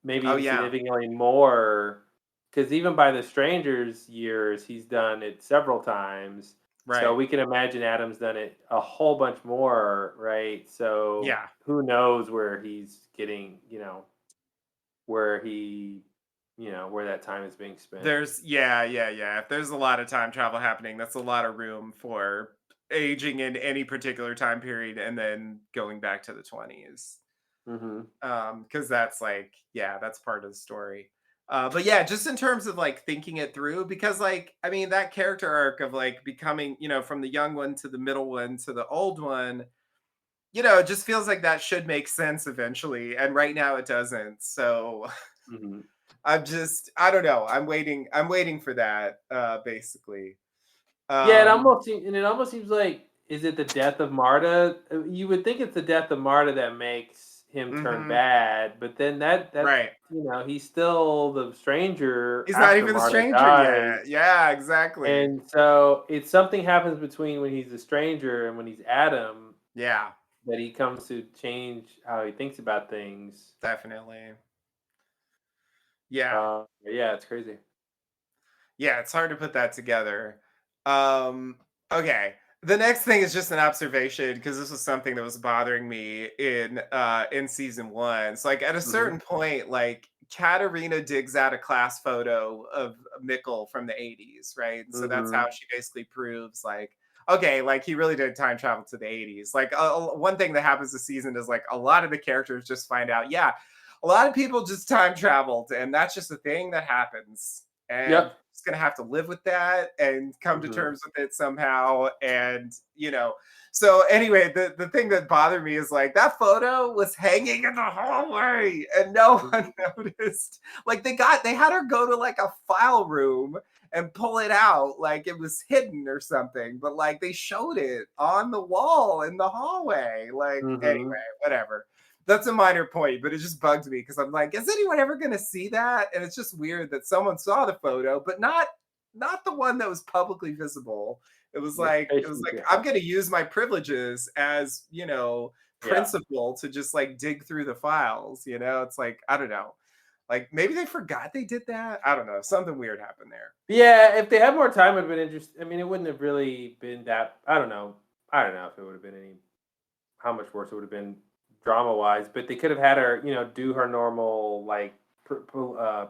maybe Oh even yeah, significantly more, because even by the Stranger's years, he's done it several times. So right. we can imagine Adam's done it a whole bunch more, right? So Yeah. who knows where he's getting, where he, where that time is being spent. Yeah. If there's a lot of time travel happening, that's a lot of room for aging in any particular time period and then going back to the 20s. Hmm. Because that's like, yeah, that's part of the story. But yeah, just in terms of like thinking it through, because like, I mean, that character arc of like becoming, from the young one to the middle one to the old one, it just feels like that should make sense eventually. And right now it doesn't. So Hmm. I don't know. I'm waiting for that, basically. Yeah, Um, it almost seems like, is it the death of Marta? You would think it's the death of Marta that makes him turn Mhm. bad, but then that Right. he's still the stranger He's not after even a Marta stranger yet. dies. Yeah, exactly. And so it's something happens between when he's a stranger and when he's Adam Yeah, that he comes to change how he thinks about things. definitely. Yeah. Yeah, it's crazy. Yeah, it's hard to put that together. Um, okay. The next thing is just an observation because this was something that was bothering me in season one. So like at a Mhm. certain point, like Katarina digs out a class photo of Mikkel from the 80s, right? And so that's how Mhm. she basically proves like, okay, like he really did time travel to the 80s. Like one thing that happens this season is like a lot of the characters just find out, yeah, a lot of people just time traveled, and that's just a thing that happens. And Yep. just gonna have to live with that and come to Mhm. terms with it somehow. And so anyway, the thing that bothered me is like that photo was hanging in the hallway and no one Mhm. noticed. Like they had her go to like a file room and pull it out like it was hidden or something, but like they showed it on the wall in the hallway. Like Mhm. anyway, whatever. That's a minor point, but it just bugged me because I'm like, is anyone ever going to see that? And it's just weird that someone saw the photo, but not the one that was publicly visible. Yeah, It was patience, like yeah. I'm going to use my privileges as Yeah. principal to just like dig through the files. It's like I don't know, like maybe they forgot they did that. I don't know. Something weird happened there. Yeah, if they had more time, it'd been interesting. I mean, it wouldn't have really been that. I don't know. I don't know if it would have been any how much worse it would have been drama wise, but they could have had her, do her normal like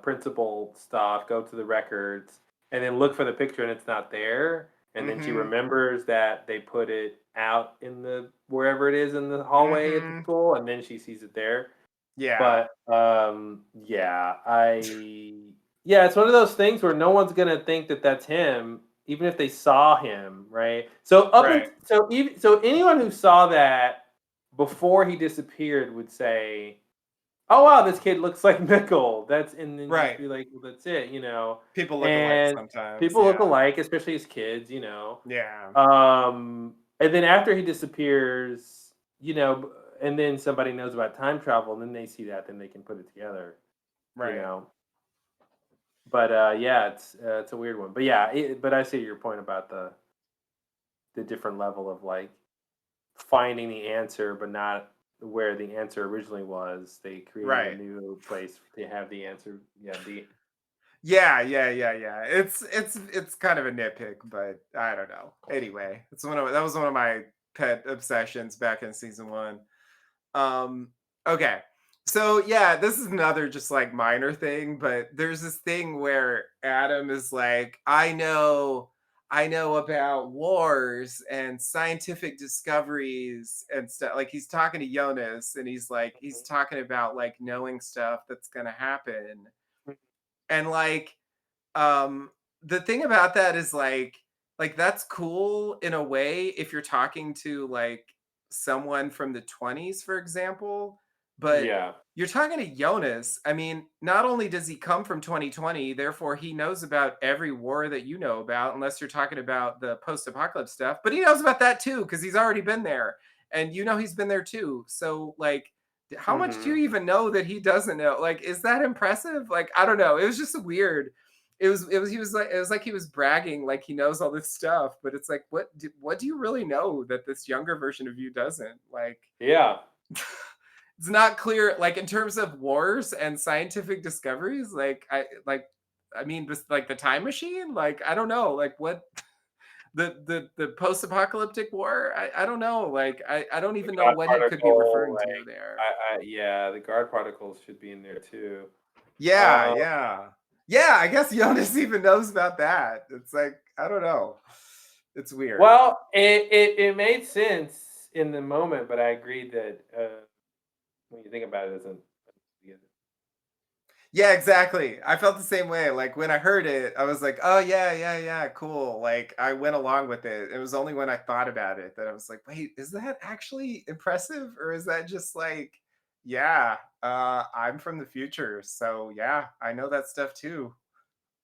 principal stuff, go to the records, and then look for the picture, and it's not there, and then she Mm-hmm. remembers that they put it out in the wherever it is in the hallway at the Mm-hmm. school, and then she sees it there. Yeah. But yeah, it's one of those things where no one's gonna think that that's him, even if they saw him, right? So Right. so anyone who saw that before he disappeared would say, "Oh wow, this kid looks like Mikkel." And then just Right. be like, "Well, that's it." People look alike And sometimes. people look Yeah. alike, especially as kids. Yeah. And then after he disappears, and then somebody knows about time travel, and then they see that, then they can put it together, you Right. know. But yeah, it's a weird one. But yeah, but I see your point about the different level of like finding the answer, but not where the answer originally was. They created a Right. new place to have the answer. Yeah, the Yeah. It's kind of a nitpick, but I don't know. Anyway, that was one of my pet obsessions back in season one. Um, okay. So yeah, this is another just like minor thing, but there's this thing where Adam is like, I know about wars and scientific discoveries and stuff. Like he's talking to Jonas and he's talking about like knowing stuff that's gonna happen. And like um, the thing about that is like that's cool in a way if you're talking to like someone from the 20s, for example, but yeah. you're talking to Jonas. I mean, not only does he come from 2020, therefore he knows about every war that you know about, unless you're talking about the post-apocalypse stuff, but he knows about that too because he's already been there, and he's been there too. So like how much do you Hmm. even know that he doesn't know? Like, is that impressive? Like, I don't know. It was just weird. It was like he was bragging like he knows all this stuff, but it's like what do you really know that this younger version of you doesn't? Like Yeah. it's not clear like in terms of wars and scientific discoveries, I mean just like the time machine, like I don't know, like what the post-apocalyptic war, I don't know, like I don't The even know God what he could be particle, referring to like there. yeah, the guard particles should be in there too. Yeah, Uh, yeah. Yeah, I guess Jonas even knows about that. It's like, I don't know. It's weird. well, it made sense in the moment, but I agree that when you think about it, doesn't. Yeah, exactly. I felt the same way. Like when I heard it, I was like, "Oh yeah, cool." Like I went along with it. It was only when I thought about it that I was like, "Wait, is that actually impressive or is that just like, yeah, I'm from the future. So yeah, I know that stuff too."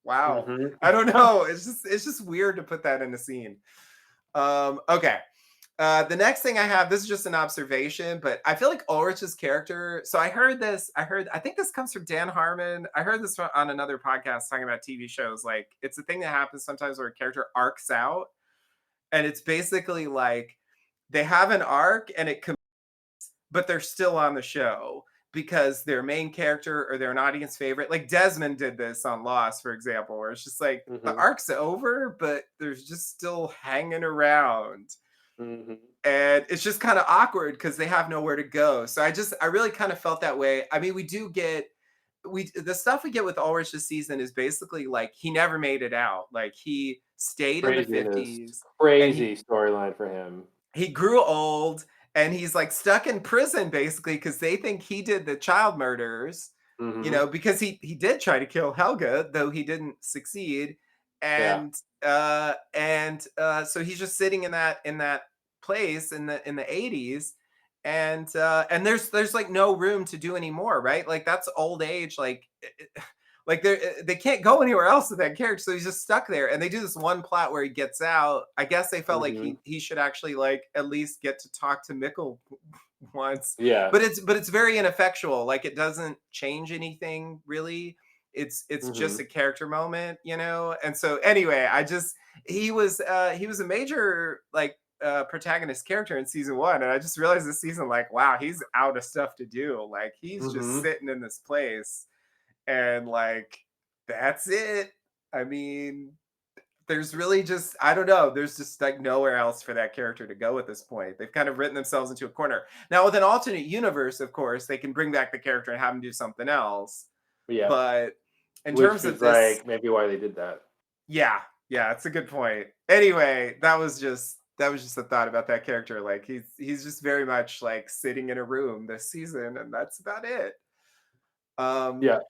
Wow. Mhm. I don't know. It's just weird to put that in a scene. Okay. The next thing I have, this is just an observation, but I feel like Ulrich's character. So I heard this. I think this comes from Dan Harmon. I heard this on another podcast talking about TV shows. Like, it's a thing that happens sometimes where a character arcs out, and it's basically like they have an arc and but they're still on the show because their main character or they're an audience favorite. Like Desmond did this on Lost, for example, where it's just like the Mm-hmm. arc's over, but there's just still hanging around. Mm-hmm. And it's just kind of awkward because they have nowhere to go. So I really kind of felt that way. I mean, the stuff we get with Ulrich this season is basically like he never made it out. Like he stayed in the Craziness. 50s and Crazy storyline for him. he grew old and he's like stuck in prison basically because they think he did the child murders, Mm-hmm. because he did try to kill Helga, though he didn't succeed. Yeah. And so he's just sitting in that place in the 80s, and there's like no room to do anymore, right? Like that's old age, like they can't go anywhere else with that character, so he's just stuck there. And they do this one plot where he gets out. I guess they felt like Mm-hmm. he should actually like at least get to talk to Mikkel once, Yeah. but it's very ineffectual. Like it doesn't change anything really. It's just Mm-hmm. a character moment, And so anyway, he was a major like protagonist character in season one, and I just realized this season, like, wow, he's out of stuff to do. Like he's just Mm-hmm. sitting in this place, and like that's it. I mean, there's really just, I don't know, there's just like nowhere else for that character to go at this point. They've kind of written themselves into a corner. Now with an alternate universe, of course, they can bring back the character and have him do something else, Yeah. but in Which terms of was this, like maybe why they did that. yeah, yeah, it's a good point. Anyway, that was just a thought about that character. Like he's just very much like sitting in a room this season, and that's about it. um Yeah.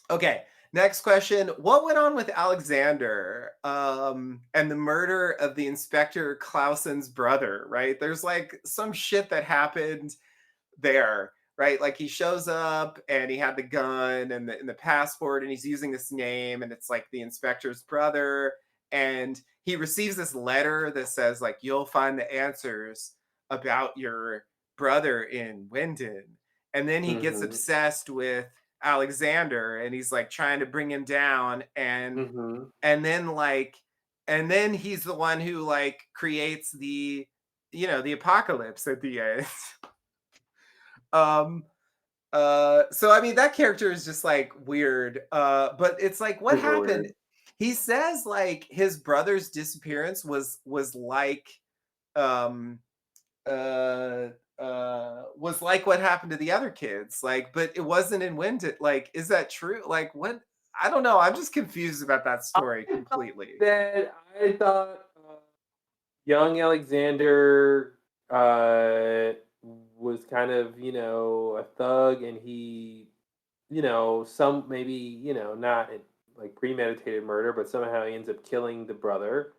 Okay, next question. What went on with Alexander and the murder of the Inspector Clausen's brother, right? There's like some shit that happened there, right? Like he shows up and he had the gun and the passport, and he's using this name, and it's like the inspector's brother. And he receives this letter that says like, you'll find the answers about your brother in Wyndon. And then he gets Mm-hmm. obsessed with Alexander, and he's like trying to bring him down, Mm-hmm. and then like and then he's the one who like creates the apocalypse at the end. um so I mean that character is just like weird. But it's like, what Super happened? weird. He says like his brother's disappearance was like um was like what happened to the other kids, like, but it wasn't in Wind. Like, is that true? Like, what? I don't know. I'm just confused about that I story thought completely. I thought young Alexander was kind of, a thug, and he, some maybe, not like premeditated murder, but somehow he ends up killing the brother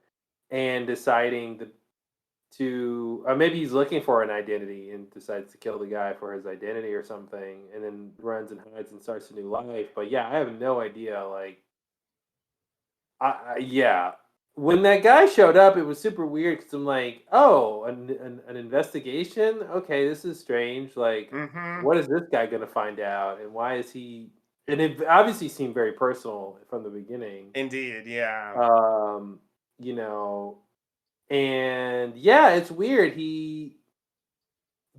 and deciding to maybe he's looking for an identity and decides to kill the guy for his identity or something, and then runs and hides and starts a new life. But yeah, I have no idea. Like, yeah, when that guy showed up, it was super weird because I'm like, oh, an investigation. Okay, this is strange. Like, Mm-hmm. what is this guy gonna find out, and why is he? And it obviously seemed very personal from the beginning. Indeed, yeah. Um, you know, and yeah, it's weird.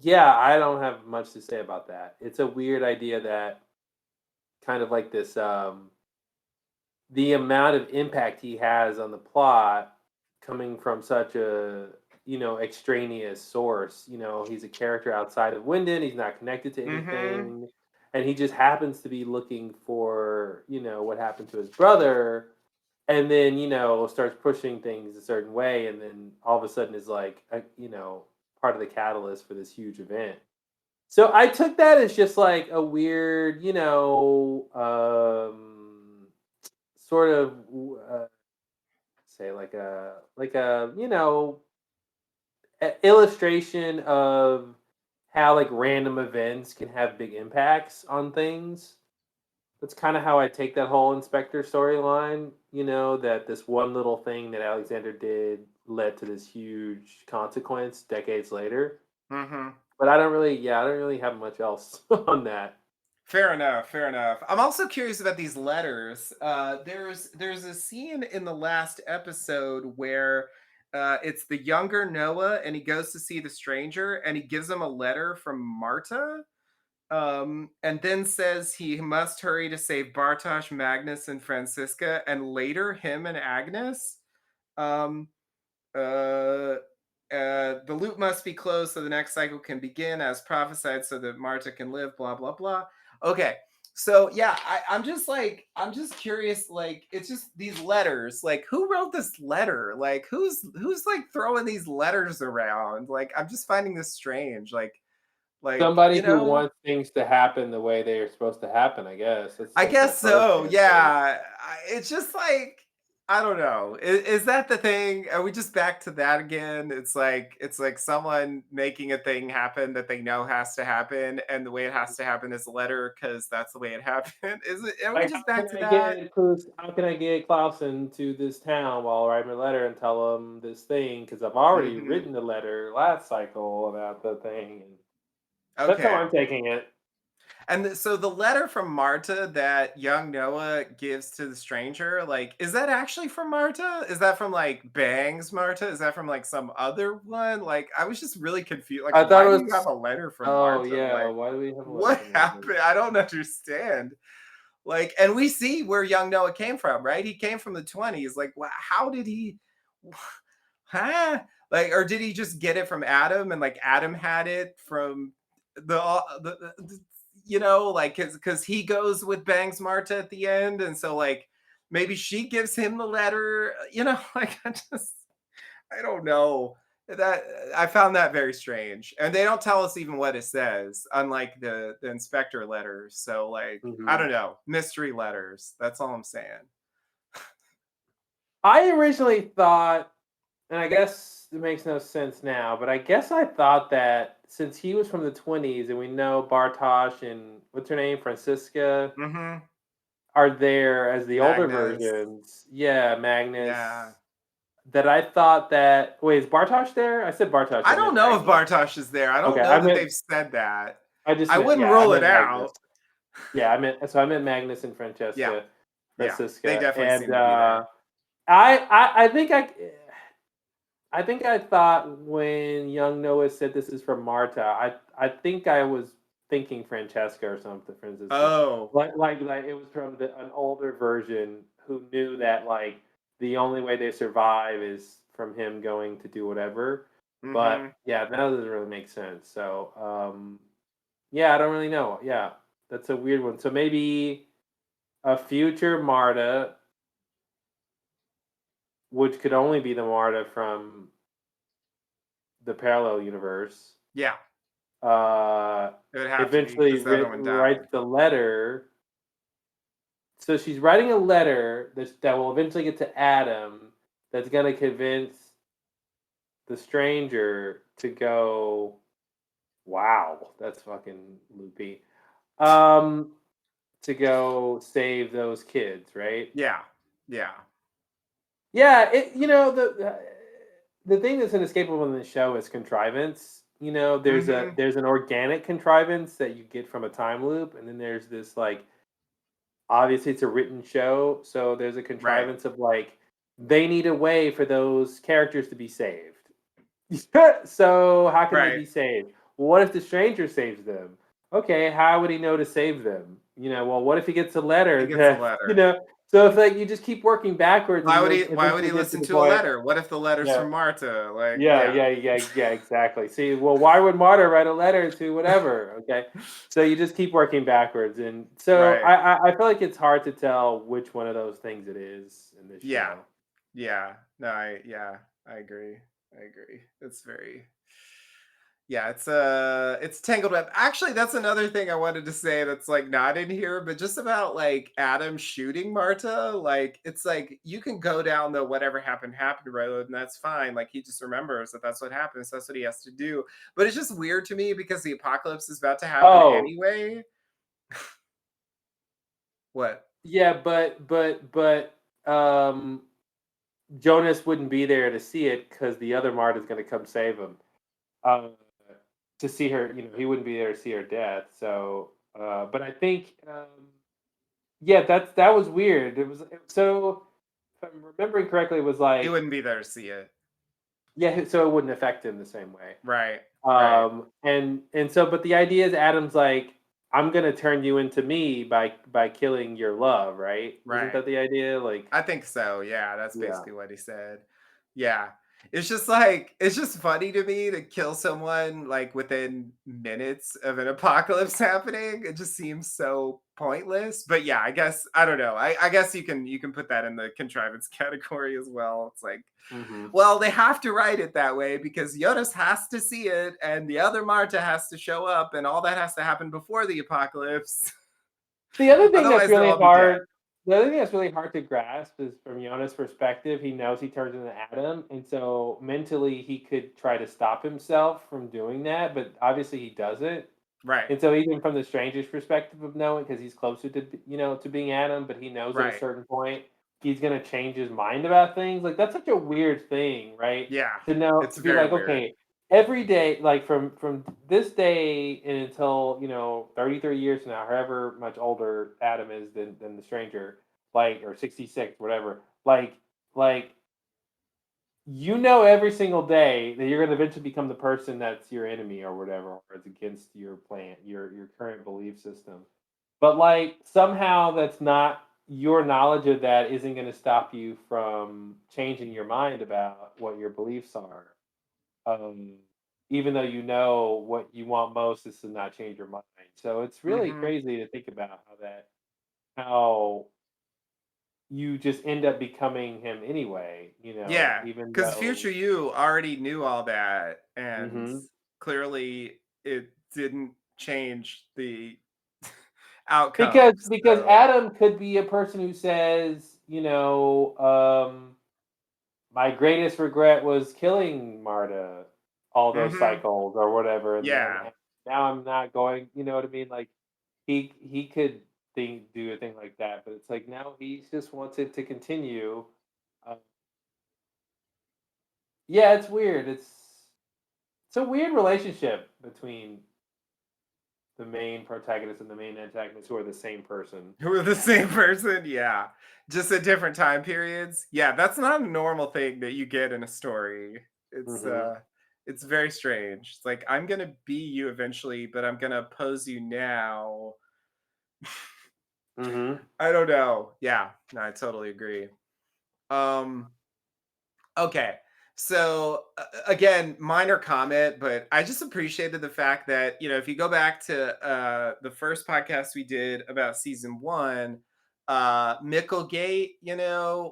Yeah, I don't have much to say about that. It's a weird idea that kind of like this, the amount of impact he has on the plot coming from such a, extraneous source. He's a character outside of Wyndon. He's not connected to Mm-hmm. anything, and he just happens to be looking for, what happened to his brother, and then starts pushing things a certain way, and then all of a sudden is like part of the catalyst for this huge event. So I took that as just like a weird, sort of, say like a illustration of how like random events can have big impacts on things. That's kind of how I take that whole Inspector storyline. That this one little thing that Alexander did led to this huge consequence decades later. Mm-hmm. But I don't really have much else on that. Fair enough. Fair enough. I'm also curious about these letters. There's a scene in the last episode where it's the younger Noah, and he goes to see the stranger, and he gives him a letter from Marta, and then says he must hurry to save Bartosz, Magnus, and Francisca, and later him and Agnes. Um, uh, the loop must be closed so the next cycle can begin as prophesied so that Marta can live, blah, blah, blah. Okay. So yeah, I'm just curious, like, it's just these letters. Like, who wrote this letter? Like, who's like throwing these letters around? Like, I'm just finding this strange. Like, Somebody who wants things to happen the way they are supposed to happen, I guess. I That's my guess first so. answer. Yeah. It's just like, I don't know. Is that the thing? Are we just back to that again? It's like someone making a thing happen that they know has to happen, and the way it has to happen is a letter because that's the way it happened. Is it? Are we Like, just back to that? how can I get Clausen to this town while I write my letter and tell him this thing? Because I've already Hmm. written the letter last cycle about the thing. And that's how Okay. I'm taking it. And so the letter from Marta that young Noah gives to the stranger, like, is that actually from Marta? Is that from like Bang's Marta? Is that from like some other one? Like, I was just really confused. Like, I thought why it do you have was. a letter from Oh Marta? yeah, Like, why do we have a letter what from Martin? happened? I don't understand. Like, and we see where young Noah came from, right? He came from the 20s. Like, how did he, huh? Like, or did he just get it from Adam, and like Adam had it from the like, because he goes with Bangs Marta at the end, and so like maybe she gives him the letter, like, I don't know. That I found that very strange, and they don't tell us even what it says, unlike the inspector letters. So like, I Mhm. don't know, mystery letters. That's all I'm saying. I originally thought, and I guess it makes no sense now, but I guess I thought that since he was from the 20s and we know Bartosh and what's her name, Francisca, Mm-hmm. are there as the older Magnus. versions. Yeah, Yeah. Magnus. That I thought that. Wait, is Bartosh there? I said Bartosh. I I don't meant know if Magnus. Bartosh is there. I don't Okay, know that they've said that. I just I meant, wouldn't yeah, I rule it meant Magnus. out. Yeah, so I meant Magnus and Yeah. Francesca, Yeah. They Francisca, definitely and seem to be there. I think I thought when young Noah said this is from Marta, I think I was thinking Francesca or something, Francisca. Oh. Like it was from an older version who knew that like the only way they survive is from him going to do whatever. Mm-hmm. But yeah, that doesn't really make sense. So yeah, I don't really know. Yeah, that's a weird one. So maybe a future Marta, which could only be the Marta from the parallel universe, Yeah. uh, It would have to be eventually because the other one writes died. the letter. So she's writing a letter that will eventually get to Adam that's going to convince the stranger to go, wow, that's fucking loopy. Um, to go save those kids, right? Yeah. Yeah. Yeah, the thing that's inescapable in the show is contrivance. Mm-hmm. There's an organic contrivance that you get from a time loop, and then there's this like obviously it's a written show, so there's a Right. contrivance of like they need a way for those characters to be saved. So how can they Right. be saved? Well, what if the stranger saves them? Okay, how would he know to save them? Well, what if he gets a He letter gets a that letter. So if like you just keep working backwards and Why would you'll he why would eventually he get to listen the to a point. letter? What if the letter's Yeah, from Marta? Like, yeah. yeah, exactly. See, well, why would Marta write a letter to whatever? Okay, so you just keep working backwards, and so Right. I feel like it's hard to tell which one of those things it is in this Yeah. show. Yeah. No, I agree. I agree. It's very, yeah, it's tangled up. Actually, that's another thing I wanted to say that's like not in here, but just about like Adam shooting Marta. Like, it's like you can go down the whatever happened road, and that's fine. Like, he just remembers that that's what happens. That's what he has to do. But it's just weird to me because the apocalypse is about to happen Oh, anyway. What? yeah, but Jonas wouldn't be there to see it because the other Marta's going to come save him. Uh, to see her, he wouldn't be there to see her death. So, but I think, yeah, that was weird. So, if I'm remembering correctly, it was He like, wouldn't be there to see it. yeah, so it wouldn't affect him the same way. Right. Right. And so, but the idea is Adam's like, I'm gonna turn you into me by killing your love, right? Wasn't Right. that the idea? Like, I think so. Yeah, that's yeah. basically what he said. Yeah. It's just like it's just funny to me to kill someone like within minutes of an apocalypse happening. It just seems so pointless. But yeah, I guess I don't know. I guess you can put that in the contrivance category as well. It's like, Hmm. well, they have to write it that way because Jonas has to see it and the other Marta has to show up and all that has to happen before the apocalypse. The other thing that's Otherwise they'll really all be dead. hard, the other thing that's really hard to grasp is from Yona's perspective, he knows he turns into Adam, and so mentally he could try to stop himself from doing that, but obviously he doesn't. Right. And so even from the stranger's perspective of knowing, because he's closer to to being Adam, but he knows at a Right. certain point he's gonna change his mind about things. Like that's such a weird thing, right? Yeah. To know It's to be very like, weird. okay, every day, like from this day and until 33 years from now, however much older Adam is than the stranger, like or 66, whatever, like every single day that you're going to eventually become the person that's your enemy or whatever, or it's against your plan, your current belief system. But like somehow that's not your knowledge of that isn't going to stop you from changing your mind about what your beliefs are. Um, Even though you know what you want most is to not change your mind. So it's really Mhm. crazy to think about how you just end up becoming him anyway, Yeah, even because future though. you already knew all that, and Mhm. clearly it didn't change the Because outcome, because so Adam could be a person who says, my greatest regret was killing Marta all those Mhm. cycles or whatever, and Yeah. now I'm not going. You know what I mean? Like he could do a thing like that, but it's like now he just wants it to continue. Uh, yeah, it's weird. It's a weird relationship between the main protagonist and the main antagonist, who are the same person. Who are the same person? Yeah. Just at different time periods? Yeah, that's not a normal thing that you get in a story. It's, Hmm. uh it's very strange. It's like, "I'm gonna be you eventually, but I'm gonna oppose you now." Hmm. I don't know. Yeah. No, I totally agree. Um Okay. So again, minor comment, but I just appreciated the fact that, if you go back to the first podcast we did about season one, Micklegate,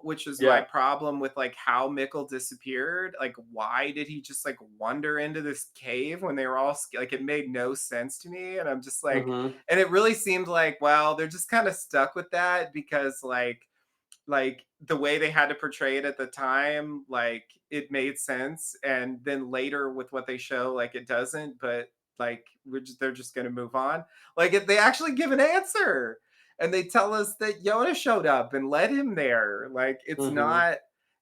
which was my Yeah. problem with like how Mickle disappeared. Like, why did he just like wander into this cave when they were all like, it made no sense to me. And I'm just like, Hmm. and it really seemed like, well, they're just kind of stuck with that because like the way they had to portray it at the time, like it made sense, and then later with what they show, like it doesn't. But like they're just gonna move on. Like they actually give an answer, and they tell us that Yona showed up and led him there. Like it's Hmm. not.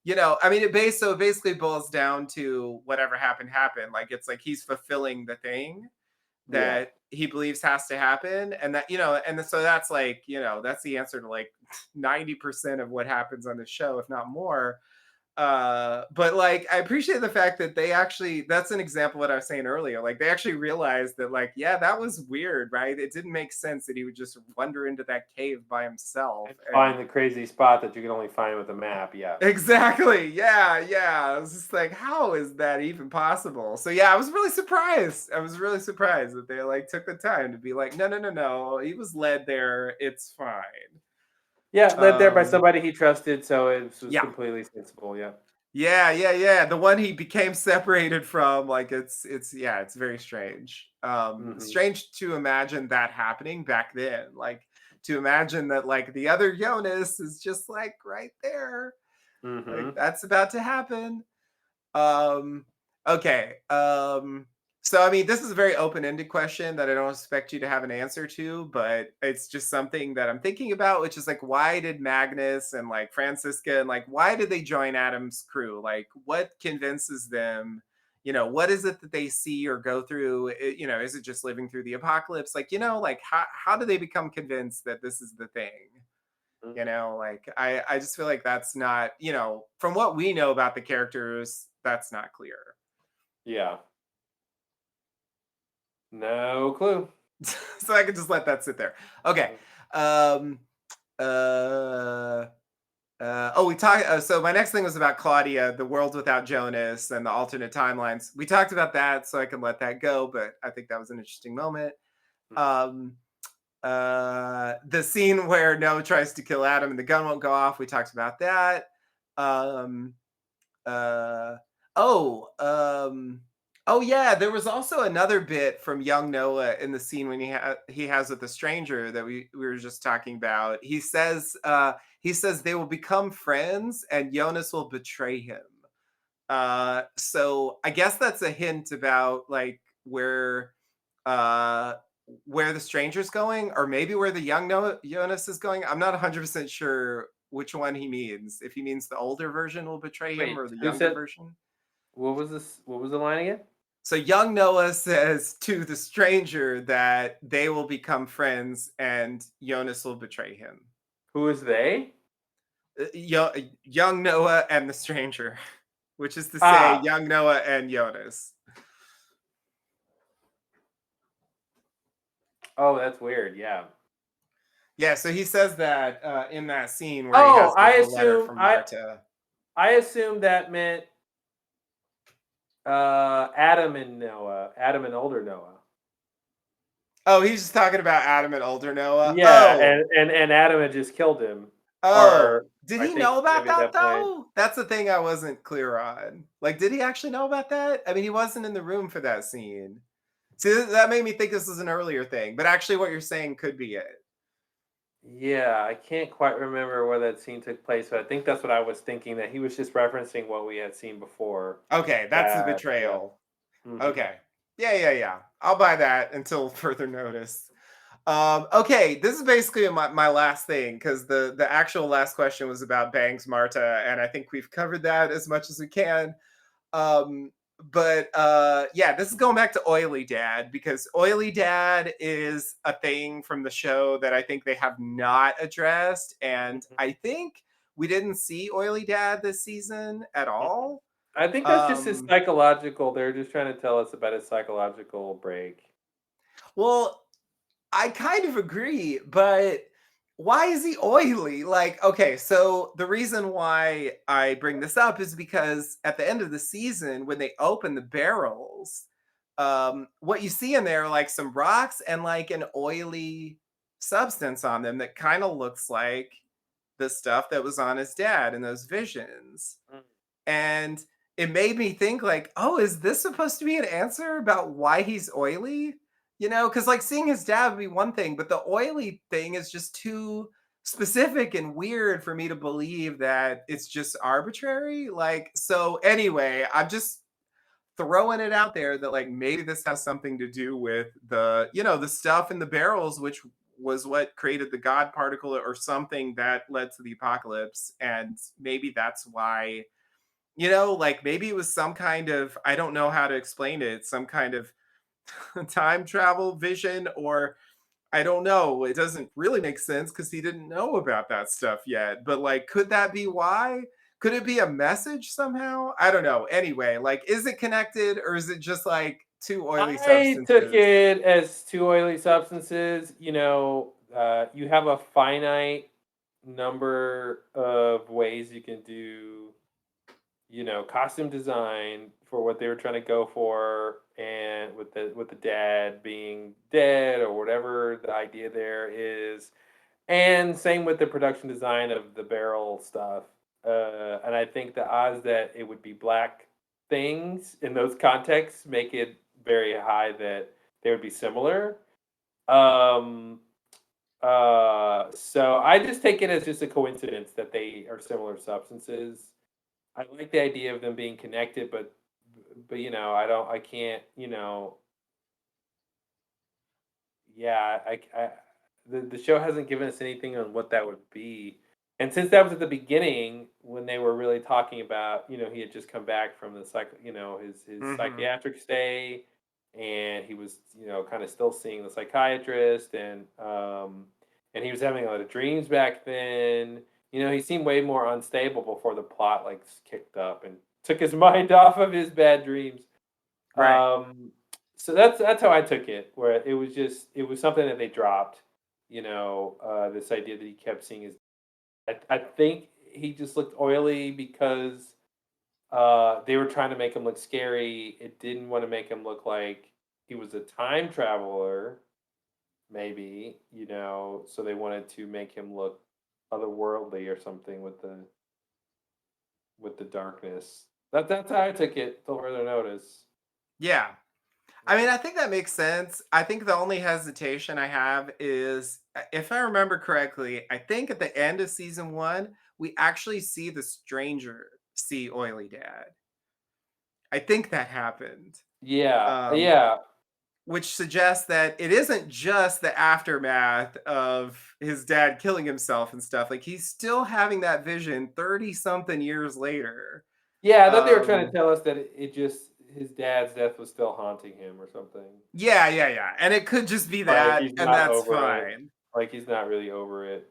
I mean, it basically boils down to whatever happened. Like it's like he's fulfilling the thing Yeah. that he believes has to happen, and that and so that's like that's the answer to like 90% of what happens on the show, if not more. But like I appreciate the fact that they actually, that's an example of what I was saying earlier, like they actually realized that, like, yeah, that was weird, right? It didn't make sense that he would just wander into that cave by himself. And And find the crazy spot that you can only find with a map. Yeah. exactly. Yeah, yeah. I was just like, how is that even possible? So yeah, I was really surprised. I was really surprised that they like took the time to be like, no, no, no, no. He was led there. It's fine. Yeah, led there by Um, somebody he trusted, so it was yeah. completely sensible. Yeah. Yeah, yeah, yeah. The one he became separated from, like it's yeah, it's very strange. Hmm. Strange to imagine that happening back then. Like to imagine that like the other Jonas is just like right there. Like Hmm. that's about to happen. Um, okay. So, I mean, this is a very open-ended question that I don't expect you to have an answer to, but it's just something that I'm thinking about, which is like, why did Magnus and like Francisca and like, why did they join Adam's crew? Like, what convinces them? What is it that they see or go through? Is it just living through the apocalypse? Like, like how do they become convinced that this is the thing? Like I just feel like that's not, from what we know about the characters, that's not clear. Yeah. No clue. So I can just let that sit there. Okay. Um uh we talked so my next thing was about Claudia, the world without Jonas and the alternate timelines. We talked about that, so I can let that go, but I think that was an interesting moment. Um the scene where Noah tries to kill Adam and the gun won't go off, we talked about that. Um uh oh um oh yeah, there was also another bit from young Noah in the scene when he has with the stranger that we were just talking about. He says they will become friends and Jonas will betray him. So I guess that's a hint about like uh where the stranger's going, or maybe where the young Noah Jonas is going. I'm not 100% sure which one he means. If he means the older version will betray him Wait, or the who younger said version. what was this? What was the line again? So young Noah says to the stranger that they will become friends and Jonas will betray him. Who is they? Young Noah and the stranger, which is to say Ah, young Noah and Jonas. oh, that's weird. Yeah. Yeah, so he says that in that scene where he Oh, has the letter from Marta. I assumed that meant Adam and Noah, Adam and older Noah. Oh, he's just talking about Adam and older Noah. Yeah, and Adam had just killed him, or Did I he think know about maybe at that that point. though? That's the thing I wasn't clear on. Like, did he actually know about that? I mean, he wasn't in the room for that scene. See, that made me think this was an earlier thing, but actually, what you're saying could be it. Yeah, I can't quite remember where that scene took place, but I think that's what I was thinking, that he was just referencing what we had seen before. Okay, that's the That yeah. betrayal. Mhm. Okay. Yeah. I'll buy that until further notice. Okay, this is basically my last thing because the actual last question was about Bangs Marta, and I think we've covered that as much as we can. Um, but yeah, this is going back to Oily Dad because Oily Dad is a thing from the show that I think they have not addressed, and Mhm. I think we didn't see Oily Dad this season at Mhm. all. I think that's just his Um, psychological, they're just trying to tell us about his psychological break. well, I kind of agree, but why is he oily? Like, okay, so the reason why I bring this up is because at the end of the season, when they open the barrels, what you see in there are like some rocks and like an oily substance on them that kind of looks like the stuff that was on his dad in those visions. Mm. And it made me think like, oh, is this supposed to be an answer about why he's oily? Because like seeing his dad would be one thing, but the oily thing is just too specific and weird for me to believe that it's just arbitrary. Like, so anyway, I'm just throwing it out there that like maybe this has something to do with the stuff in the barrels, which was what created the God particle or something that led to the apocalypse. And maybe that's why, like maybe it was some kind of, I don't know how to explain it, some kind of time travel vision, or I don't know. It doesn't really make sense because he didn't know about that stuff yet. But like, could that be why? Could it be a message somehow? I don't know. Anyway, like, is it connected or is it just like two oily I took substances? it as two oily substances. You have a finite number of ways you can do, costume design for what they were trying to go for, and with the dad being dead or whatever the idea there is, and same with the production design of the barrel stuff. And I think the odds that it would be black things in those contexts make it very high that they would be similar. Um, so I just take it as just a coincidence that they are similar substances. I like the idea of them being connected, but I can't. yeah, the show hasn't given us anything on what that would be. And since that was at the beginning when they were really talking about, he had just come back from the his Mm-hmm. psychiatric stay, and he was, kind of still seeing the psychiatrist, and he was having a lot of dreams back then. He seemed way more unstable before the plot like kicked up and took his mind off of his bad dreams. Right. Um, so that's how I took it, where it was something that they dropped. This idea that he kept seeing his. I think he just looked oily because they were trying to make him look scary. It didn't want to make him look like he was a time traveler, maybe. So they wanted to make him look otherworldly or something with the darkness. That's how I took it. Till further notice. Yeah. I Yeah. mean, I think that makes sense. I think the only hesitation I have is, if I remember correctly, I think at the end of season one, we actually see the stranger see Oily Dad. I think that happened. Yeah, Um, yeah, which suggests that it isn't just the aftermath of his dad killing himself and stuff. Like he's still having that vision 30 something years later. yeah. I thought they were trying to Um, tell us that it just his dad's death was still haunting him or something. yeah, yeah, yeah. And it could just be Like that, he's and not that's over it. fine. Like he's not really over it,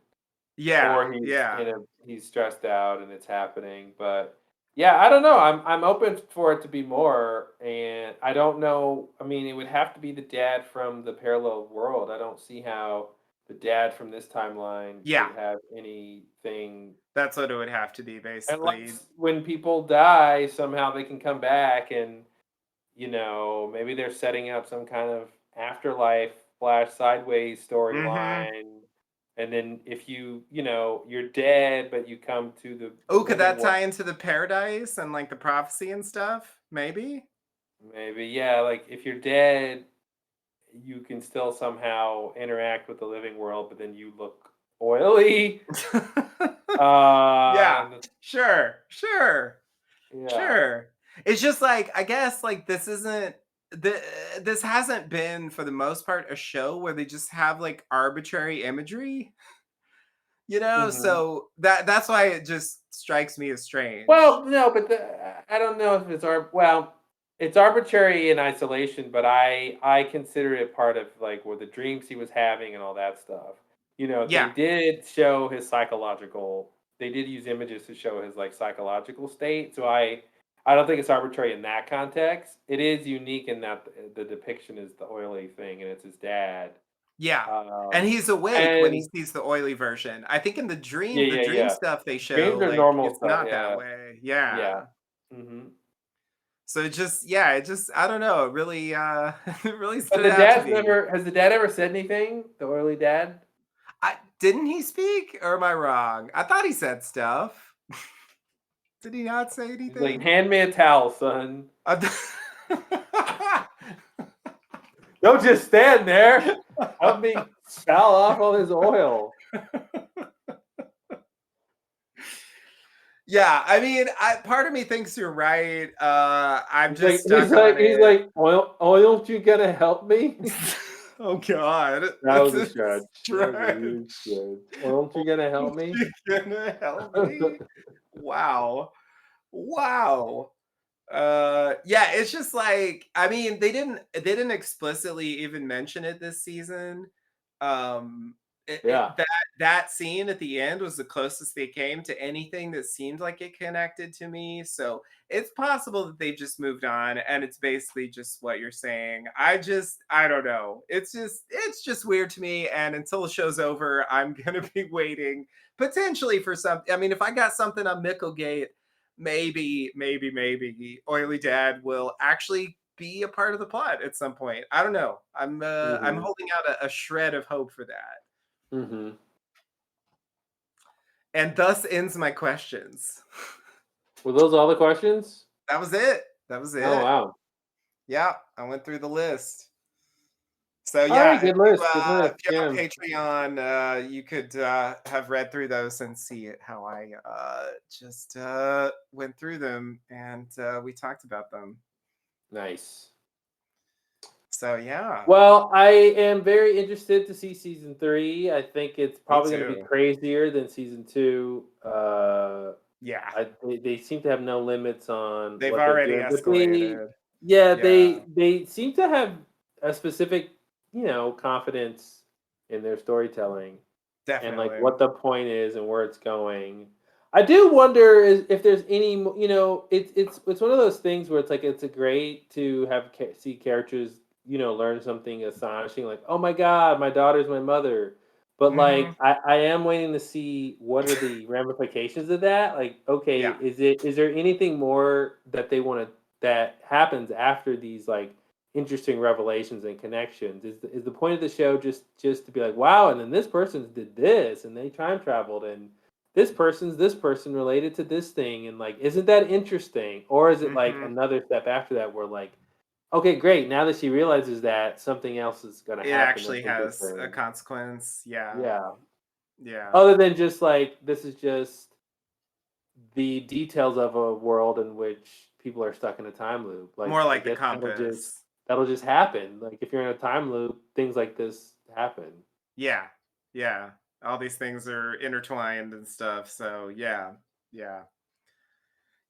Yeah, or yeah. he's stressed out and it's happening. But yeah, I don't know. I'm open for it to be more, and I don't know. I mean, it would have to be the dad from the parallel world. I don't see how the dad from this timeline Yeah. could have anything. That's what it would have to be, basically. Unless when people die, somehow they can come back and, maybe they're setting up some kind of afterlife flash sideways Mhm. storyline. And then if you're dead, but you come to the Oh, could living that world, tie into the paradise and, like, the prophecy and stuff? Maybe? maybe, yeah, like if you're dead, you can still somehow interact with the living world, but then you look oily. Yeah. And Sure, sure, yeah. sure. It's just, like, I guess, like, the this hasn't been, for the most part, a show where they just have, like, arbitrary imagery, you know? Mhm. So, that's why it just strikes me as strange. Well, no, but I don't know if it's arbitrary in isolation, but I consider it part of like what the dreams he was having and all that stuff. They Yeah. did show his psychological. They did use images to show his like psychological state. So I don't think it's arbitrary in that context. It is unique in that the depiction is the oily thing and it's his dad. Yeah, and Um, he's awake when he and sees the oily version. I think in yeah, the yeah, dream yeah. stuff they Dreams show, are like, normal it's stuff. not that Yeah, way. yeah. Yeah. Hmm. So it just I don't know, it really, it really But stood the out to dad's me. never has the dad ever said anything? The oily dad? I didn't he speak, or am I wrong? I thought he said stuff. Did he not say He's like, anything? "Hand me a towel, son. I th Don't just stand there. Help me scowl off all this oil." Yeah, I mean, I part of me thinks you're right, I'm He's like just he's stuck like on he's it. like, "Oil, you gonna help me?" Oh god, That that's was a a stretch. That was a stretch. huge stretch. "Oil, you gonna help me?" You gonna help me? Wow. Wow. Yeah, it's just like, I mean, they didn't explicitly even mention it this season. Um Yeah. that scene at the end was the closest they came to anything that seemed like it connected to me. So it's possible that they just moved on and it's basically just what you're saying. I don't know. It's just weird to me. And until the show's over, I'm gonna be waiting potentially for something. I mean, if I got something on Micklegate, maybe Oily Dad will actually be a part of the plot at some point. I don't know. I'm Mhm. holding out a shred of hope for that. Mhm. And thus ends my questions. Were those all the questions? That was it. That was Oh, it. wow. Yeah, I went through the list. So Alright, yeah, good list, good if list, you yeah. have a Patreon, you could have read through those and see how I just went through them and we talked about them. Nice. So yeah. Well, I am very interested to see season 3. I think it's Me probably going to be too. crazier than season 2. Yeah. They seem to have no limits on They've what they're already doing, but they, escalated. yeah, Yeah. they seem to have a specific, confidence in their storytelling and like Definitely. what the point is and where it's going. I do wonder if there's any, it's one of those things where it's like it's a great to have see characters, learn something astonishing, like oh my god, my daughter's my mother. But Mhm. like I am waiting to see what are the ramifications of that. Like, okay, Yeah. is there anything more that they want to that happens after these like interesting revelations and connections? Is the point of the show just to be like, wow, and then this person did this and they time traveled and this person related to this thing and like isn't that interesting? Or is it like Mhm. another step after that where like, okay, great, now that she realizes that something else is gonna It happen actually that's has a interesting. consequence. Yeah. Yeah. Yeah. Other than just like this is just the details of a world in which people are stuck in a time loop. Like More I like the guess compass. that'll just happen. Like if you're in a time loop, things like this happen. Yeah. Yeah. All these things are intertwined and stuff. So yeah. Yeah.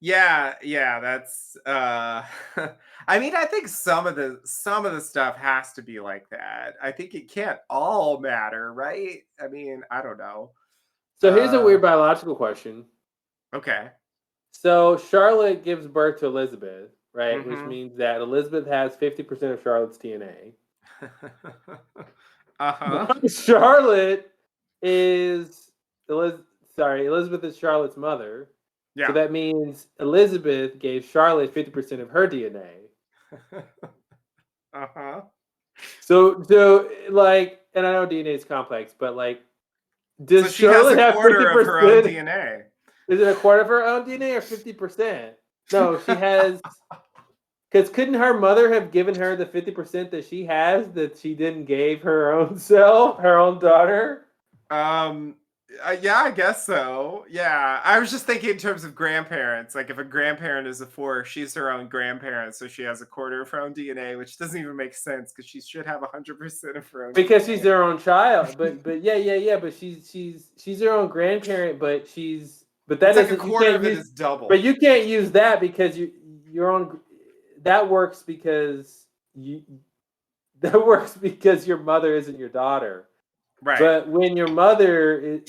Yeah, yeah, that's I mean, I think some of the stuff has to be like that. I think it can't all matter, right? I mean, I don't know. So here's a Uh weird biological question. okay. So Charlotte gives birth to Elizabeth, right? Which Mhm. means that Elizabeth has 50% of Charlotte's DNA. Uh-huh. But Charlotte is Eliz- Elizabeth is Charlotte's mother. So Yeah. that means Elizabeth gave Charlotte 50% of her DNA. Uh-huh. So like, and I know DNA is complex, but like, So does she has Charlotte a have fifty quarter of her own percent? DNA. Is it a quarter of her own DNA or 50%? No, she has. Because couldn't her mother have given her the 50% that she has that she didn't gave her own self, her own daughter? Um, yeah, I guess so. Yeah, I was just thinking in terms of grandparents. Like, if a grandparent is a four, she's her own grandparent, so she has a quarter of her own DNA, which doesn't even make sense because she should have 100% of her own Because she's DNA. her own child. But yeah. But she's her own grandparent. But that It's like a doesn't you quarter can't of it use. is But doubled. you can't use that because your own. That works because you. That works because your mother isn't your daughter. Right. But when your mother's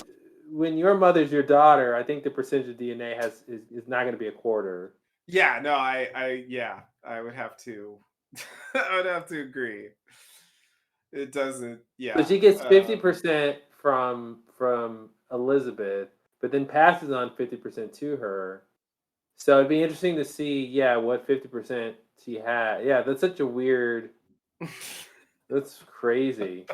your daughter, I think the percentage of DNA is not going to be a quarter. Yeah. No. Yeah. I would have to. I would have to agree. It doesn't. So Yeah. she gets 50% from Elizabeth, but then passes on 50% to her. So it'd be interesting to see, yeah, what 50% she had. Yeah, that's such a weird. That's crazy.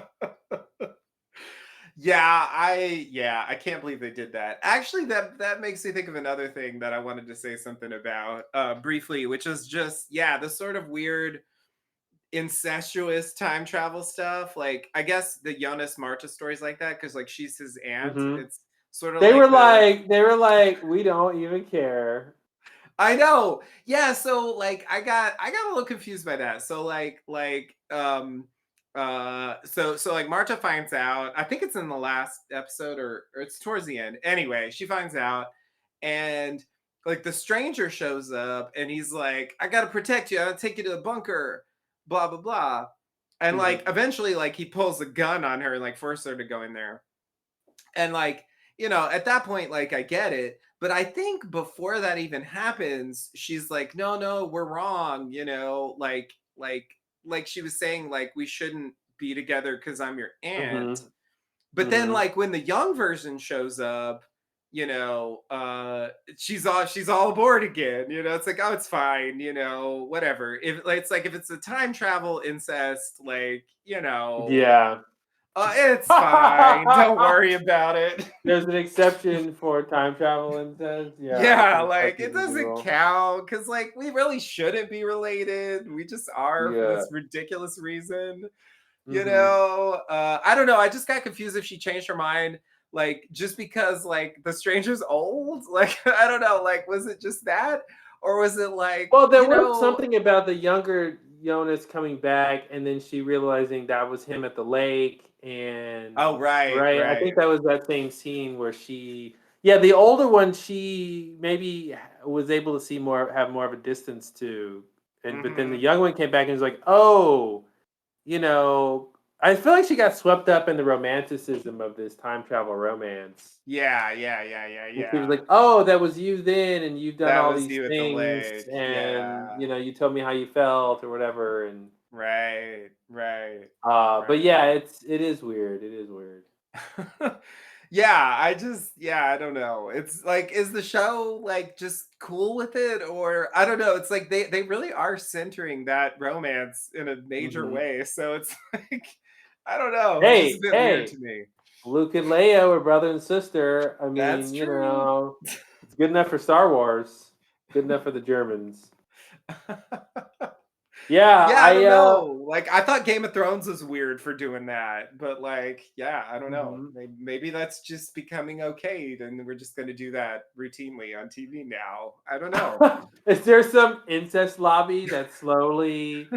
I can't believe they did that. Actually, that makes me think of another thing that I wanted to say something about briefly, which is just the sort of weird incestuous time travel stuff. Like, I guess the Jonas Marta stories like that because like she's his aunt. Hmm. It's sort of like They were like, we don't even care. I know. Yeah, so like I got a little confused by that. So so like Marta finds out, I think it's in the last episode or it's towards the end. Anyway, she finds out and like the stranger shows up and he's like, I gotta protect you, I gotta take you to the bunker, blah blah blah. And like Hmm. eventually like he pulls a gun on her and like forces her to go in there. And like, at that point, like I get it. But I think before that even happens, she's like, no, no, we're wrong, like she was saying, like, we shouldn't be together because I'm your aunt. Hmm. But then Hmm. like when the young version shows up, she's all aboard again. It's like, oh, it's fine, whatever. If like, it's like if it's a time travel incest, like, Yeah. it's fine. Don't worry about it. There's an exception for time travel and says, yeah, it's Yeah, an like exception it to the doesn't rule. count because like we really shouldn't be related. We just are for Yeah. this ridiculous reason. Hmm. I don't know. I just got confused if she changed her mind, like just because like the stranger's old. Like I don't know. Like was it just that, or was it like Well, there was something about the younger. Jonas coming back, and then she realizing that was him at the lake, and Oh, right, right, I think right. that was that same scene where yeah, the older one, she maybe was able to have more of a distance to, but then the Mhm. young one came back and was like, oh, you know, I feel like she got swept up in the romanticism of this time travel romance. Yeah, yeah, yeah, yeah, And she was like, yeah. "Oh, that was you then, and you've done That all was these you at the things, lake. and Yeah. you told me how you felt or whatever." And Right, right, but right. yeah, it is weird. It is weird. Yeah, I don't know. It's like, is the show like just cool with it? Or I don't know. It's like they really are centering that romance in a major Hmm. way. So it's like, I don't know. It's just a Hey, bit weird hey, to me. Luke and Leia were brother and sister. I That's mean, true. it's good enough for Star Wars. Good enough for the Germans. Yeah, Yeah, I don't know. Like, I thought Game of Thrones was weird for doing that, but like, yeah, I don't know. mhm. Maybe that's just becoming okayed, and we're just going to do that routinely on TV now. I don't know. Is there some incest lobby that's slowly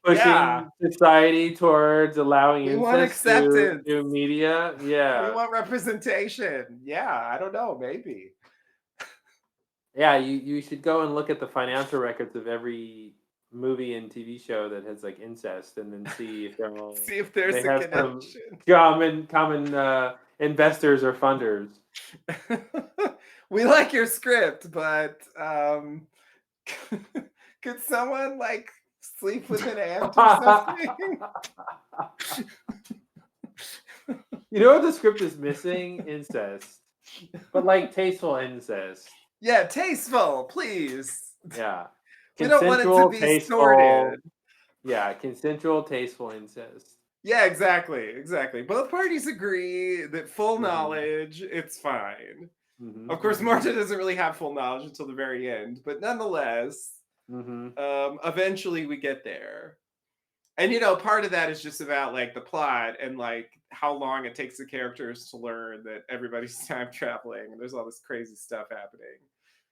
Yeah, pushing society towards allowing we want incest through acceptance. media? We Yeah. want representation. Yeah, I don't know. Maybe Yeah, you should go and look at the financial records of every movie and TV show that has like incest, and then see if see if they there's a have some connection. common investors or funders. We like your script, but could someone like sleep with an ant or something? You know what the script is missing? Incest, but like tasteful incest. Yeah, tasteful, please. Yeah, We don't want it to consensual, be tasteful. sordid. Yeah, consensual, tasteful incest. Yeah, exactly, exactly. Both parties agree that full Mhm, knowledge, it's fine. mhm, Of course, mhm, Marta doesn't really have full knowledge until the very end, but nonetheless, mhm. eventually we get there. And part of that is just about like the plot and like how long it takes the characters to learn that everybody's time traveling and there's all this crazy stuff happening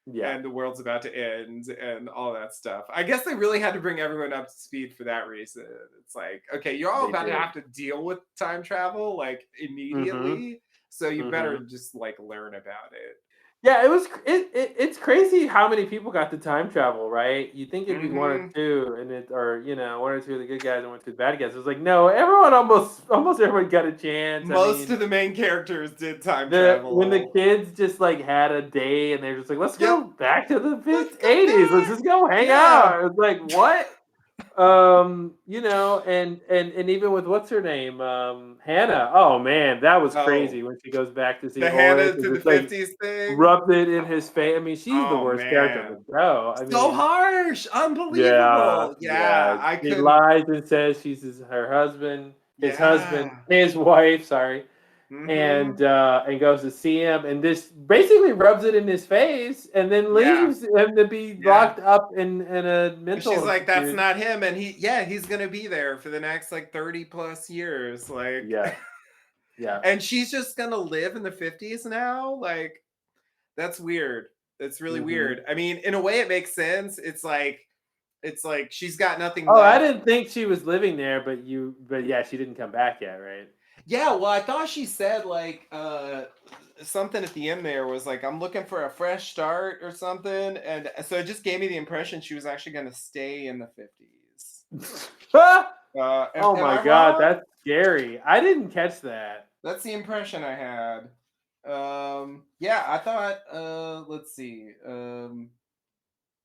Yeah, and the world's about to end and all that stuff. I guess they really had to bring everyone up to speed for that reason. It's like, okay, you're all they about to did. have to deal with time travel like Mhm, immediately, so you better mhm. just like learn about it. Yeah, it's crazy how many people got to time travel, right? You think it'd be one or Hmm. two, and or one or two of the good guys and one or two of the bad guys. It was like no, everyone almost everyone got a chance. I Most mean, of the main characters did time when the travel. kids just like had a day and they're just like, let's Yep, go back to the let's go 80s. Let's back. just go hang Yeah, out. It's like what? And even with what's her name, Hannah. Oh man, that was oh, crazy when she goes back to see the Ulrich Hannah and to the just like 50s thing. rubbed it in his face. I mean, she's the Oh worst character on the man. show. I So mean, harsh, yeah, unbelievable. yeah. Yeah, I She couldn't. lies and says she's her husband, Yeah. his wife. Sorry, Mhm. and goes to see him, and this basically rubs it in his face, and then Yeah. leaves him to be Yeah. locked up in a And she's mental like, "That's institute. not him," and he's gonna be there for the next like 30 plus years, like, Yeah, yeah. and she's just gonna live in the 50s now. Like, that's weird. That's really Hmm. weird. I mean, in a way, it makes sense. It's like she's got nothing Oh, I left. didn't think she was living there, but yeah, she didn't come back yet, right? Yeah, well, I thought she said like something at the end there was like, I'm looking for a fresh start or something. And so it just gave me the impression she was actually gonna stay in the 50s. Oh Am my I god, wrong? that's scary. I didn't catch that. That's the impression I had. Yeah, I thought let's see.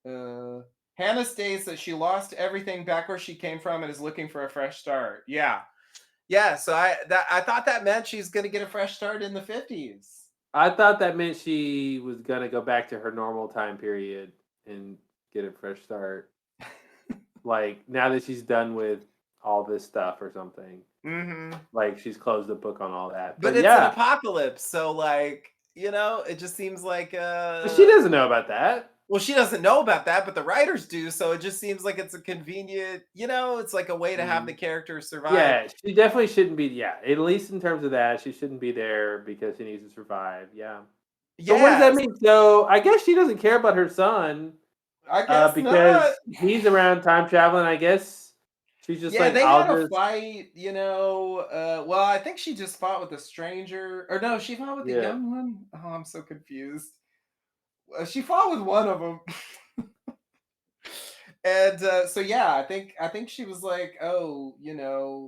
Uh Hannah states that she lost everything back where she came from and is looking for a fresh start. Yeah. Yeah, so I thought that meant she's gonna get a fresh start in the 50s. I thought that meant she was gonna go back to her normal time period and get a fresh start. Like now that she's done with all this stuff or something. Hmm. Like she's closed the book on all that. But But it's an yeah, apocalypse, so like, it just seems like but she doesn't know about that. well, she doesn't know about that, but the writers do, so it just seems like it's a convenient, it's like a way to have the Mhm. characters survive. Yeah, she definitely shouldn't be. Yeah, at least in terms of that, she shouldn't be there because she needs to survive. Yeah. So what does that Yes. mean? So I guess she doesn't care about her son. I guess not. Because he's around time traveling, I guess she's just Yeah, like, they I'll had a just fight, well, I think she just fought with a stranger. Or no, she fought with the yeah. young one. Oh, I'm so confused. She fought with one of them. And so yeah, I think she was like, "Oh,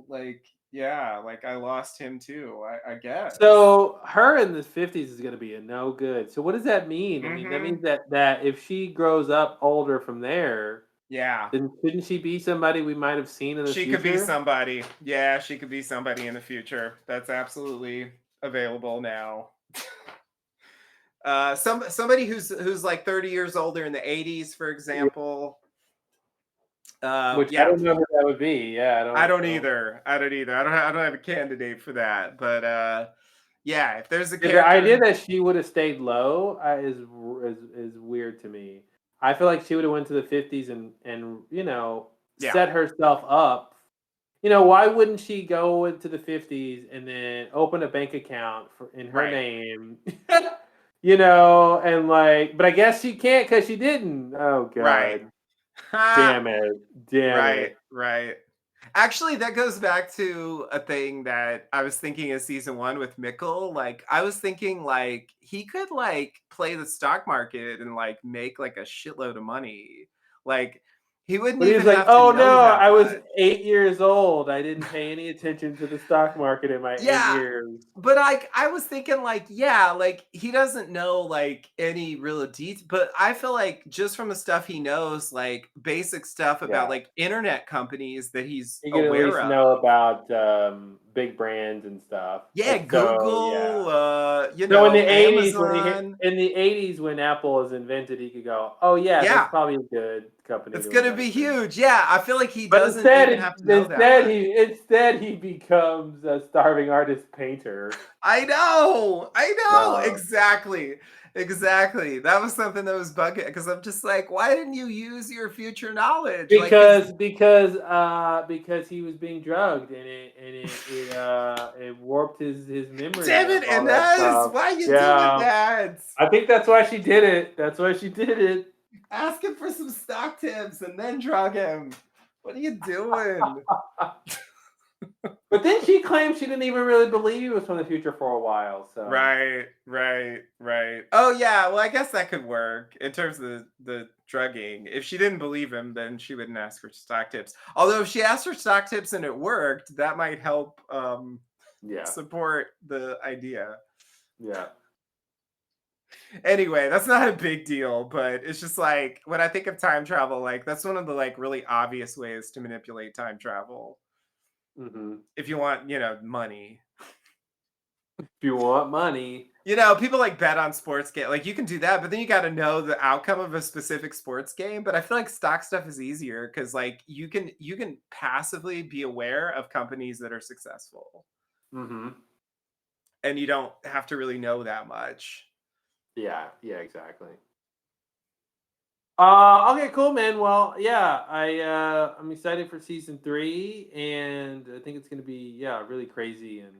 like yeah, like I lost him too, I guess." So her in the 50s is gonna be a no good. So what does that mean? I mean, that means Mhm. that if she grows up older from there, Yeah. then shouldn't she be somebody we might have seen in the She could be future? somebody. Yeah, she could be somebody in the future. That's absolutely available now. Somebody who's like 30 years older in the 80s, for Yeah, example. which I Yeah, don't know who that would be. Yeah, I don't I don't either. I don't either. I don't have a candidate for that. But yeah, if there's a Yeah, the character, idea that she would have stayed low is weird to me. I feel like she would have went to the 50s and yeah, set herself up. Why wouldn't she go into the 50s and then open a bank account in her right, name? And like, but I guess she can't because she didn't. Oh right. God, damn it, damn Right, it. right. Actually, that goes back to a thing that I was thinking in season 1 with Mikkel. Like, I was thinking, like, he could, like, play the stock market and, like, make, like, a shitload of money. Like, he wouldn't But he was even like, have to "Oh know no, that I was much. 8 years old. I didn't pay any attention to the stock market in my eight Yeah, years." but I was thinking like, yeah, like he doesn't know like any real detail, but I feel like just from the stuff he knows, like basic stuff about Yeah. like internet companies that he's You can at aware least of. know about, big brands and stuff, Yeah, and so, yeah. Google, So in the '80s Amazon. when Apple was invented, he could go, "Oh, yeah, that's Yeah, probably a good company it's to gonna invest be in." huge. Yeah, I feel like he But doesn't even have to know that much. instead he becomes a starving artist painter. I know, No. exactly, exactly. That was something that was bugging because I'm just like, why didn't you use your future knowledge? Like, because Because he was being drugged and it warped his memory damn it, of all that Inez, stuff. why you doing Yeah. that? I think that's why she did it. That's why she did it. Ask him for some stock tips and then drug him. What are you doing? But then she claimed she didn't even really believe he was from the future for a while. So Right, right, right. Oh yeah, well I guess that could work in terms of the drugging. If she didn't believe him, then she wouldn't ask for stock tips. Although if she asked for stock tips and it worked, that might help yeah, support the idea. yeah. Anyway, that's not a big deal, but it's just like when I think of time travel, like that's one of the like really obvious ways to manipulate time travel. Hmm. If you want, money. If you want money, People like bet on sports game. Like you can do that, but then you got to know the outcome of a specific sports game. But I feel like stock stuff is easier because like you can passively be aware of companies that are successful, hmm, and you don't have to really know that much. yeah, yeah, exactly. Okay, cool, man. Well, yeah, I'm excited for season 3, and I think it's gonna be really crazy and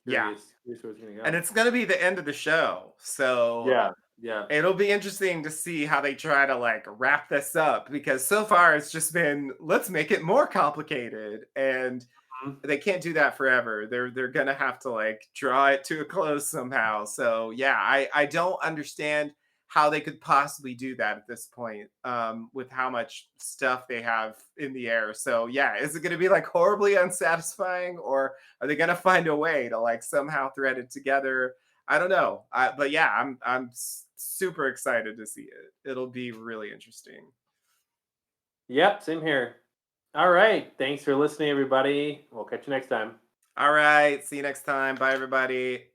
Yeah, curious where it's gonna and go. it's gonna be the end of the show, so Yeah, yeah. it'll be interesting to see how they try to like wrap this up because so far it's just been let's make it more complicated and Mhm. they can't do that forever. They're gonna have to like draw it to a close somehow. So yeah, I don't understand how they could possibly do that at this point with how much stuff they have in the air. So yeah, is it gonna be like horribly unsatisfying or are they gonna find a way to like somehow thread it together? I don't know. But yeah, I'm super excited to see it. It'll be really interesting. Yep, same here. All right. Thanks for listening, everybody. We'll catch you next time. All right. See you next time. Bye, everybody.